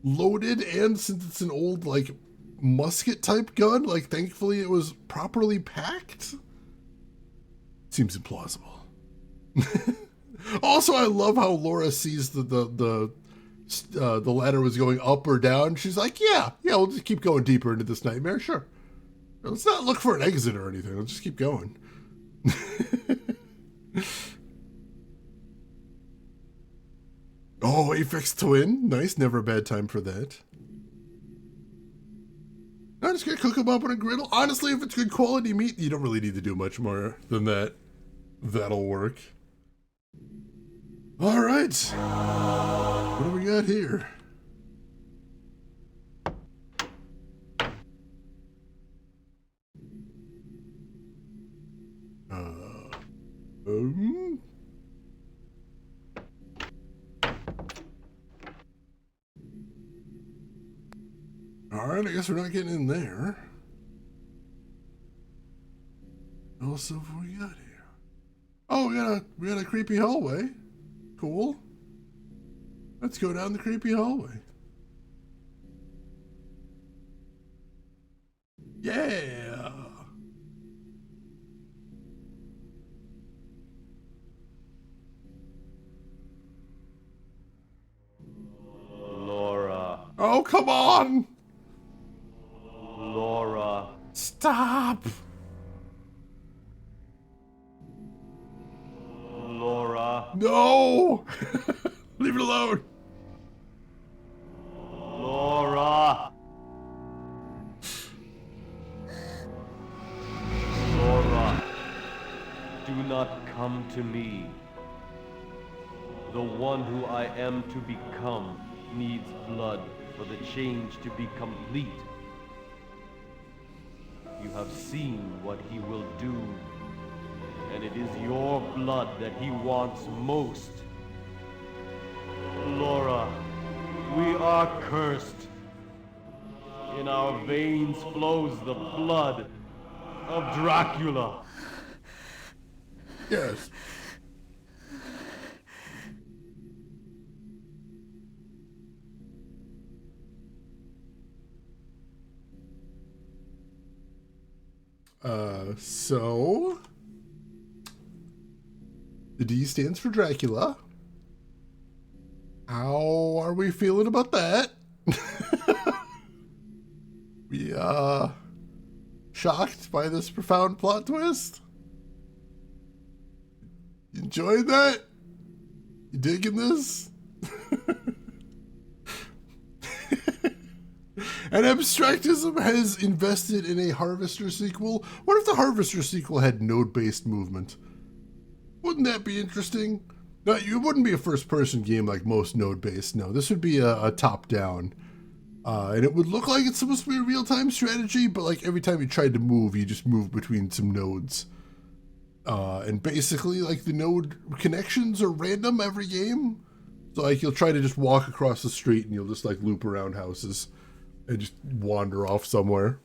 loaded and, since it's an old, like, musket-type gun, like, thankfully it was properly packed. Seems implausible. Also, I love how Laura sees the ladder was going up or down. She's like, yeah, we'll just keep going deeper into this nightmare, sure. Let's not look for an exit or anything, let's just keep going. Oh, Aphex Twin. Nice, never a bad time for that. I'm just gonna cook them up on a griddle. Honestly, if it's good quality meat, you don't really need to do much more than that. That'll work. All right. What do we got here? All right, I guess we're not getting in there. else have we got here? Oh, we got a creepy hallway. Cool. Let's go down the creepy hallway. Yeah. Laura. Oh, come on. Laura. Stop. Laura. No. Leave it alone. Laura. Laura. Do not come to me. The one who I am to become needs blood for the change to be complete. You have seen what he will do, and it is your blood that he wants most. Laura, we are cursed. In our veins flows the blood of Dracula. Yes. So the D stands for Dracula. How are we feeling about that? We shocked by this profound plot twist? You enjoyed that? You digging this? And Abstractism has invested in a Harvester sequel. What if the Harvester sequel had node-based movement? Wouldn't that be interesting? No, it wouldn't be a first-person game like most node-based. No, this would be a top-down. And it would look like it's supposed to be a real-time strategy, but like every time you tried to move, you just move between some nodes. And basically, like, the node connections are random every game. So, like, you'll try to just walk across the street and you'll just, like, loop around houses and just wander off somewhere.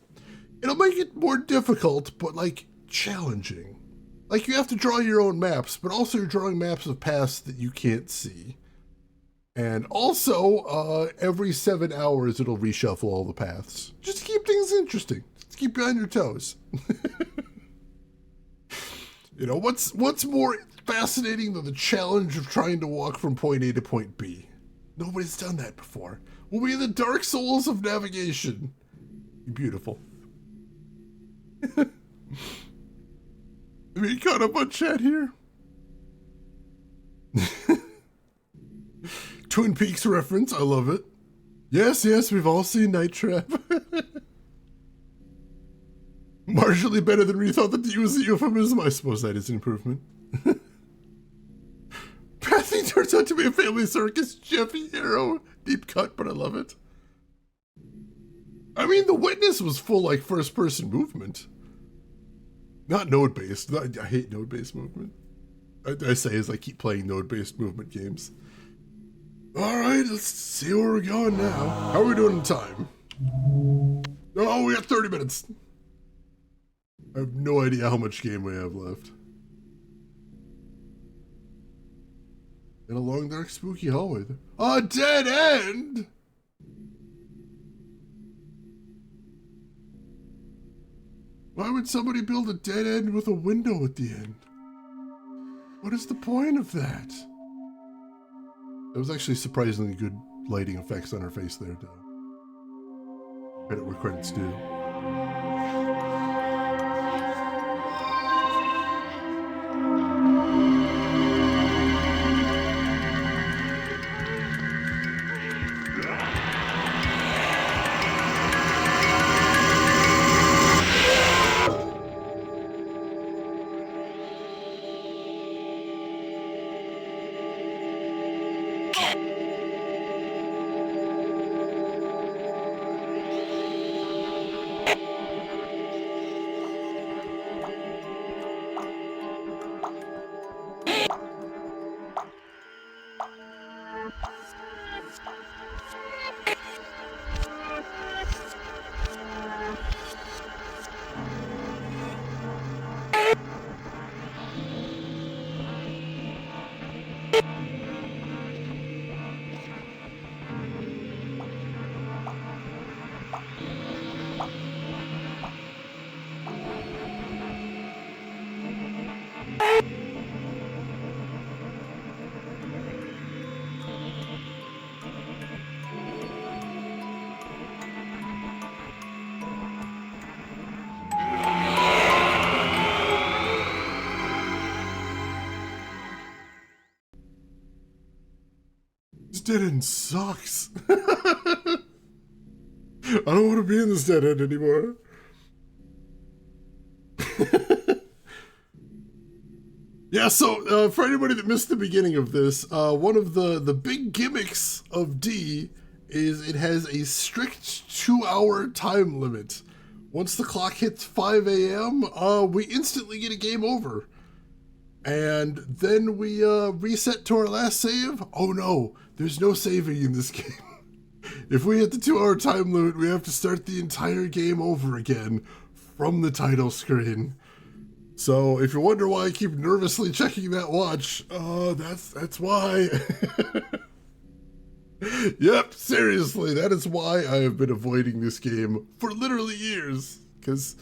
It'll make it more difficult, but, like, challenging. Like, you have to draw your own maps, but also you're drawing maps of paths that you can't see. And also, every 7 hours, it'll reshuffle all the paths. Just to keep things interesting. Just to keep you on your toes. You know, what's more fascinating than the challenge of trying to walk from point A to point B? Nobody's done that before. We'll be the Dark Souls of navigation. Beautiful. I mean, caught up on chat here. Twin Peaks reference, I love it. Yes, we've all seen Night Trap. Marginally better than we thought that to use the euphemism. I suppose that is an improvement. Pathy turns out to be a family circus. Jeffy Arrow. Deep cut, but I love it. I mean, The Witness was full, like, first-person movement. Not node-based. I hate node-based movement. I say as I keep playing node-based movement games. Alright, let's see where we're going now. How are we doing in time? Oh, we got 30 minutes. I have no idea how much game we have left. In a long, dark, spooky hallway. A dead end! Why would somebody build a dead end with a window at the end? What is the point of that? That was actually surprisingly good lighting effects on her face there, though. Credit where credit's due. dead end sucks. I don't want to be in this dead end anymore. Yeah, so for anybody that missed the beginning of this, one of the big gimmicks of D is it has a strict 2-hour time limit. Once the clock hits 5 a.m., we instantly get a game over. And then we reset to our last save. Oh no, there's no saving in this game. If we hit the 2-hour time limit, we have to start the entire game over again from the title screen. So if you wonder why I keep nervously checking that watch, that's why. Yep, seriously, that is why I have been avoiding this game for literally years. Because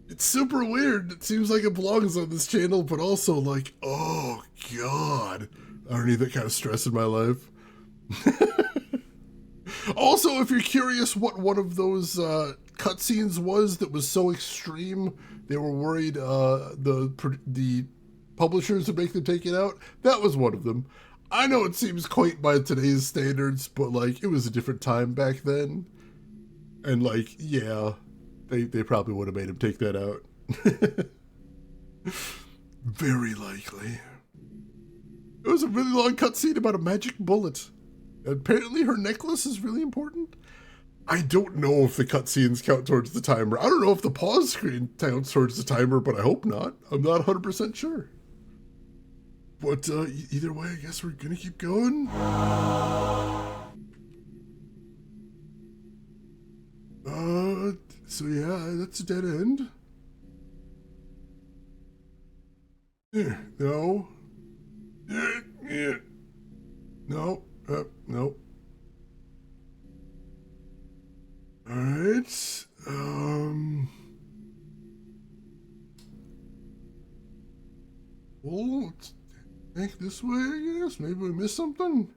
it's super weird. It seems like it belongs on this channel, but also like, oh god, I don't need that kind of stress in my life. Also, if you're curious what one of those cutscenes was that was so extreme, they were worried the publishers would make them take it out, that was one of them. I know it seems quaint by today's standards, but like, it was a different time back then. And like, yeah, they probably would have made him take that out. Very likely. It was a really long cutscene about a magic bullet. Apparently her necklace is really important. I don't know if the cutscenes count towards the timer. I don't know if the pause screen counts towards the timer, but I hope not. I'm not 100% sure. But either way, I guess we're gonna keep going. So yeah, that's a dead end. No. Yeah. No. No. Alright. Well, let's think this way, I guess. Maybe we missed something.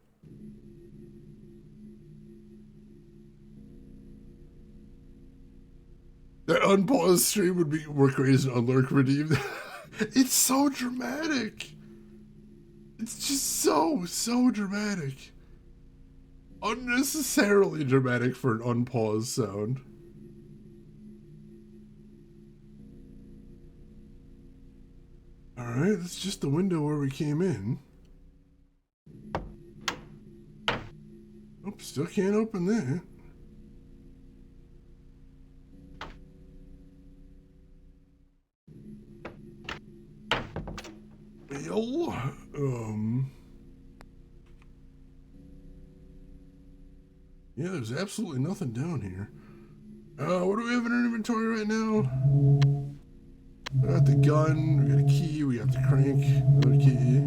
That unpaused stream would be more crazy on Lurk Redeemed. It's so dramatic. It's just so dramatic. Unnecessarily dramatic for an unpaused sound. Alright, that's just the window where we came in. Oops, still can't open that. Well, yeah, there's absolutely nothing down here. What do we have in our inventory right now? We got the gun, we got a key, we got the crank, another key.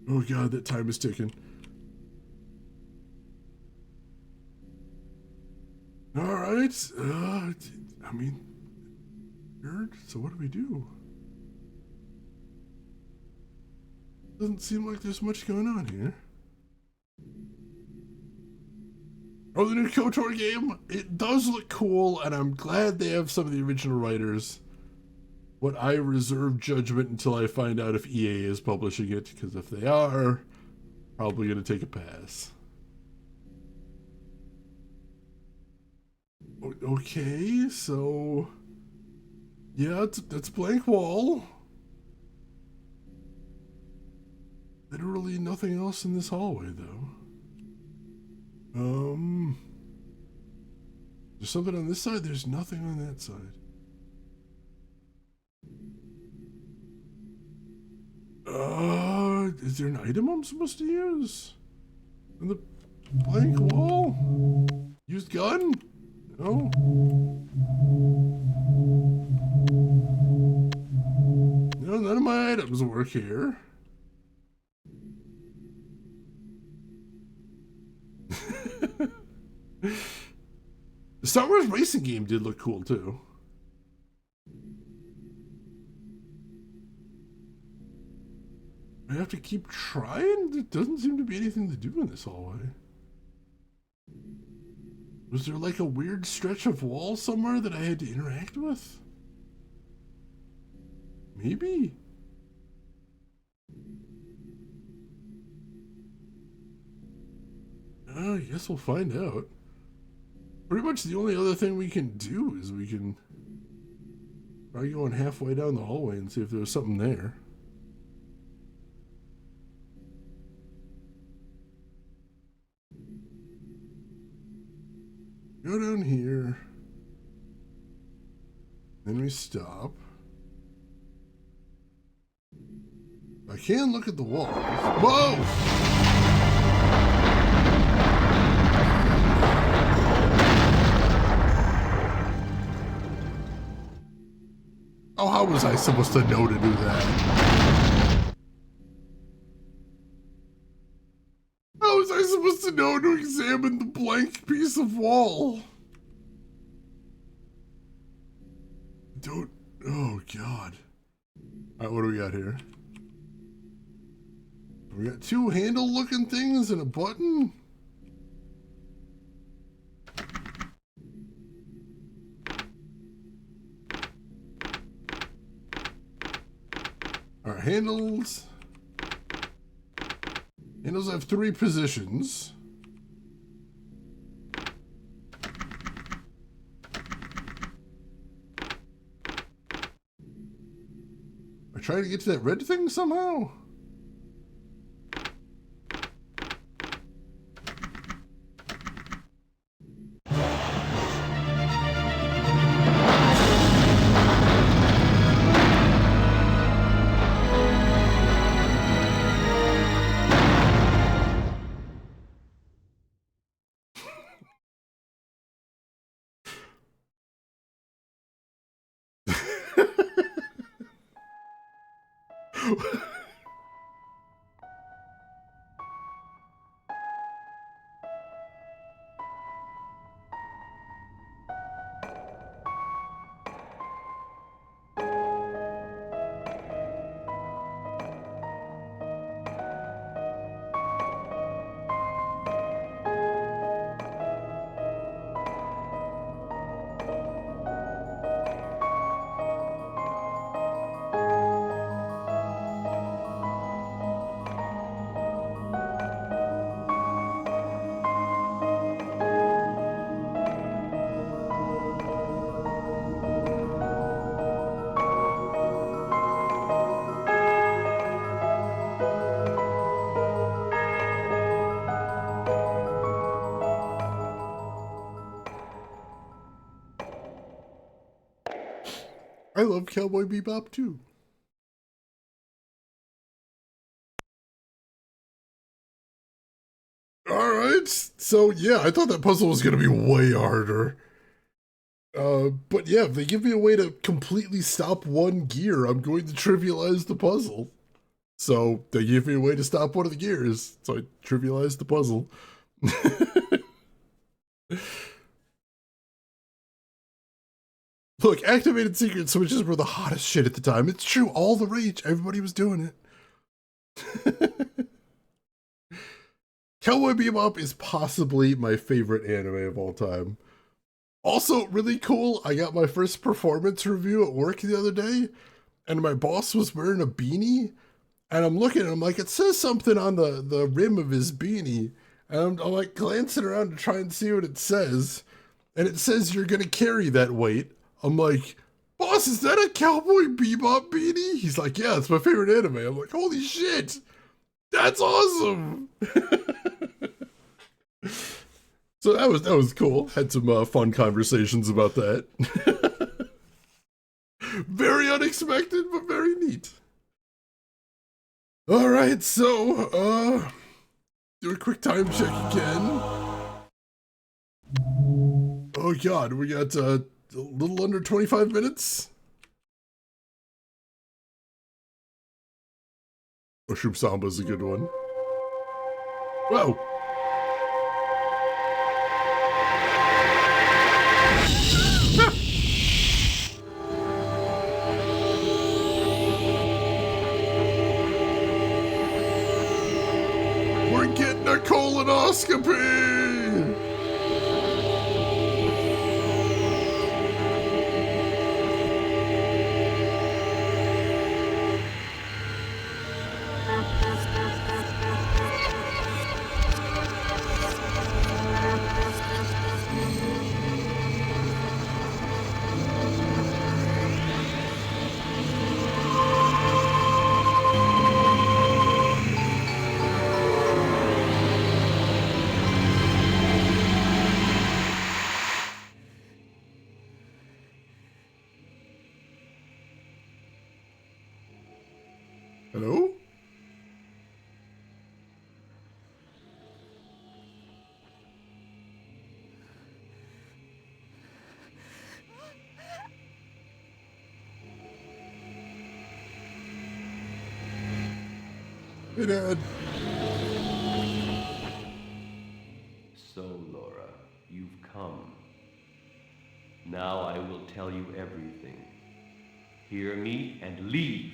Oh god, that time is ticking. Alright, I mean, weird, so what do we do? Doesn't seem like there's much going on here. Oh, the new KOTOR game, it does look cool, and I'm glad they have some of the original writers. But I reserve judgment until I find out if EA is publishing it, because if they are, probably going to take a pass. Okay, so yeah, that's a blank wall. Literally nothing else in this hallway, though. There's something on this side, there's nothing on that side. Is there an item I'm supposed to use? On the blank wall? Used gun? No. No, none of my items work here. The Star Wars racing game did look cool too. I have to keep trying? There doesn't seem to be anything to do in this hallway. Was there like a weird stretch of wall somewhere that I had to interact with? Maybe? I guess we'll find out. Pretty much the only other thing we can do is we can try going halfway down the hallway and see if there's something there. Go down here. Then we stop. I can look at the walls. Whoa! Oh, how was I supposed to know to do that? How was I supposed to know to examine the blank piece of wall? Don't... Oh, God. Alright, what do we got here? We got two handle-looking things and a button? Alright, handles. Handles have 3 positions. I try to get to that red thing somehow? I love Cowboy Bebop too. Alright, so yeah, I thought that puzzle was going to be way harder. But yeah, if they give me a way to completely stop one gear, I'm going to trivialize the puzzle. So they give me a way to stop one of the gears, so I trivialized the puzzle. Look, activated secret switches were the hottest shit at the time. It's true, all the rage. Everybody was doing it. Cowboy Bebop is possibly my favorite anime of all time. Also, really cool, I got my first performance review at work the other day, and my boss was wearing a beanie, and I'm looking and I'm like, it says something on the rim of his beanie, and I'm like glancing around to try and see what it says, and it says you're gonna carry that weight. I'm like, boss, is that a Cowboy Bebop beanie? He's like, yeah, it's my favorite anime. I'm like, holy shit, that's awesome. So that was cool. Had some fun conversations about that. Very unexpected, but very neat. All right, so do a quick time check again. Oh God, we got a little under 25 minutes. Mushroom Samba's a good one. Whoa. We're getting a colonoscopy! Hey, Dad. So, Laura, you've come. Now I will tell you everything. Hear me and leave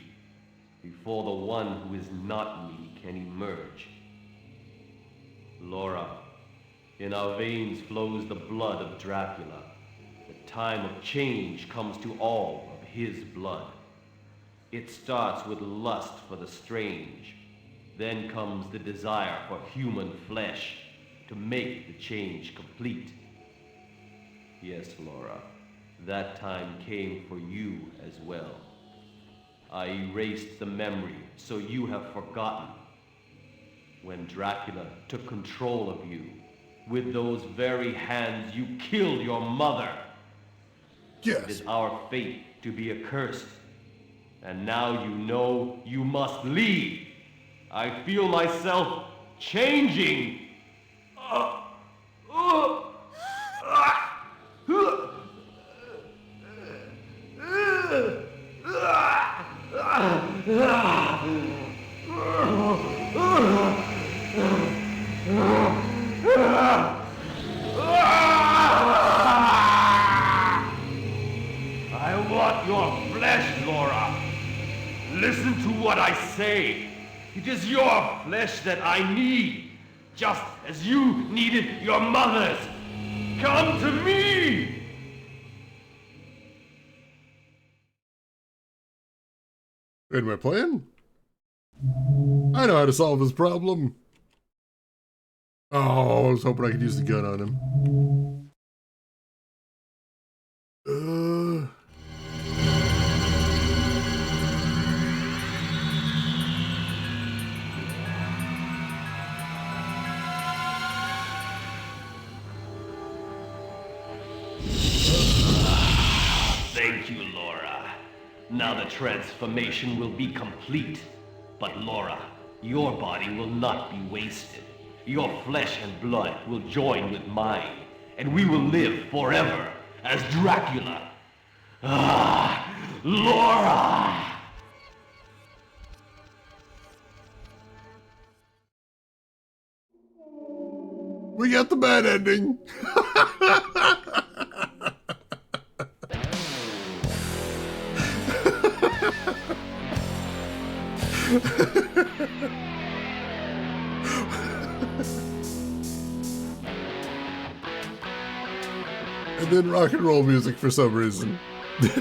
before the one who is not me can emerge. Laura, in our veins flows the blood of Dracula. The time of change comes to all of his blood. It starts with lust for the strange. Then comes the desire for human flesh to make the change complete. Yes, Laura, that time came for you as well. I erased the memory so you have forgotten. When Dracula took control of you, with those very hands you killed your mother. Yes. It is our fate to be accursed. And now you know you must leave. I feel myself changing. I want your flesh, Laura. Listen to what I say. It is your flesh that I need, just as you needed your mother's. Come to me! Read my plan? I know how to solve this problem. Oh, I was hoping I could use the gun on him. Thank you, Laura. Now the transformation will be complete. But Laura, your body will not be wasted. Your flesh and blood will join with mine, and we will live forever as Dracula. Ah, Laura! We got the bad ending. And then rock and roll music for some reason. It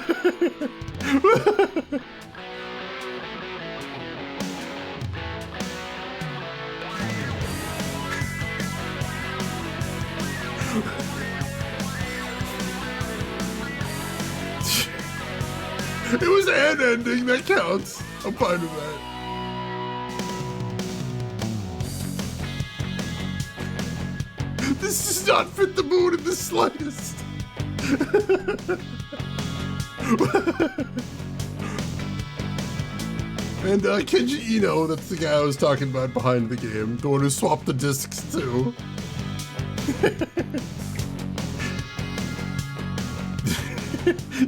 was an ending, that counts. I'm fine with that. This does not fit the mood in the slightest. And Kenji Eno, that's the guy I was talking about behind the game, the one who swapped the discs too.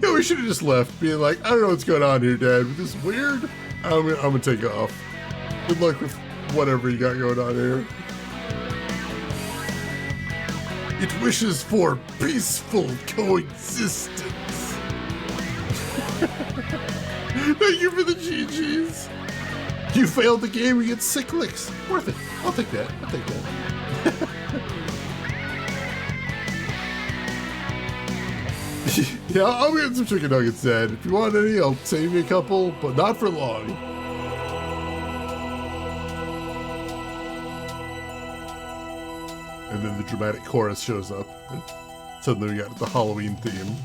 Yeah, we should have just left, being like, I don't know what's going on here, Dad, but this is weird. I'm gonna take off. Good luck with whatever you got going on here. It wishes for peaceful coexistence. Thank you for the GGs. You failed the game, you get sick licks. Worth it. I'll take that. I'll take that. Yeah, I'll get some chicken nuggets, Dad. If you want any, I'll save you a couple, but not for long. And then the dramatic chorus shows up. And suddenly we got the Halloween theme.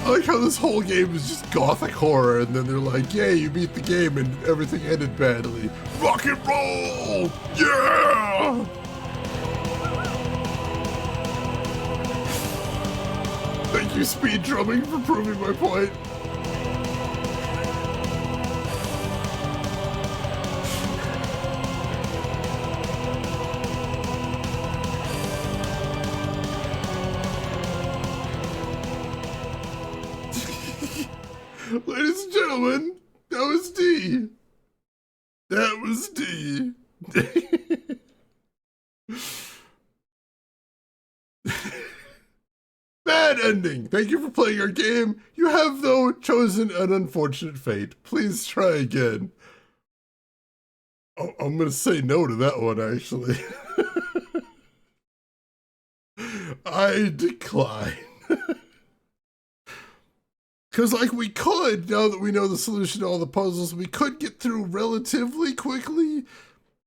I like how this whole game is just gothic horror, and then they're like, yay, you beat the game, and everything ended badly. Rock and roll! Yeah! Thank you, speed drumming, for proving my point. Ladies and gentlemen, that was D. That was D. Bad ending. Thank you for playing our game. You have, though, chosen an unfortunate fate. Please try again. Oh, I'm going to say no to that one, actually. I decline. Because, like, we could, now that we know the solution to all the puzzles, we could get through relatively quickly.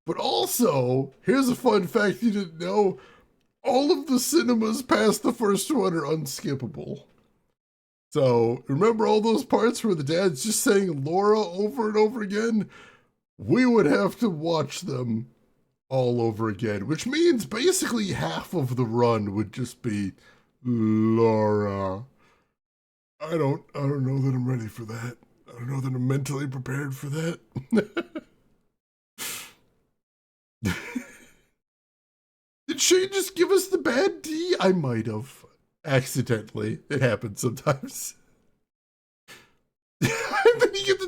But also, here's a fun fact you didn't know. All of the cinemas past the first one are unskippable. So, remember all those parts where the dad's just saying Laura over and over again? We would have to watch them all over again, which means basically half of the run would just be Laura. I don't know that I'm ready for that. I don't know that I'm mentally prepared for that. Did Shane just give us the bad D? I might have. Accidentally. It happens sometimes. And then you get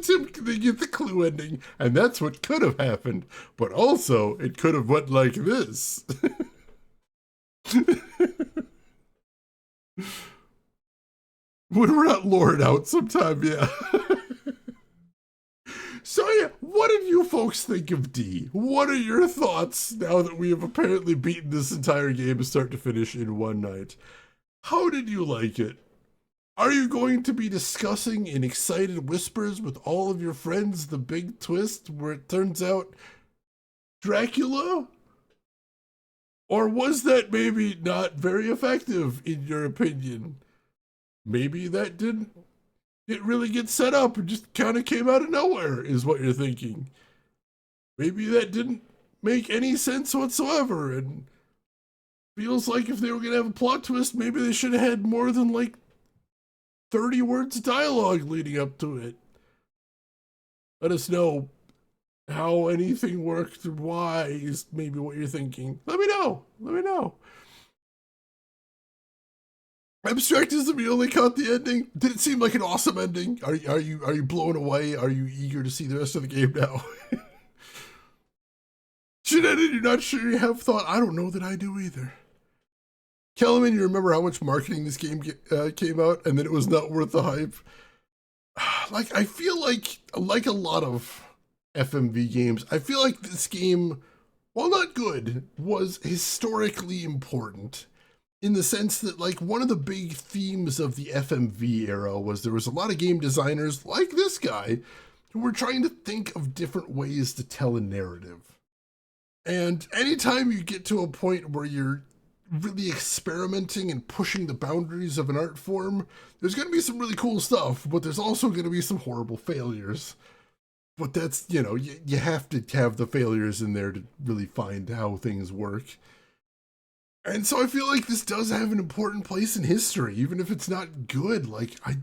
the clue ending, and that's what could have happened. But also, it could have went like this. When we're not lured out sometime, yeah. So yeah, what did you folks think of D? What are your thoughts now that we have apparently beaten this entire game start to finish in one night? How did you like it? Are you going to be discussing in excited whispers with all of your friends the big twist where it turns out Dracula? Or was that maybe not very effective in your opinion? Maybe that didn't really get set up and just kind of came out of nowhere, is what you're thinking. Maybe that didn't make any sense whatsoever and feels like if they were going to have a plot twist, maybe they should have had more than like 30 words of dialogue leading up to it. Let us know how anything worked or why is maybe what you're thinking. Let me know. Let me know. Abstractism, you only caught the ending. Did it seem like an awesome ending? Are you blown away? Are you eager to see the rest of the game now? Shenanigans, you're not sure you have thought? I don't know that I do either. Kellerman, you remember how much marketing this game came out and then it was not worth the hype? Like, I feel like a lot of FMV games, I feel like this game, while not good, was historically important. In the sense that, like, one of the big themes of the FMV era was there was a lot of game designers like this guy who were trying to think of different ways to tell a narrative. And anytime you get to a point where you're really experimenting and pushing the boundaries of an art form, there's going to be some really cool stuff, but there's also going to be some horrible failures. But that's, you know, you have to have the failures in there to really find how things work. And so I feel like this does have an important place in history, even if it's not good. Like, I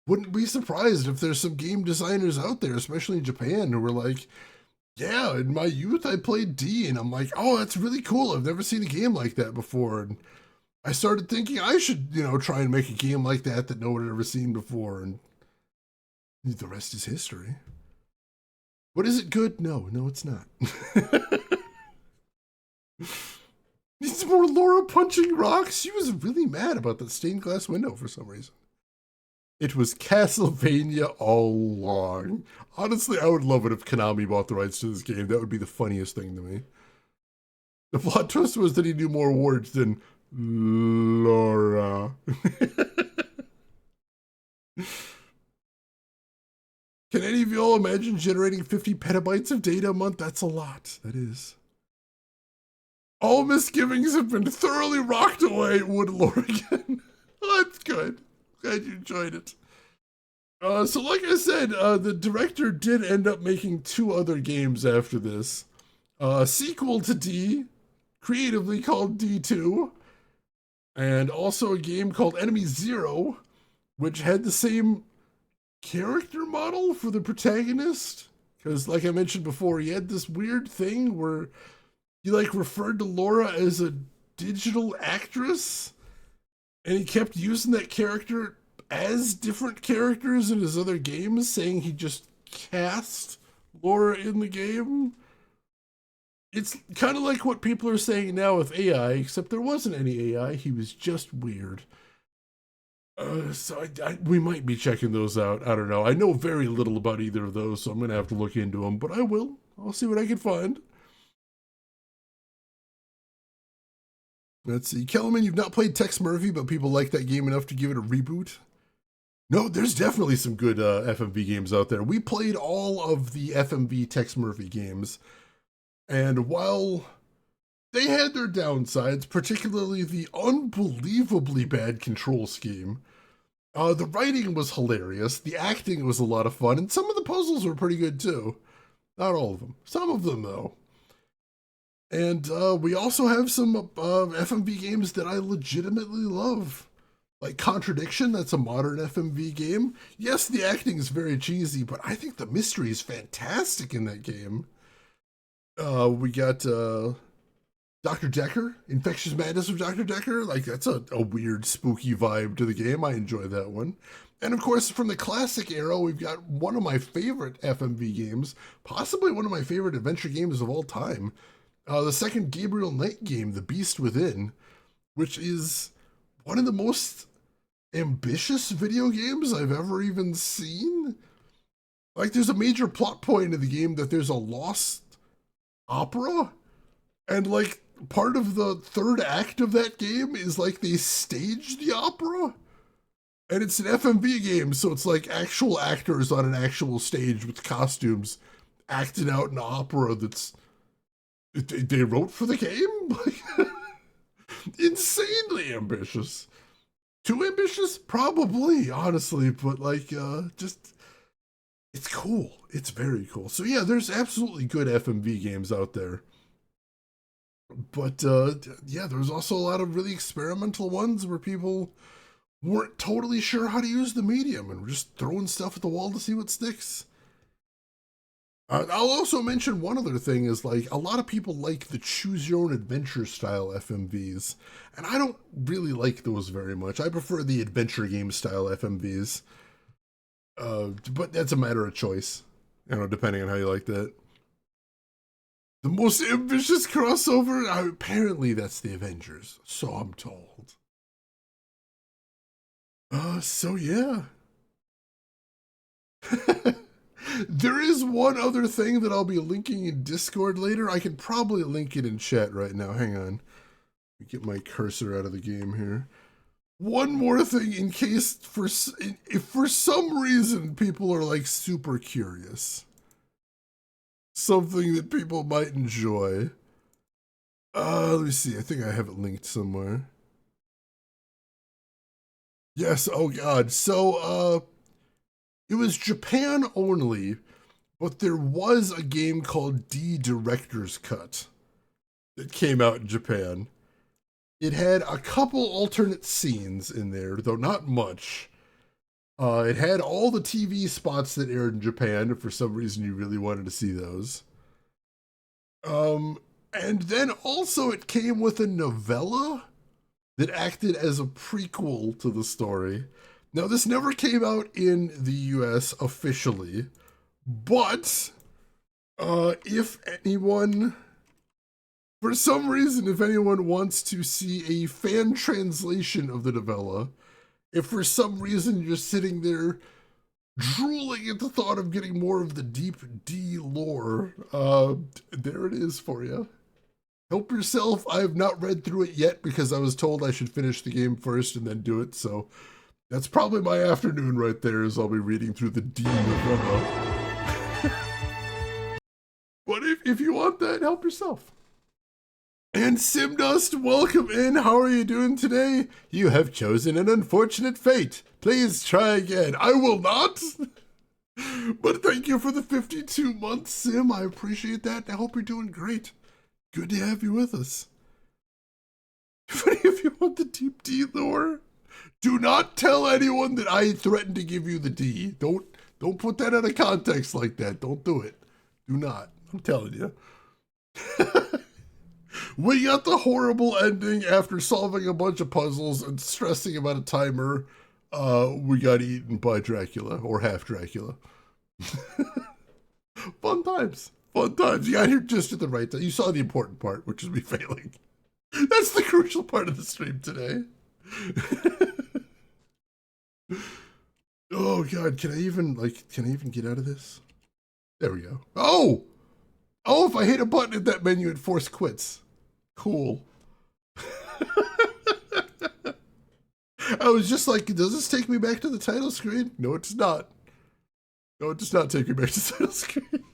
wouldn't be surprised if there's some game designers out there, especially in Japan, who were like, yeah, in my youth I played D, and I'm like, oh, that's really cool. I've never seen a game like that before. And I started thinking I should, you know, try and make a game like that no one had ever seen before. And the rest is history. What is it good? No, it's not. Needs more Laura punching rocks. She was really mad about that stained glass window for some reason. It was Castlevania all along. Honestly, I would love it if Konami bought the rights to this game. That would be the funniest thing to me. The plot twist was that he knew more words than Laura. Can any of y'all imagine generating 50 petabytes of data a month? That's a lot. That is. All misgivings have been thoroughly rocked away, would Laura again. Oh, that's good. Glad you enjoyed it. So like I said, the director did end up making 2 other games after this. A sequel to D, creatively called D2, and also a game called Enemy Zero, which had the same character model for the protagonist. Because like I mentioned before, he had this weird thing where he like referred to Laura as a digital actress, and he kept using that character as different characters in his other games, saying he just cast Laura in the game. It's kind of like what people are saying now with AI, except there wasn't any AI. He was just weird. So we might be checking those out. I don't know. I know very little about either of those, so I'm going to have to look into them, but I will. I'll see what I can find. Let's see. Kellerman, you've not played Tex Murphy, but people like that game enough to give it a reboot? No, there's definitely some good FMV games out there. We played all of the FMV Tex Murphy games, and while they had their downsides, particularly the unbelievably bad control scheme, the writing was hilarious, the acting was a lot of fun, and some of the puzzles were pretty good too. Not all of them. Some of them, though. And we also have some FMV games that I legitimately love. Like Contradiction, that's a modern FMV game. Yes, the acting is very cheesy, but I think the mystery is fantastic in that game. We got Dr. Decker, Infectious Madness of Dr. Decker. Like, that's a weird, spooky vibe to the game. I enjoy that one. And of course, from the classic era, we've got one of my favorite FMV games, possibly one of my favorite adventure games of all time. The second Gabriel Knight game, The Beast Within, which is one of the most ambitious video games I've ever even seen. Like, there's a major plot point in the game that there's a lost opera, and like part of the third act of that game is like they stage the opera, and it's an FMV game, so it's like actual actors on an actual stage with costumes acting out an opera that's they wrote for the game. Like, insanely ambitious. Too ambitious? Probably, honestly, but like just it's cool. It's very cool. So yeah, there's absolutely good FMV games out there. But yeah, there's also a lot of really experimental ones where people weren't totally sure how to use the medium and were just throwing stuff at the wall to see what sticks. I'll also mention one other thing is like a lot of people like the choose your own adventure style FMVs, and I don't really like those very much. I prefer the adventure game style FMVs. But that's a matter of choice, depending on how you like that. The most ambitious crossover? Apparently that's the Avengers, so I'm told. So yeah. There is one other thing that I'll be linking in Discord later. I can probably link it in chat right now. Hang on. Let me get my cursor out of the game here. One more thing in case if for some reason people are like super curious. Something that people might enjoy. Let me see. I think I have it linked somewhere. Yes, oh god. So, it was Japan only, but there was a game called D Director's Cut that came out in Japan. It had a couple alternate scenes in there, though not much. It had all the TV spots that aired in Japan, if for some reason you really wanted to see those. And then also it came with a novella that acted as a prequel to the story. Now, this never came out in the US officially, but if anyone, for some reason, if anyone wants to see a fan translation of the novella, if for some reason you're sitting there drooling at the thought of getting more of the deep D lore, there it is for you. Help yourself. I have not read through it yet because I was told I should finish the game first and then do it, so that's probably my afternoon right there, as I'll be reading through the D novella. But if you want that, help yourself. And Simdust, welcome in. How are you doing today? You have chosen an unfortunate fate. Please try again. I will not. But thank you for the 52 months, Sim. I appreciate that. I hope you're doing great. Good to have you with us. If you want the deep D lore, do not tell anyone that I threatened to give you the D. Don't put that out of context like that. Don't do it. Do not. I'm telling you. We got the horrible ending after solving a bunch of puzzles and stressing about a timer. we got eaten by Dracula, or half Dracula. Fun times. Fun times. You got here just at the right time. You saw the important part, which is me failing. That's the crucial part of the stream today. Oh god, can I even get out of this? There we go. Oh! Oh, if I hit a button at that menu, it force quits. Cool. I was just like, does this take me back to the title screen? No, it does not. No, it does not take me back to the title screen.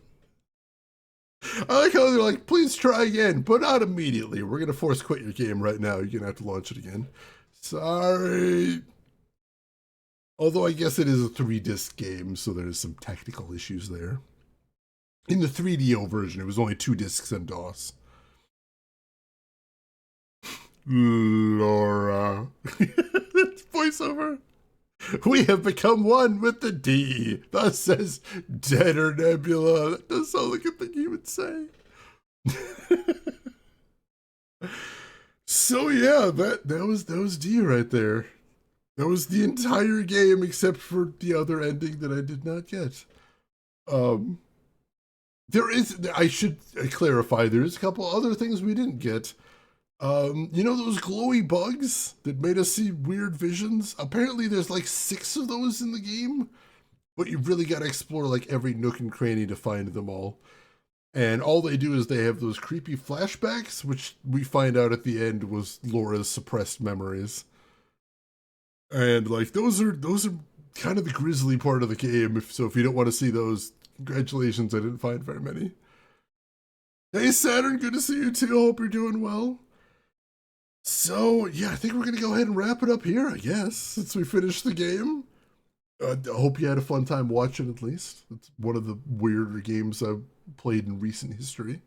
I like how they're like, please try again, but not immediately. We're going to force quit your game right now. You're going to have to launch it again. Sorry. Although I guess it is a 3-disc game, so there's some technical issues there. In the 3DO version, it was only 2 discs and DOS. Laura. That's voiceover. We have become one with the D. Thus says Deader Nebula. That does sound like a thing you would say. So yeah, that was D right there. That was the entire game except for the other ending that I did not get. I should clarify, there is a couple other things we didn't get. You know those glowy bugs that made us see weird visions? Apparently there's like 6 of those in the game, but you really got to explore like every nook and cranny to find them all. And all they do is they have those creepy flashbacks, which we find out at the end was Laura's suppressed memories. And like those are kind of the grisly part of the game. So if you don't want to see those, congratulations, I didn't find very many. Hey Saturn, good to see you too. Hope you're doing well. So yeah, I think we're gonna go ahead and wrap it up here, I guess, since we finished the game. I hope you had a fun time watching at least. It's one of the weirder games I've played in recent history.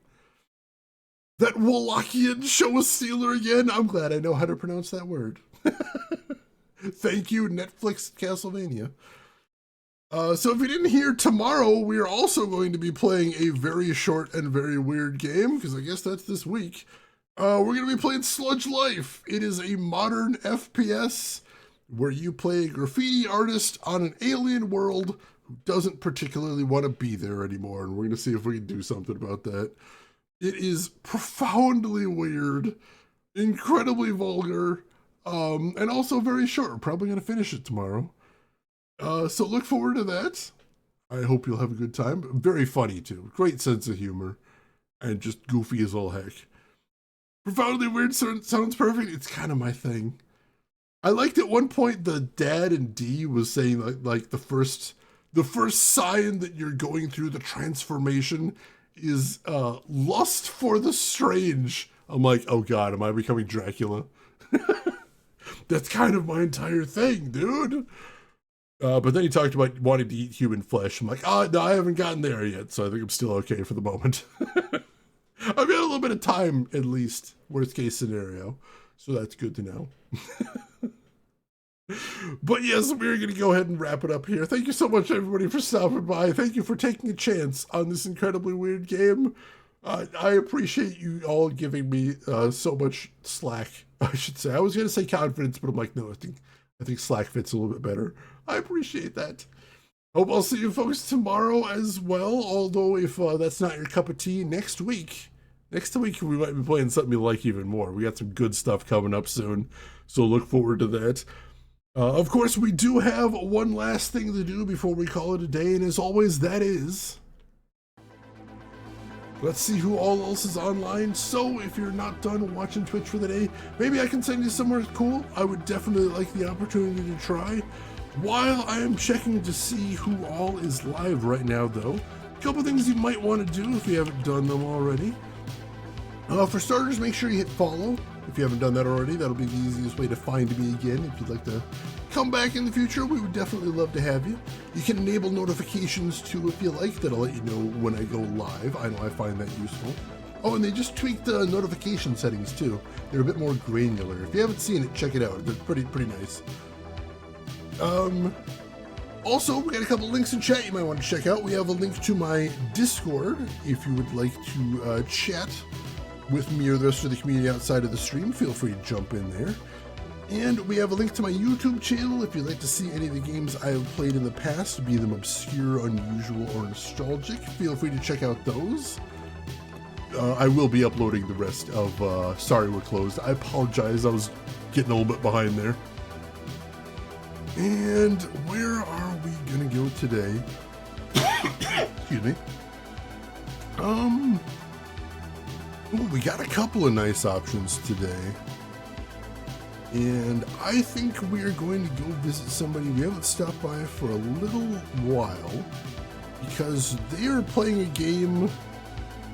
That Wallachian show us stealer again. I'm glad I know how to pronounce that word. Thank you, Netflix Castlevania. So if you didn't hear, tomorrow we are also going to be playing a very short and very weird game, because I guess that's this week. We're going to be playing Sludge Life. It is a modern FPS where you play a graffiti artist on an alien world who doesn't particularly want to be there anymore, and we're going to see if we can do something about that. It is profoundly weird, incredibly vulgar, and also very short. We're probably going to finish it tomorrow. So look forward to that. I hope you'll have a good time. Very funny too. Great sense of humor. And just goofy as all heck. Profoundly weird sounds perfect. It's kind of my thing. I liked at one point the dad in D was saying like the first sign that you're going through the transformation is lust for the strange. I'm like, oh god, am I becoming Dracula? That's kind of my entire thing, dude. But then he talked about wanting to eat human flesh. I'm like, oh, no, I haven't gotten there yet, so I think I'm still okay for the moment. I've got a little bit of time, at least, worst case scenario. So that's good to know. But yes, we're going to go ahead and wrap it up here. Thank you so much, everybody, for stopping by. Thank you for taking a chance on this incredibly weird game. I appreciate you all giving me so much slack, I should say. I was going to say confidence, but I'm like, no, I think slack fits a little bit better. I appreciate that. Hope I'll see you folks tomorrow as well, although if that's not your cup of tea, next week we might be playing something you like even more. We got some good stuff coming up soon, so look forward to that. Of course, we do have one last thing to do before we call it a day, and as always, that is... let's see who all else is online. So if you're not done watching Twitch for the day, maybe I can send you somewhere cool. I would definitely like the opportunity to try. While I am checking to see who all is live right now, though, a couple things you might want to do if you haven't done them already. For starters, make sure you hit follow. If you haven't done that already, that'll be the easiest way to find me again. If you'd like to come back in the future, we would definitely love to have you. You can enable notifications too if you like. That'll let you know when I go live. I know I find that useful. Oh, and they just tweaked the notification settings too. They're a bit more granular. If you haven't seen it, check it out. They're pretty nice. Also, we got a couple links in chat you might want to check out. We have a link to my Discord if you would like to chat with me or the rest of the community outside of the stream. Feel free to jump in there. And we have a link to my YouTube channel if you'd like to see any of the games I have played in the past, be them obscure, unusual, or nostalgic. Feel free to check out those. I will be uploading the rest of Sorry We're Closed. I apologize, I was getting a little bit behind there. And where are we gonna go today? Excuse me. Ooh, we got a couple of nice options today. And I think we're going to go visit somebody we haven't stopped by for a little while, because they are playing a game.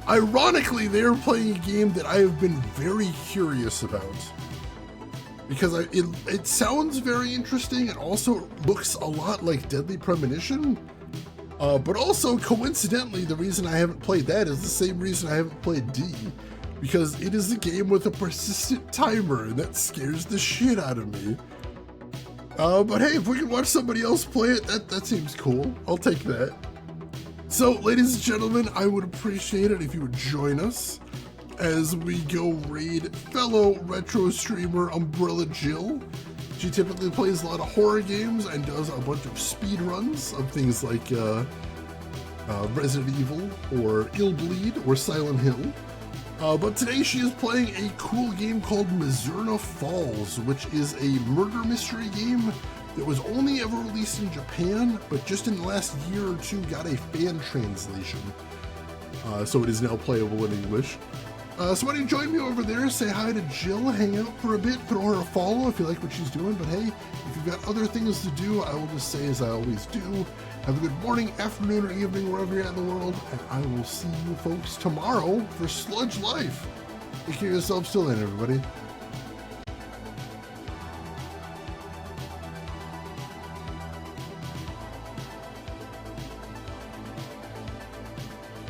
Ironically, they are playing a game that I have been very curious about, because it sounds very interesting. It also looks a lot like Deadly Premonition, but also coincidentally, the reason I haven't played that is the same reason I haven't played D. Because it is a game with a persistent timer, and that scares the shit out of me. But hey, if we can watch somebody else play it, that seems cool. I'll take that. So, ladies and gentlemen, I would appreciate it if you would join us as we go raid fellow retro streamer Umbrella Jill. She typically plays a lot of horror games and does a bunch of speed runs of things like Resident Evil, or Illbleed, or Silent Hill. But today she is playing a cool game called Mizzurna Falls, which is a murder mystery game that was only ever released in Japan, but just in the last year or two got a fan translation. So it is now playable in English. So why don't you join me over there, say hi to Jill, hang out for a bit, put her a follow if you like what she's doing. But hey, if you've got other things to do, I will just say as I always do, have a good morning, afternoon, or evening, wherever you're at in the world, and I will see you folks tomorrow for Sludge Life. Take care of yourselves till then, everybody.